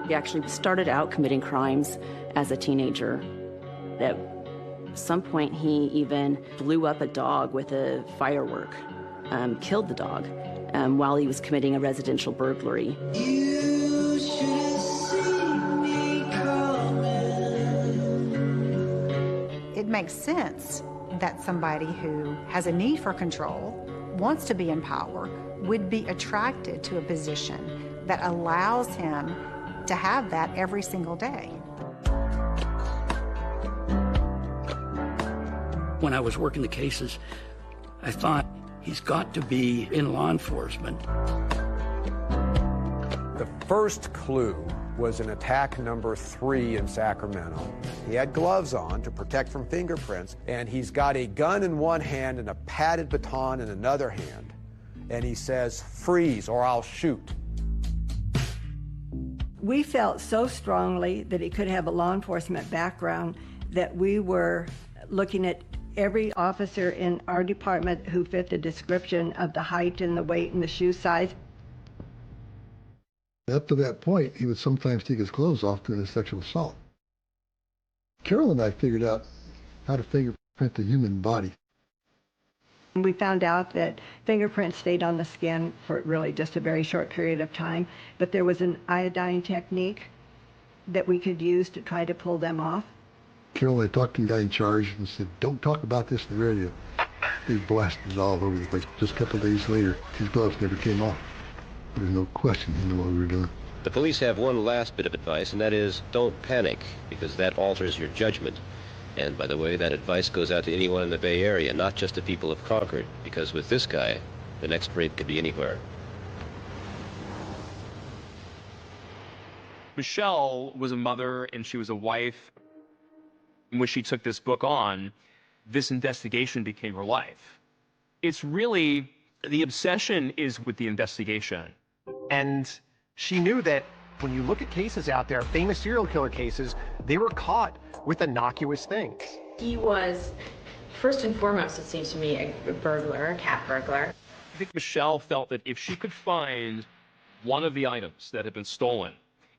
He actually started out committing crimes as a teenager. At some point, he even blew up a dog with a firework, killed the dog while he was committing a residential burglary. You should have seen me coming. It makes sense that somebody who has a need for control, wants to be in power, would be attracted to a position that allows him to have that every single day. When I was working the cases, I thought he's got to be in law enforcement. The first clue was in attack number 3 in Sacramento. He had gloves on to protect from fingerprints, and he's got a gun in one hand and a padded baton in another hand. And he says, "Freeze or I'll shoot." We felt so strongly that he could have a law enforcement background that we were looking at every officer in our department who fit the description of the height and the weight and the shoe size. Up to that point, he would sometimes take his clothes off during a sexual assault. Carol and I figured out how to fingerprint the human body. We found out that fingerprints stayed on the skin for really just a very short period of time, but there was an iodine technique that we could use to try to pull them off. Carol, I talked to the guy in charge and said, "Don't talk about this on the radio." They blasted it all over the place. Just a couple of days later, his gloves never came off. There's no question he knew what we were doing. The police have one last bit of advice, and that is don't panic, because that alters your judgment. And by the way, that advice goes out to anyone in the Bay Area, not just the people of Concord, because with this guy, the next rape could be anywhere. Michelle was a mother and she was a wife. When she took this book on, this investigation became her life. It's really, the obsession is with the investigation. And she knew that when you look at cases out there, famous serial killer cases, they were caught with innocuous things. He was, first and foremost, it seems to me, a burglar, a cat burglar. I think Michelle felt that if she could find one of the items that had been stolen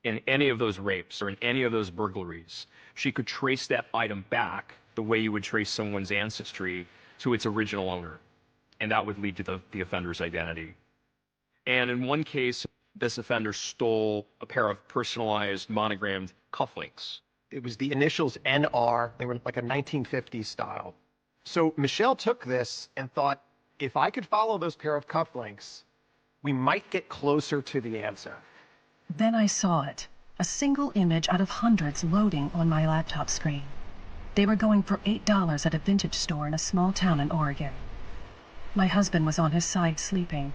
in any of those rapes or in any of those burglaries, she could trace that item back the way you would trace someone's ancestry to its original owner. And that would lead to the offender's identity. And in one case, this offender stole a pair of personalized monogrammed cufflinks. It was the initials NR. They were like a 1950s style. So Michelle took this and thought, if I could follow those pair of cufflinks, we might get closer to the answer. Then I saw it, a single image out of hundreds loading on my laptop screen. They were going for $8 at a vintage store in a small town in Oregon. My husband was on his side sleeping.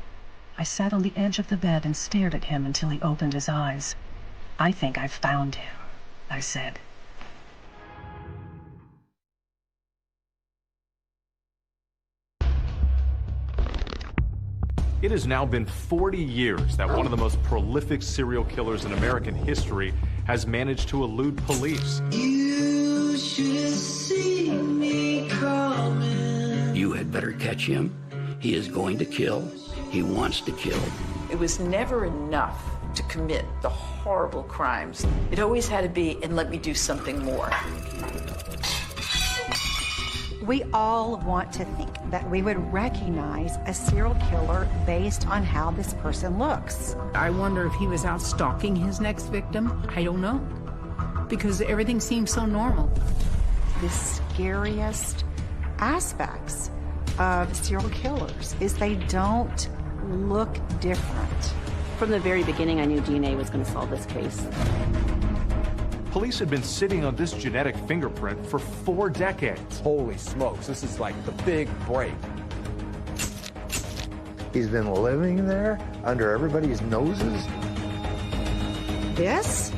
I sat on the edge of the bed and stared at him until he opened his eyes. "I think I've found him," I said. It has now been 40 years that one of the most prolific serial killers in American history has managed to elude police. You should have seen me coming. You had better catch him. He is going to kill. He wants to kill. It was never enough to commit the horrible crimes. It always had to be, and let me do something more. We all want to think that we would recognize a serial killer based on how this person looks. I wonder if he was out stalking his next victim. I don't know, because everything seems so normal. The scariest aspects of serial killers is they don't look different. From the very beginning, I knew DNA was going to solve this case. Police had been sitting on this genetic fingerprint for 4 decades. Holy smokes, this is like the big break. He's been living there under everybody's noses. This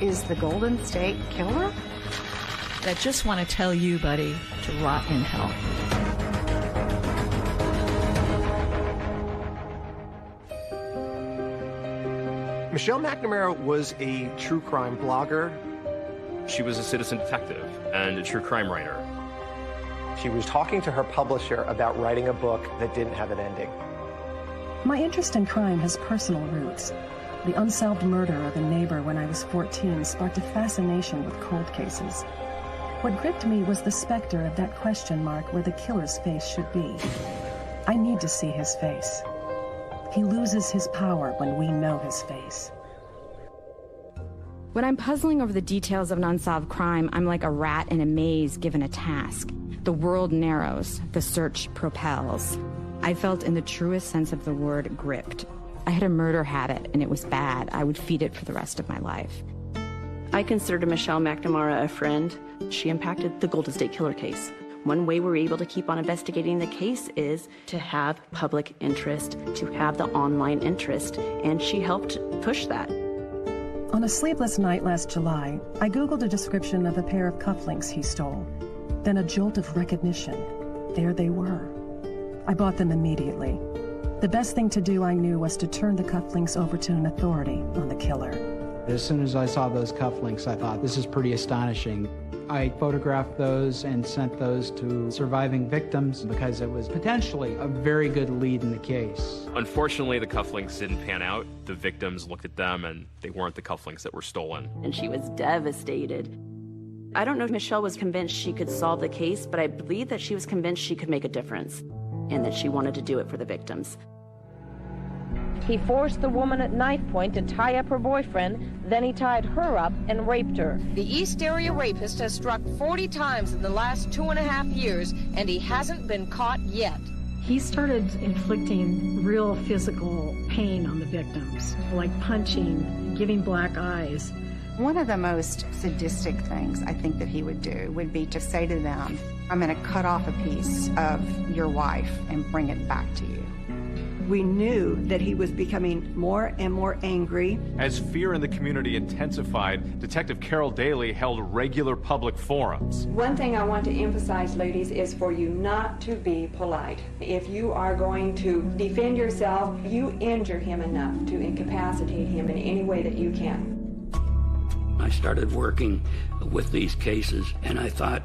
is the Golden State Killer? I just want to tell you, buddy, to rot in hell. Michelle McNamara was a true crime blogger. She was a citizen detective and a true crime writer. She was talking to her publisher about writing a book that didn't have an ending. My interest in crime has personal roots. The unsolved murder of a neighbor when I was 14 sparked a fascination with cold cases. What gripped me was the specter of that question mark where the killer's face should be. I need to see his face. He loses his power when we know his face. When I'm puzzling over the details of an unsolved crime, I'm like a rat in a maze given a task. The world narrows, the search propels. I felt in the truest sense of the word gripped. I had a murder habit and it was bad. I would feed it for the rest of my life. I considered Michelle McNamara a friend. She impacted the Golden State Killer case. One way we're able to keep on investigating the case is to have public interest, to have the online interest, and she helped push that. On a sleepless night last July, I Googled a description of a pair of cufflinks he stole. Then a jolt of recognition. There they were. I bought them immediately. The best thing to do, I knew, was to turn the cufflinks over to an authority on the killer. As soon as I saw those cufflinks, I thought, this is pretty astonishing. I photographed those and sent those to surviving victims because it was potentially a very good lead in the case. Unfortunately, the cufflinks didn't pan out. The victims looked at them and they weren't the cufflinks that were stolen. And she was devastated. I don't know if Michelle was convinced she could solve the case, but I believe that she was convinced she could make a difference and that she wanted to do it for the victims. He forced the woman at knife point to tie up her boyfriend, then he tied her up and raped her. The East Area rapist has struck 40 times in the last 2.5 years, and he hasn't been caught yet. He started inflicting real physical pain on the victims, like punching, giving black eyes. One of the most sadistic things I think that he would do would be to say to them, I'm going to cut off a piece of your wife and bring it back to you. We knew that he was becoming more and more angry. As fear in the community intensified, Detective Carol Daly held regular public forums. One thing I want to emphasize, ladies, is for you not to be polite. If you are going to defend yourself, you injure him enough to incapacitate him in any way that you can. I started working with these cases, and I thought,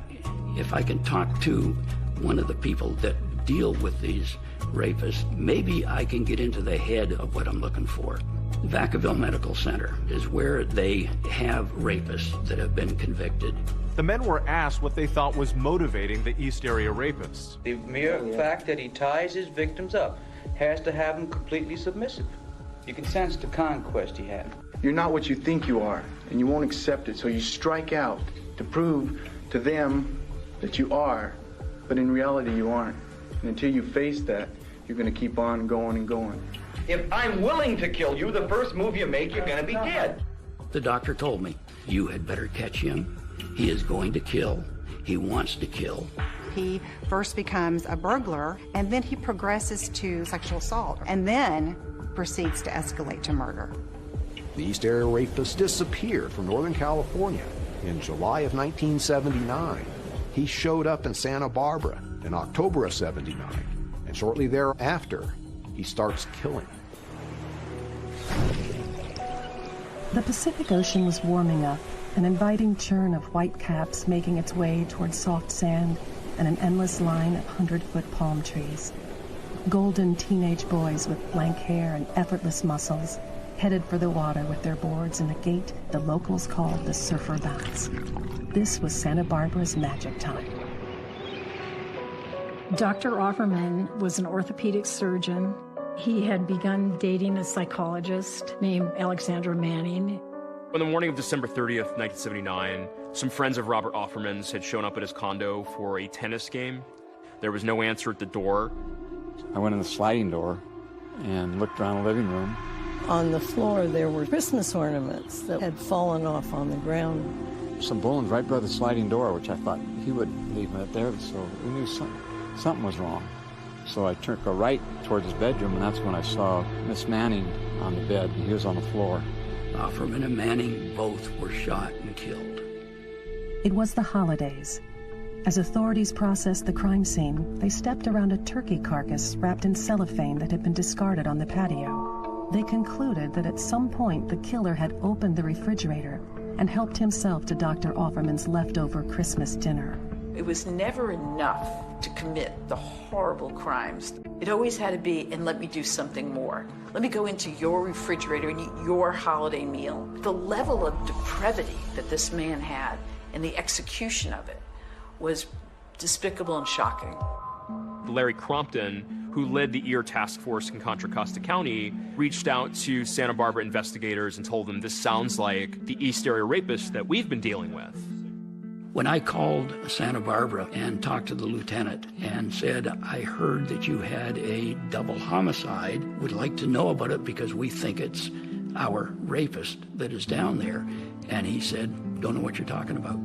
if I can talk to one of the people that deal with these rapists, maybe I can get into the head of what I'm looking for. Vacaville Medical Center is where they have rapists that have been convicted. The men were asked what they thought was motivating the East Area rapists. The mere fact that he ties his victims up has to have them completely submissive. You can sense the conquest he had. You're not what you think you are, and you won't accept it, so you strike out to prove to them that you are, but in reality you aren't. And until you face that, you're going to keep on going and going. If I'm willing to kill you, the first move you make, you're going to be dead. The doctor told me, you had better catch him. He is going to kill. He wants to kill. He first becomes a burglar, and then he progresses to sexual assault, and then proceeds to escalate to murder. The East Area rapist disappeared from Northern California in July of 1979. He showed up in Santa Barbara in October of '79, and shortly thereafter, he starts killing. The Pacific Ocean was warming up, an inviting churn of white caps making its way toward soft sand and an endless line of 100-foot palm trees. Golden teenage boys with blank hair and effortless muscles headed for the water with their boards in a gait the locals called the Surfer Bounce. This was Santa Barbara's magic time. Dr. Offerman was an orthopedic surgeon. He had begun dating a psychologist named Alexandra Manning. On the morning of December 30th, 1979, some friends of Robert Offerman's had shown up at his condo for a tennis game. There was no answer at the door. I went in the sliding door and looked around the living room. On the floor, there were Christmas ornaments that had fallen off on the ground. Some balloons right by the sliding door, which I thought he would leave it there, so we knew something was wrong. So I took a right towards his bedroom, and that's when I saw Miss Manning on the bed, and he was on the floor. Offerman and Manning both were shot and killed. It was the holidays. As authorities processed the crime scene, they stepped around a turkey carcass wrapped in cellophane that had been discarded on the patio. They concluded that at some point the killer had opened the refrigerator and helped himself to Dr. Offerman's leftover Christmas dinner. It was never enough to commit the horrible crimes. It always had to be, and let me do something more. Let me go into your refrigerator and eat your holiday meal. The level of depravity that this man had and the execution of it was despicable and shocking. Larry Crompton, who led the EAR task force in Contra Costa County, reached out to Santa Barbara investigators and told them this sounds like the East Area rapist that we've been dealing with. When I called Santa Barbara and talked to the lieutenant and said, I heard that you had a double homicide, would like to know about it because we think it's our rapist that is down there. And he said, don't know what you're talking about.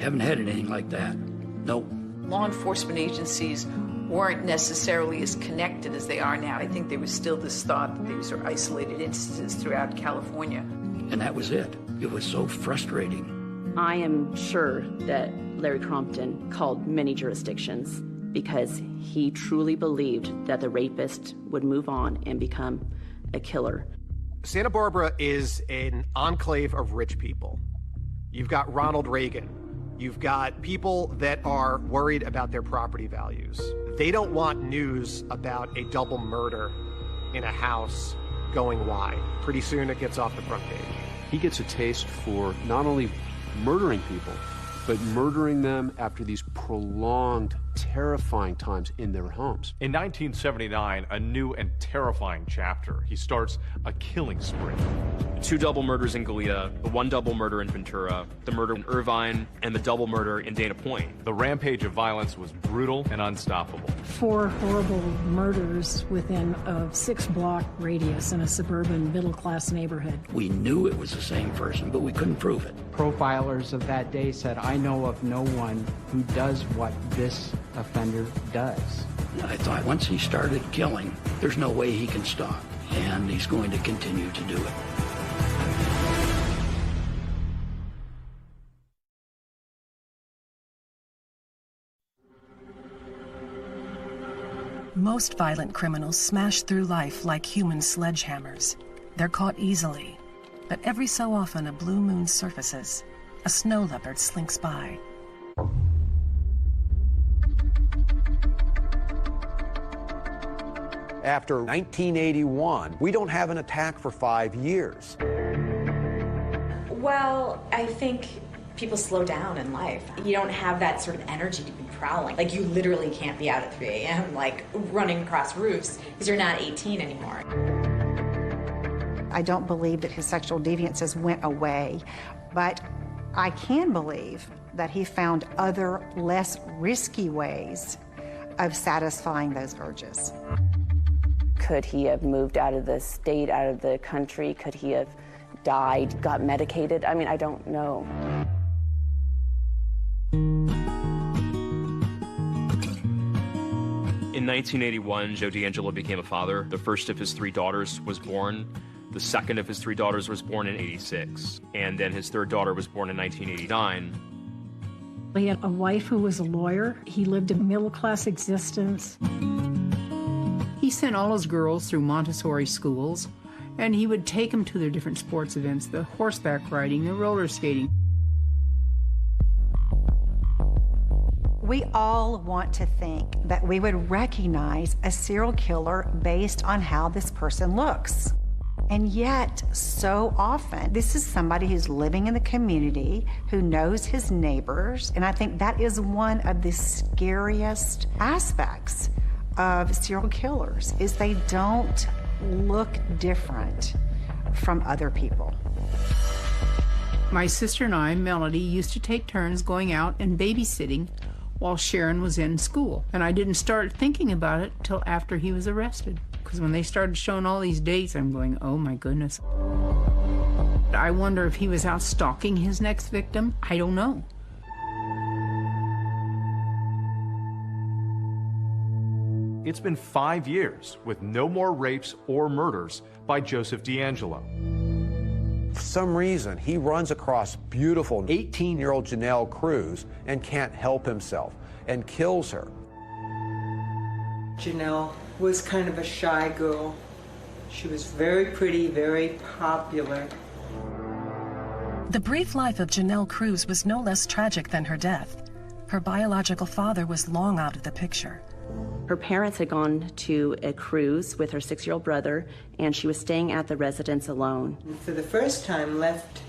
Haven't had anything like that. Nope. Law enforcement agencies weren't necessarily as connected as they are now. I think there was still this thought that these are isolated instances throughout California. And that was it. It was so frustrating. I am sure that Larry Crompton called many jurisdictions because he truly believed that the rapist would move on and become a killer. Santa Barbara is an enclave of rich people. You've got Ronald Reagan. You've got people that are worried about their property values. They don't want news about a double murder in a house going wide. Pretty soon it gets off the front page. He gets a taste for not only murdering people, but murdering them after these prolonged, terrifying times in their homes. In 1979, a new and terrifying chapter. He starts a killing spree. 2 double murders in Goleta, the 1 double murder in Ventura, the murder in Irvine, and the double murder in Dana Point. The rampage of violence was brutal and unstoppable. 4 horrible murders within a 6-block radius in a suburban middle-class neighborhood. We knew it was the same person, but we couldn't prove it. Profilers of that day said, I know of no one who does what this offender does. I thought once he started killing, there's no way he can stop, and he's going to continue to do it. Most violent criminals smash through life like human sledgehammers. They're caught easily, but every so often a blue moon surfaces. A snow leopard slinks by. After 1981, we don't have an attack for 5 years. Well, I think people slow down in life. You don't have that sort of energy to be prowling. Like, you literally can't be out at 3 a.m. like running across roofs because you're not 18 anymore. I don't believe that his sexual deviances went away, but I can believe that he found other, less risky ways of satisfying those urges. Could he have moved out of the state, out of the country? Could he have died, got medicated? I mean, I don't know. In 1981, Joe DeAngelo became a father. The first of his 3 daughters was born. The second of his 3 daughters was born in '86. And then his 3rd daughter was born in 1989. He had a wife who was a lawyer. He lived a middle-class existence. He sent all his girls through Montessori schools, and he would take them to their different sports events, the horseback riding, the roller skating. We all want to think that we would recognize a serial killer based on how this person looks. And yet, so often, this is somebody who's living in the community, who knows his neighbors, and I think that is one of the scariest aspects of serial killers, is they don't look different from other people. My sister and I, Melody, used to take turns going out and babysitting while Sharon was in school. And I didn't start thinking about it till after he was arrested. Because when they started showing all these dates, I'm going, oh my goodness. I wonder if he was out stalking his next victim. I don't know. It's been 5 years with no more rapes or murders by Joseph DeAngelo. For some reason, he runs across beautiful 18-year-old 𝐄𝐏𝐿 𝐄𝐏 and can't help himself and kills her. 𝐄𝐏𝐿 was kind of a shy girl. She was very pretty, very popular. The brief life of 𝐄𝐏𝐿 𝐄𝐏 was no less tragic than her death. Her biological father was long out of the picture. Her parents had gone to a cruise with her 6-year-old brother, and she was staying at the residence alone. And for the first time, left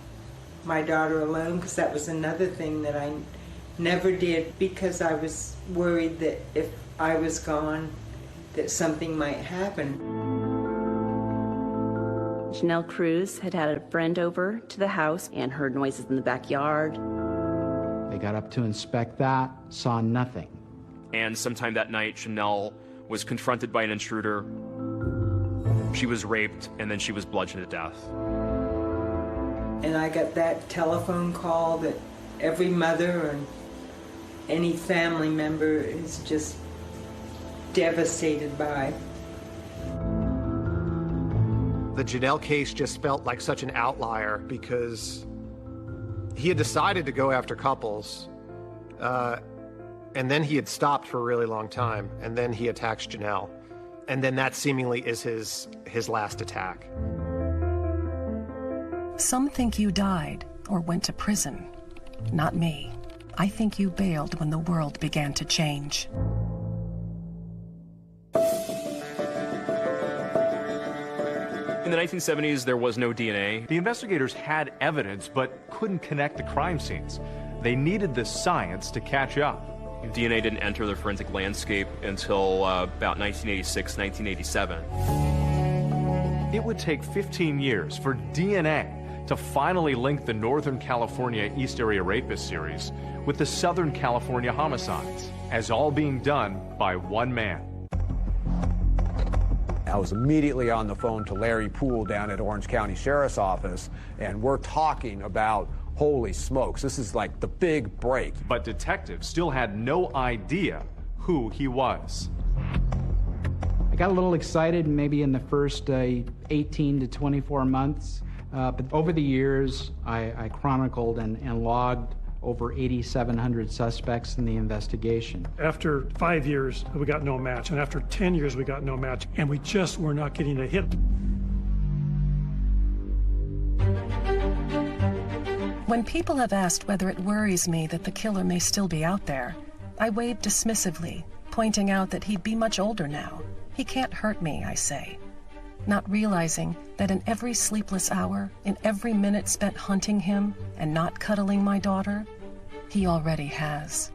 my daughter alone, because that was another thing that I never did, because I was worried that if I was gone, that something might happen. 𝐄𝐏𝐿 𝐄𝐏 had had a friend over to the house and heard noises in the backyard. They got up to inspect that, saw nothing. And sometime that night, 𝐄𝐏𝐿 was confronted by an intruder. She was raped, and then she was bludgeoned to death. And I got that telephone call that every mother and any family member is just devastated by. The 𝐄𝐏𝐿 case just felt like such an outlier because he had decided to go after couples, and then he had stopped for a really long time, and then he attacks 𝐄𝐏𝐿. And then that seemingly is his last attack. Some think you died or went to prison. Not me. I think you bailed when the world began to change. In the 1970s, there was no DNA. The investigators had evidence, but couldn't connect the crime scenes. They needed the science to catch up. DNA didn't enter the forensic landscape until about 1986, 1987. It would take 15 years for DNA to finally link the Northern California East Area Rapist series with the Southern California homicides, as all being done by one man. I was immediately on the phone to Larry Poole down at Orange County Sheriff's Office, and we're talking about, holy smokes, this is like the big break. But detectives still had no idea who he was. I got a little excited maybe in the first 18 to 24 months, but over the years I chronicled and logged over 8,700 suspects in the investigation. After 5 years, we got no match, and after 10 years, we got no match, and we just were not getting a hit. When people have asked whether it worries me that the killer may still be out there, I wave dismissively, pointing out that he'd be much older now. He can't hurt me, I say, not realizing that in every sleepless hour, in every minute spent hunting him and not cuddling my daughter, he already has.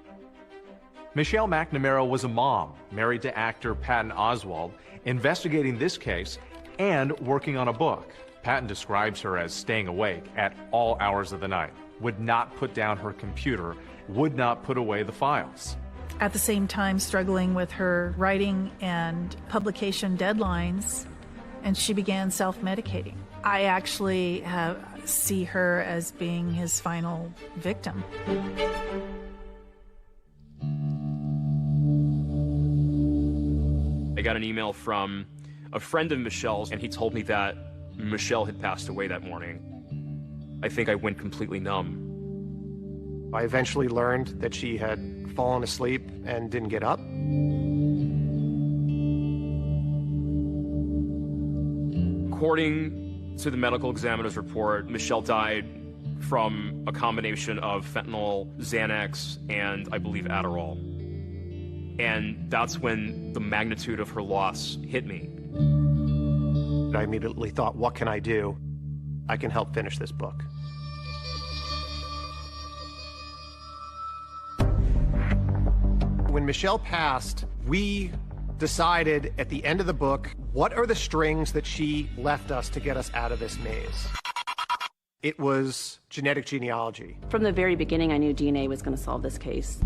Michelle McNamara was a mom, married to actor Patton Oswalt, investigating this case and working on a book. Patton describes her as staying awake at all hours of the night, would not put down her computer, would not put away the files. At the same time, struggling with her writing and publication deadlines, and she began self-medicating. I actually see her as being his final victim. I got an email from a friend of Michelle's, and he told me that Michelle had passed away that morning. I think I went completely numb. I eventually learned that she had fallen asleep and didn't get up. According to the medical examiner's report, Michelle died from a combination of fentanyl, Xanax, and I believe Adderall. And that's when the magnitude of her loss hit me. I immediately thought, what can I do? I can help finish this book. When Michelle passed, we decided at the end of the book, what are the strings that she left us to get us out of this maze? It was genetic genealogy. From the very beginning, I knew DNA was going to solve this case.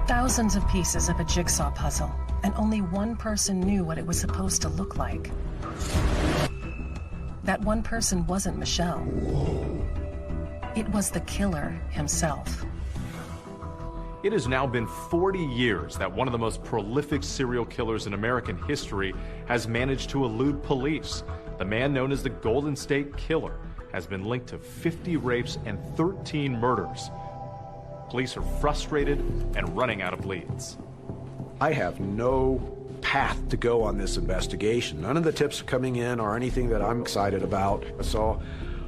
Thousands of pieces of a jigsaw puzzle, and only one person knew what it was supposed to look like. That one person wasn't Michelle. It was the killer himself. It has now been 40 years that one of the most prolific serial killers in American history has managed to elude police. The man known as the Golden State Killer has been linked to 50 rapes and 13 murders. Police are frustrated and running out of leads. I have no path to go on this investigation. None of the tips coming in are anything that I'm excited about, so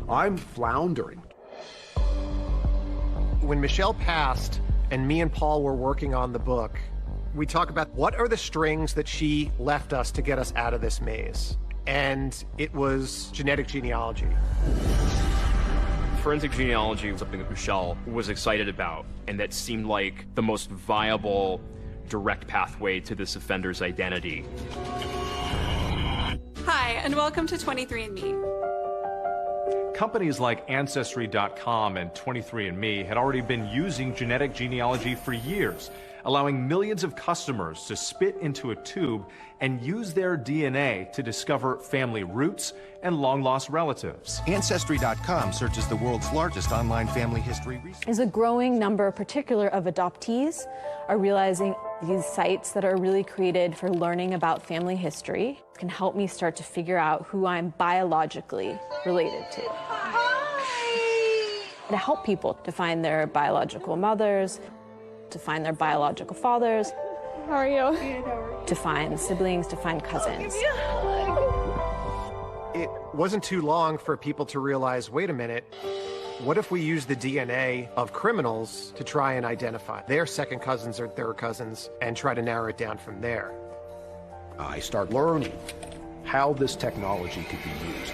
I'm floundering. When Michelle passed and me and Paul were working on the book, we talk about what are the strings that she left us to get us out of this maze. And it was genetic genealogy. Forensic genealogy was something that Michelle was excited about, and that seemed like the most viable, direct pathway to this offender's identity. Hi, and welcome to 23andMe. Companies like Ancestry.com and 23andMe had already been using genetic genealogy for years, allowing millions of customers to spit into a tube and use their DNA to discover family roots and long-lost relatives. Ancestry.com searches the world's largest online family history research. There's a growing number, particular of adoptees, are realizing these sites that are really created for learning about family history can help me start to figure out who I'm biologically related to. To help people to find their biological mothers, to find their biological fathers. How are you? To find siblings, to find cousins. It wasn't too long for people to realize, wait a minute, what if we use the DNA of criminals to try and identify their second cousins or third cousins and try to narrow it down from there? I start learning how this technology could be used.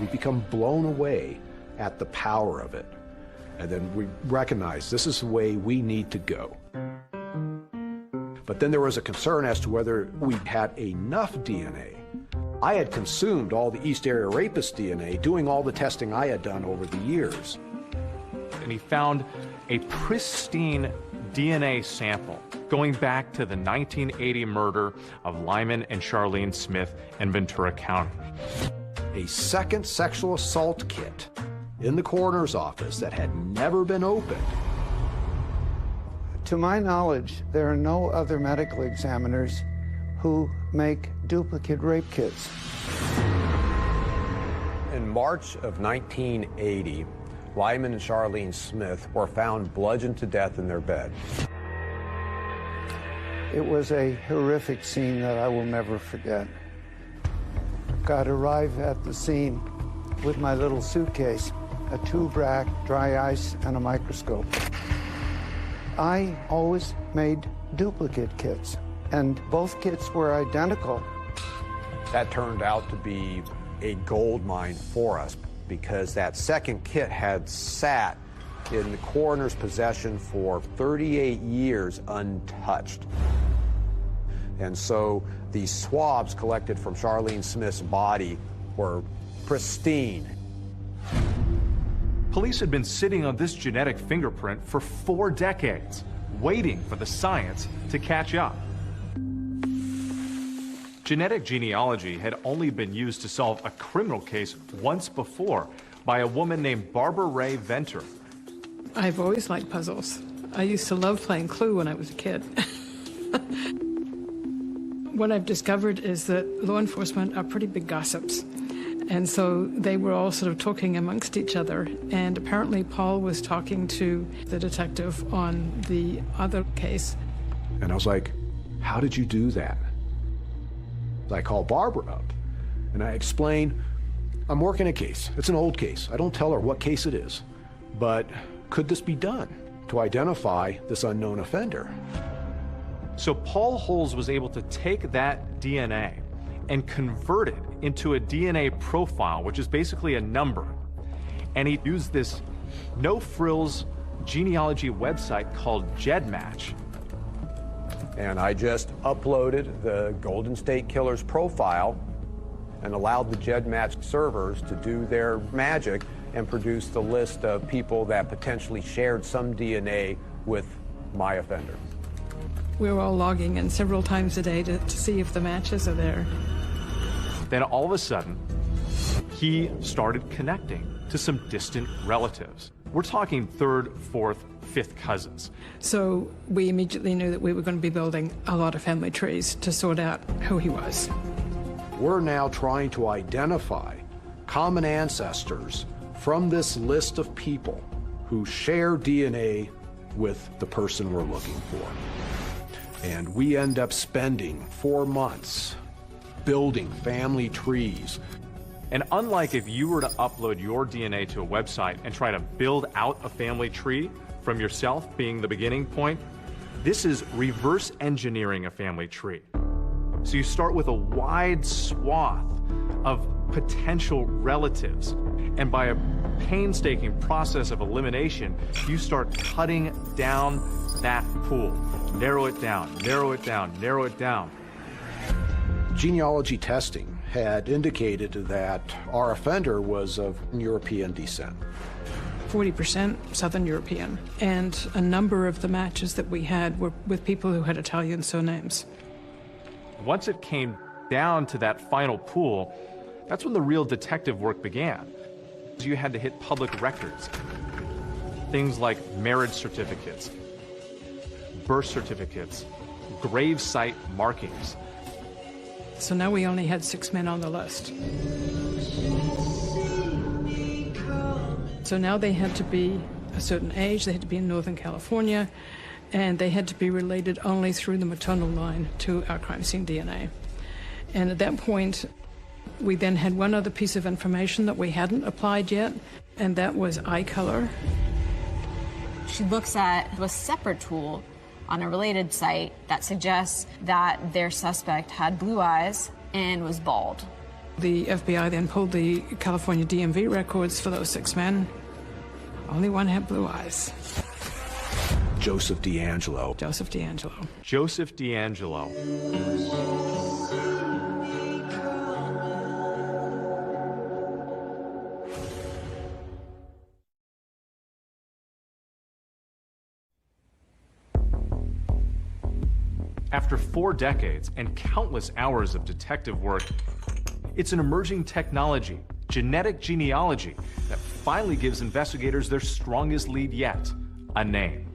We become blown away at the power of it. And then we recognize this is the way we need to go. But then there was a concern as to whether we had enough DNA. I had consumed all the East Area Rapist DNA, doing all the testing I had done over the years. And he found a pristine DNA sample going back to the 1980 murder of Lyman and Charlene Smith in Ventura County. A second sexual assault kit in the coroner's office that had never been opened. To my knowledge, there are no other medical examiners who make duplicate rape kits. In March of 1980, Lyman and Charlene Smith were found bludgeoned to death in their bed. It was a horrific scene that I will never forget. I'd arrive at the scene with my little suitcase, a tube rack, dry ice, and a microscope. I always made duplicate kits, and both kits were identical. That turned out to be a gold mine for us because that second kit had sat in the coroner's possession for 38 years untouched. And so these swabs collected from Charlene Smith's body were pristine. Police had been sitting on this genetic fingerprint for 4 decades, waiting for the science to catch up. Genetic genealogy had only been used to solve a criminal case once before by a woman named Barbara Ray Venter. I've always liked puzzles. I used to love playing Clue when I was a kid. What I've discovered is that law enforcement are pretty big gossips. And so they were all sort of talking amongst each other. And apparently Paul was talking to the detective on the other case. And I was like, how did you do that? I called Barbara up and I explained, I'm working a case. It's an old case. I don't tell her what case it is. But could this be done to identify this unknown offender? So Paul Holes was able to take that DNA and convert it into a DNA profile, which is basically a number. And he used this no-frills genealogy website called GEDmatch. And I just uploaded the Golden State Killer's profile and allowed the GEDmatch servers to do their magic and produce the list of people that potentially shared some DNA with my offender. We were all logging in several times a day to see if the matches are there. Then all of a sudden, he started connecting to some distant relatives. We're talking 3rd, 4th, 5th cousins. So we immediately knew that we were going to be building a lot of family trees to sort out who he was. We're now trying to identify common ancestors from this list of people who share DNA with the person we're looking for. And we end up spending 4 months building family trees. And unlike if you were to upload your DNA to a website and try to build out a family tree from yourself being the beginning point, this is reverse engineering a family tree. So you start with a wide swath of potential relatives, and by a painstaking process of elimination, you start cutting down that pool. Narrow it down, narrow it down, narrow it down. Genealogy testing had indicated that our offender was of European descent. 40% Southern European, and a number of the matches that we had were with people who had Italian surnames. Once it came down to that final pool, that's when the real detective work began. You had to hit public records. Things like marriage certificates, birth certificates, grave site markings. So now we only had 6 men on the list. So now they had to be a certain age, they had to be in Northern California, and they had to be related only through the maternal line to our crime scene DNA. And at that point, we then had one other piece of information that we hadn't applied yet, and that was eye color. She looks at a separate tool on a related site that suggests that their suspect had blue eyes and was bald. The FBI then pulled the California DMV records for those 6 men. Only one had blue eyes. Joseph D'Angelo. Joseph D'Angelo. Joseph D'Angelo. After 4 decades and countless hours of detective work, it's an emerging technology, genetic genealogy, that finally gives investigators their strongest lead yet, a name.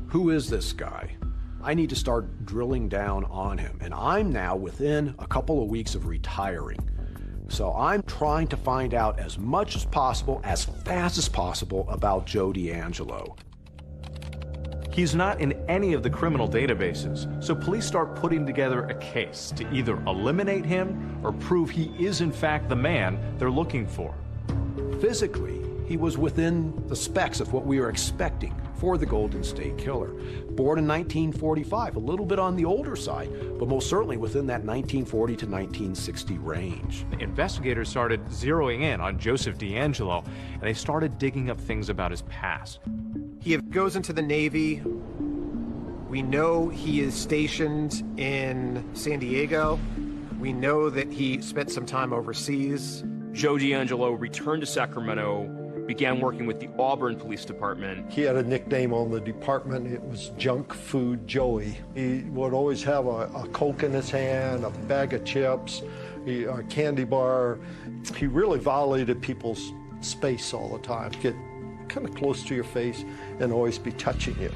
Who is this guy? I need to start drilling down on him, and I'm now within a couple of weeks of retiring. So I'm trying to find out as much as possible, as fast as possible, about Joe DeAngelo. He's not in any of the criminal databases, so police start putting together a case to either eliminate him or prove he is in fact the man they're looking for. Physically, he was within the specs of what we were expecting for the Golden State Killer. Born in 1945, a little bit on the older side, but most certainly within that 1940 to 1960 range. Investigators started zeroing in on Joseph DeAngelo, and they started digging up things about his past. He goes into the Navy. We know he is stationed in San Diego. We know that he spent some time overseas. Joe DeAngelo returned to Sacramento, began working with the Auburn Police Department. He had a nickname on the department. It was Junk Food Joey. He would always have a Coke in his hand, a bag of chips, a candy bar. He really violated people's space all the time. Get kind of close to your face and always be touching you.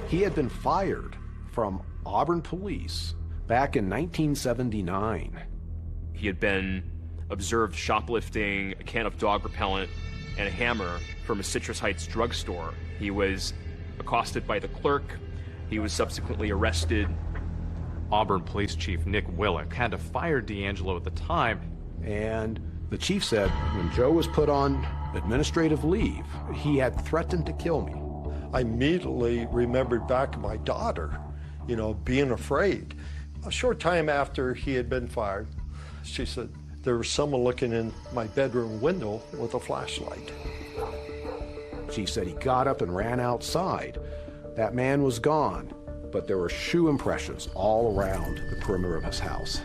He had been fired from Auburn Police back in 1979. He had been observed shoplifting a can of dog repellent and a hammer from a Citrus Heights drugstore. He was accosted by the clerk. He was subsequently arrested. Auburn Police Chief Nick Willick had to fire DeAngelo at the time. And the chief said when Joe was put on administrative leave, he had threatened to kill me. I immediately remembered back my daughter, you know, being afraid. A short time after he had been fired, she said, there was someone looking in my bedroom window with a flashlight. She said he got up and ran outside. That man was gone, but there were shoe impressions all around the perimeter of his house.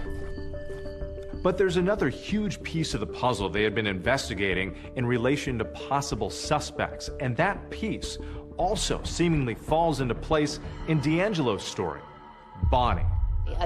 But there's another huge piece of the puzzle they had been investigating in relation to possible suspects, and that piece also seemingly falls into place in DeAngelo's story, Bonnie.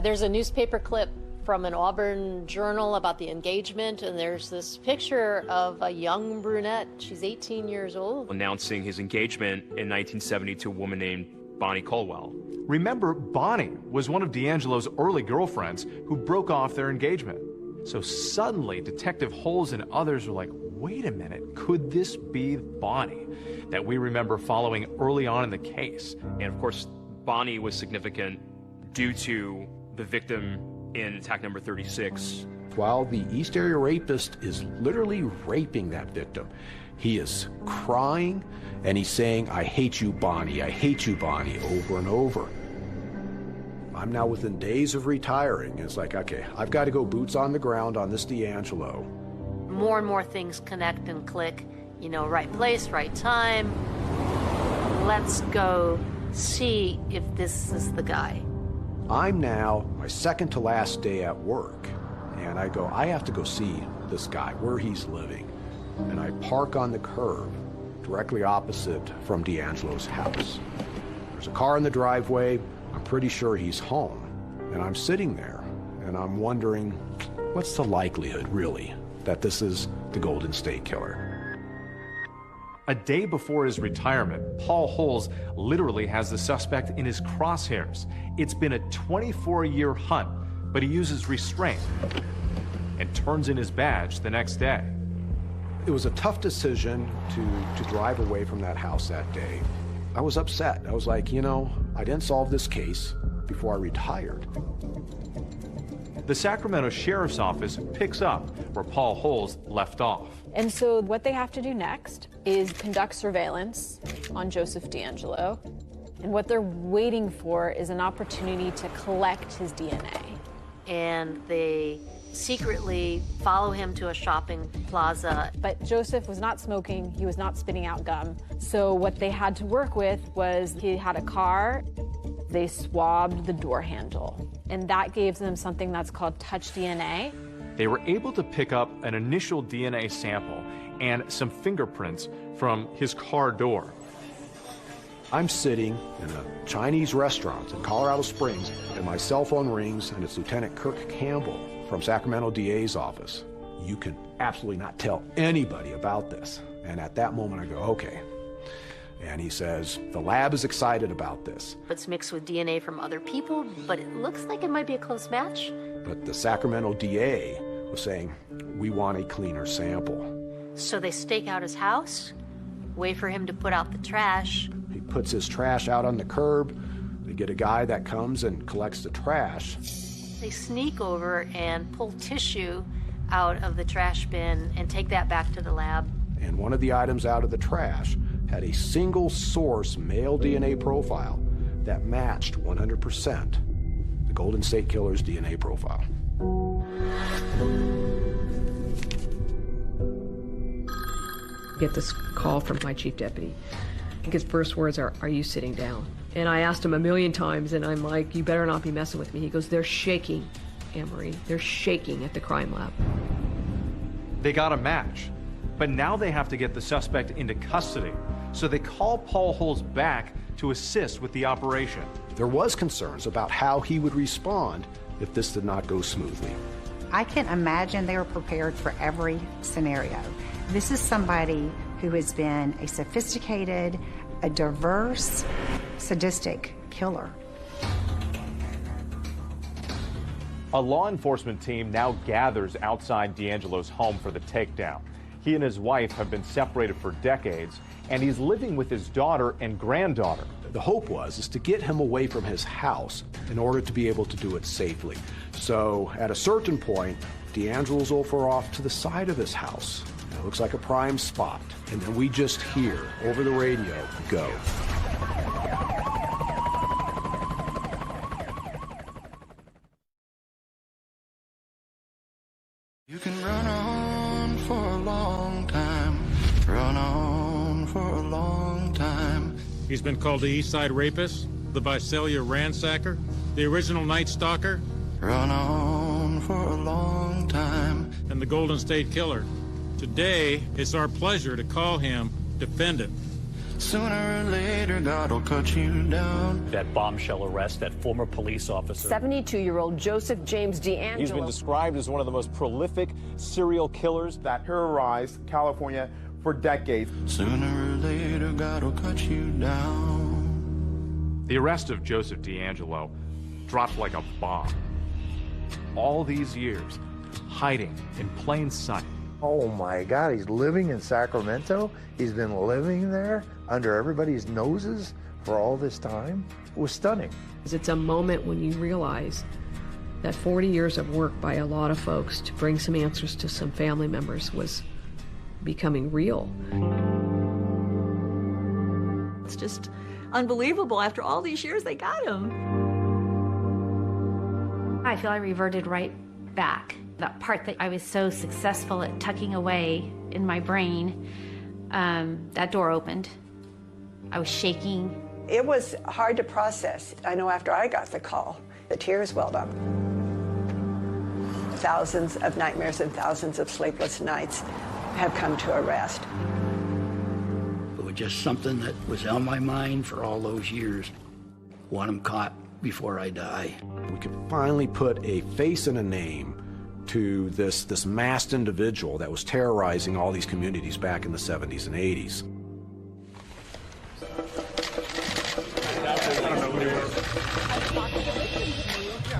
There's a newspaper clip from an Auburn journal about the engagement, and there's this picture of a young brunette. She's 18 years old. Announcing his engagement in 1970 to a woman named Bonnie Colwell. Remember, Bonnie was one of DeAngelo's early girlfriends who broke off their engagement. So suddenly, Detective Holes and others were like, wait a minute, could this be Bonnie that we remember following early on in the case? And of course, Bonnie was significant due to the victim in attack number 36. While the East Area Rapist is literally raping that victim, he is crying and he's saying, I hate you, Bonnie, over and over. I'm now within days of retiring. It's like, okay, I've got to go boots on the ground on this DeAngelo. More and more things connect and click. You know, right place, right time. Let's go see if this is the guy. I'm now my second to last day at work, and I go, I have to go see this guy, where he's living. And I park on the curb directly opposite from DeAngelo's house. There's a car in the driveway. I'm pretty sure he's home. And I'm sitting there, and I'm wondering, what's the likelihood, really, that this is the Golden State Killer? A day before his retirement, Paul Holes literally has the suspect in his crosshairs. It's been a 24-year hunt, but he uses restraint and turns in his badge the next day. It was a tough decision to drive away from that house that day. I was upset. I was like, you know, I didn't solve this case before I retired. The Sacramento Sheriff's Office picks up where Paul Holes left off. And so what they have to do next is conduct surveillance on Joseph DeAngelo. And what they're waiting for is an opportunity to collect his DNA. And they secretly follow him to a shopping plaza. But Joseph was not smoking, he was not spitting out gum. So what they had to work with was he had a car, they swabbed the door handle. And that gave them something that's called touch DNA. They were able to pick up an initial DNA sample and some fingerprints from his car door. I'm sitting in a Chinese restaurant in Colorado Springs, and my cell phone rings, and it's Lieutenant Kirk Campbell from Sacramento DA's office. You can absolutely not tell anybody about this. And at that moment I go, okay. And he says, the lab is excited about this. It's mixed with DNA from other people, but it looks like it might be a close match. But the Sacramento DA was saying, we want a cleaner sample. So they stake out his house, wait for him to put out the trash. He puts his trash out on the curb. They get a guy that comes and collects the trash. They sneak over and pull tissue out of the trash bin and take that back to the lab. And one of the items out of the trash had a single source male DNA profile that matched 100% the Golden State Killer's DNA profile. Get this call from my chief deputy. I think his first words are you sitting down? And I asked him a million times, and I'm like, you better not be messing with me. He goes, they're shaking, Anne-Marie. They're shaking at the crime lab. They got a match, but now they have to get the suspect into custody. So they call Paul Holes back to assist with the operation. There was concerns about how he would respond if this did not go smoothly. I can imagine they were prepared for every scenario. This is somebody who has been a sophisticated, a diverse, sadistic killer. A law enforcement team now gathers outside D'Angelo's home for the takedown. He and his wife have been separated for decades, and he's living with his daughter and granddaughter. The hope is to get him away from his house in order to be able to do it safely. So at a certain point, D'Angelo's over off to the side of his house. It looks like a prime spot. And then we just hear over the radio, go. You can run on for a long time, run on for a long time. He's been called the East Side Rapist, the Visalia Ransacker, the original Night Stalker. Run on for a long time. And the Golden State Killer. Today, it's our pleasure to call him defendant. Sooner or later, God will cut you down. That bombshell arrest, that former police officer. 72-year-old Joseph James D'Angelo. He's been described as one of the most prolific serial killers that terrorized California for decades. Sooner or later, God will cut you down. The arrest of Joseph D'Angelo dropped like a bomb. All these years, hiding in plain sight. Oh my God, he's living in Sacramento? He's been living there under everybody's noses for all this time? It was stunning. It's a moment when you realize that 40 years of work by a lot of folks to bring some answers to some family members was becoming real. It's just unbelievable. After all these years, they got him. I feel I reverted right back. That part that I was so successful at tucking away in my brain, that door opened. I was shaking. It was hard to process. I know after I got the call, the tears welled up. Thousands of nightmares and thousands of sleepless nights have come to a rest. It was just something that was on my mind for all those years. Want him caught before I die. We could finally put a face and a name to this masked individual that was terrorizing all these communities back in the 70s and 80s.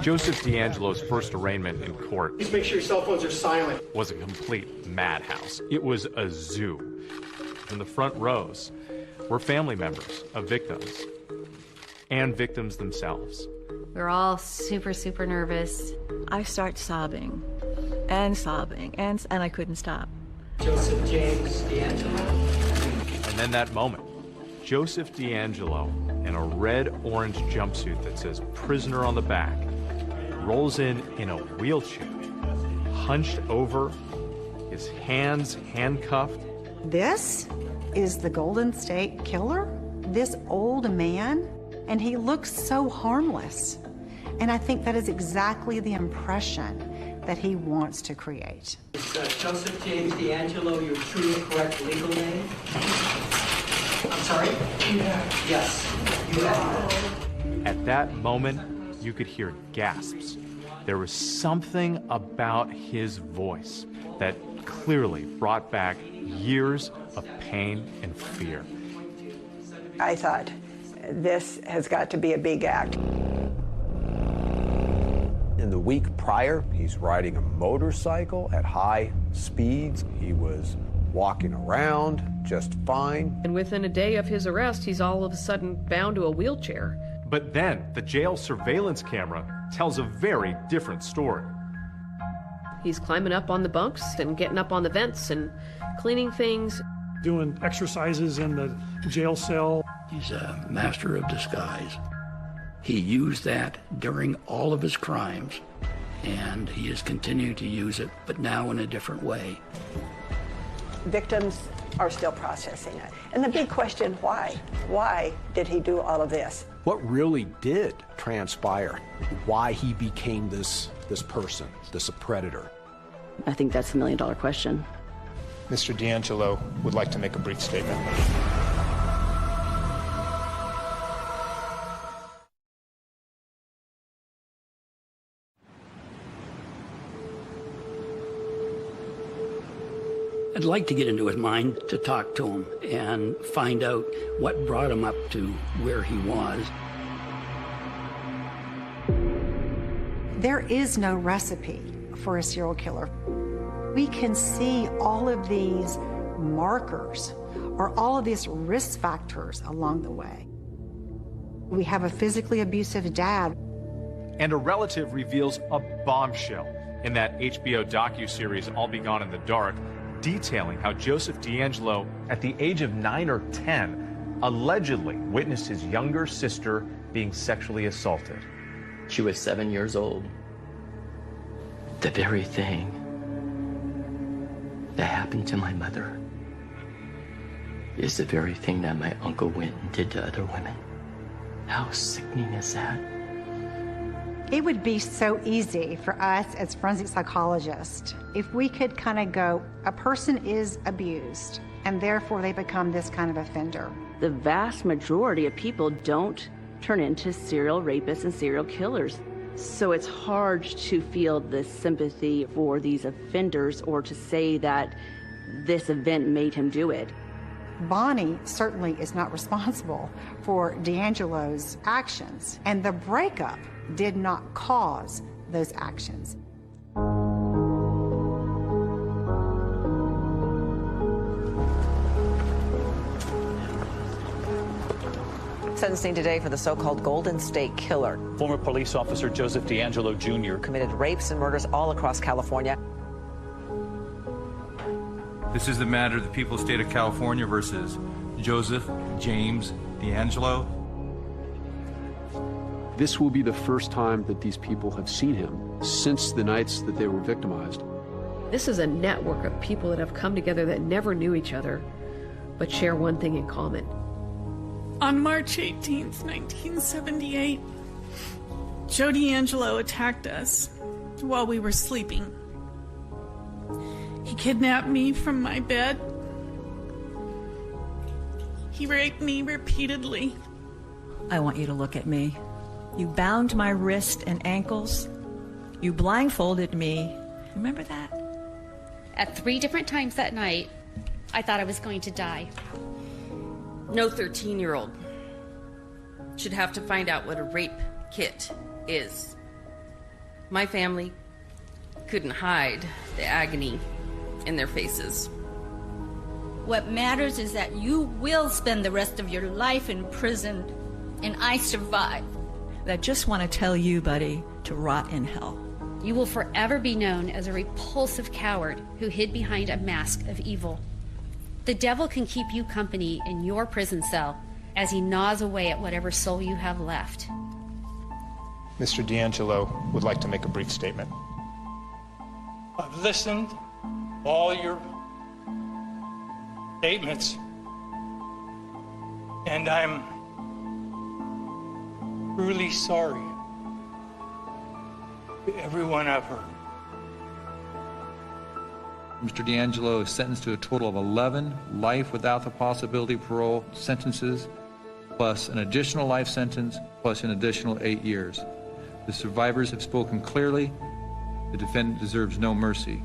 Joseph D'Angelo's first arraignment in court. Please make sure your cell phones are silent. Was a complete madhouse. It was a zoo. In the front rows were family members of victims and victims themselves. We were all super, super nervous. I start sobbing, and I couldn't stop. Joseph James D'Angelo. And then that moment, Joseph D'Angelo in a red-orange jumpsuit that says prisoner on the back rolls in a wheelchair, hunched over, his hands handcuffed. This is the Golden State Killer? This old man? And he looks so harmless. And I think that is exactly the impression that he wants to create. It's Joseph James D'Angelo, your true and correct legal name? I'm Sorry? Yes. At that moment, you could hear gasps. There was something about his voice that clearly brought back years of pain and fear. I thought, this has got to be a big act. In the week prior, he's riding a motorcycle at high speeds. He was walking around just fine. And within a day of his arrest, he's all of a sudden bound to a wheelchair. But then the jail surveillance camera tells a very different story. He's climbing up on the bunks and getting up on the vents and cleaning things. Doing exercises in the jail cell. He's a master of disguise. He used that during all of his crimes, and he is continuing to use it, but now in a different way. Victims are still processing it. And the big question, why? Why did he do all of this? What really did transpire? Why he became this person, this predator? I think that's the million-dollar question. Mr. D'Angelo would like to make a brief statement. I'd like to get into his mind to talk to him and find out what brought him up to where he was. There is no recipe for a serial killer. We can see all of these markers or all of these risk factors along the way. We have a physically abusive dad. And a relative reveals a bombshell in that HBO docuseries All Be Gone in the Dark, detailing how Joseph D'Angelo, at the age of 9 or 10, allegedly witnessed his younger sister being sexually assaulted. She was 7 years old. The very thing that happened to my mother is the very thing that my uncle went and did to other women. How sickening is that? It would be so easy for us as forensic psychologists if we could kind of go, a person is abused, and therefore they become this kind of offender. The vast majority of people don't turn into serial rapists and serial killers. So it's hard to feel the sympathy for these offenders or to say that this event made him do it. Bonnie certainly is not responsible for D'Angelo's actions, and the breakup did not cause those actions. Sentencing today for the so-called Golden State Killer. Former police officer Joseph D'Angelo Jr. committed rapes and murders all across California. This is the matter of the people of the state of California versus Joseph James D'Angelo. This will be the first time that these people have seen him since the nights that they were victimized. This is a network of people that have come together that never knew each other, but share one thing in common. On March 18th, 1978, Joe D'Angelo attacked us while we were sleeping. He kidnapped me from my bed. He raped me repeatedly. I want you to look at me. You bound my wrist and ankles. You blindfolded me. Remember that? At 3 different times that night, I thought I was going to die. No 13-year-old should have to find out what a rape kit is. My family couldn't hide the agony in their faces. What matters is that you will spend the rest of your life in prison, and I survived. I just want to tell you, buddy, to rot in hell. You will forever be known as a repulsive coward who hid behind a mask of evil. The devil can keep you company in your prison cell as he gnaws away at whatever soul you have left. Mr. D'Angelo would like to make a brief statement. I've listened to all your statements, and I'm truly sorry for everyone I've hurt. Mr. D'Angelo is sentenced to a total of 11 life without the possibility of parole sentences, plus an additional life sentence, plus an additional 8 years. The survivors have spoken clearly. The defendant deserves no mercy.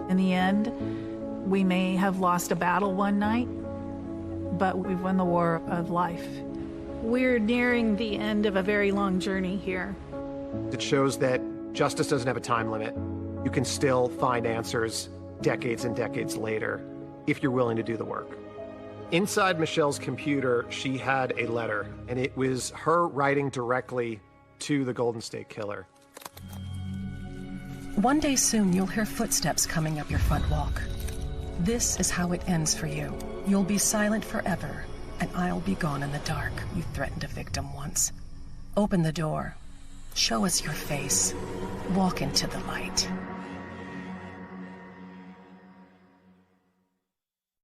In the end, we may have lost a battle one night, but we've won the war of life. We're nearing the end of a very long journey here. It shows that justice doesn't have a time limit. You can still find answers decades and decades later if you're willing to do the work. Inside Michelle's computer, she had a letter, and it was her writing directly to the Golden State Killer. One day soon, you'll hear footsteps coming up your front walk. This is how it ends for you. You'll be silent forever, and I'll be gone in the dark. You threatened a victim once. Open the door. Show us your face. Walk into the light.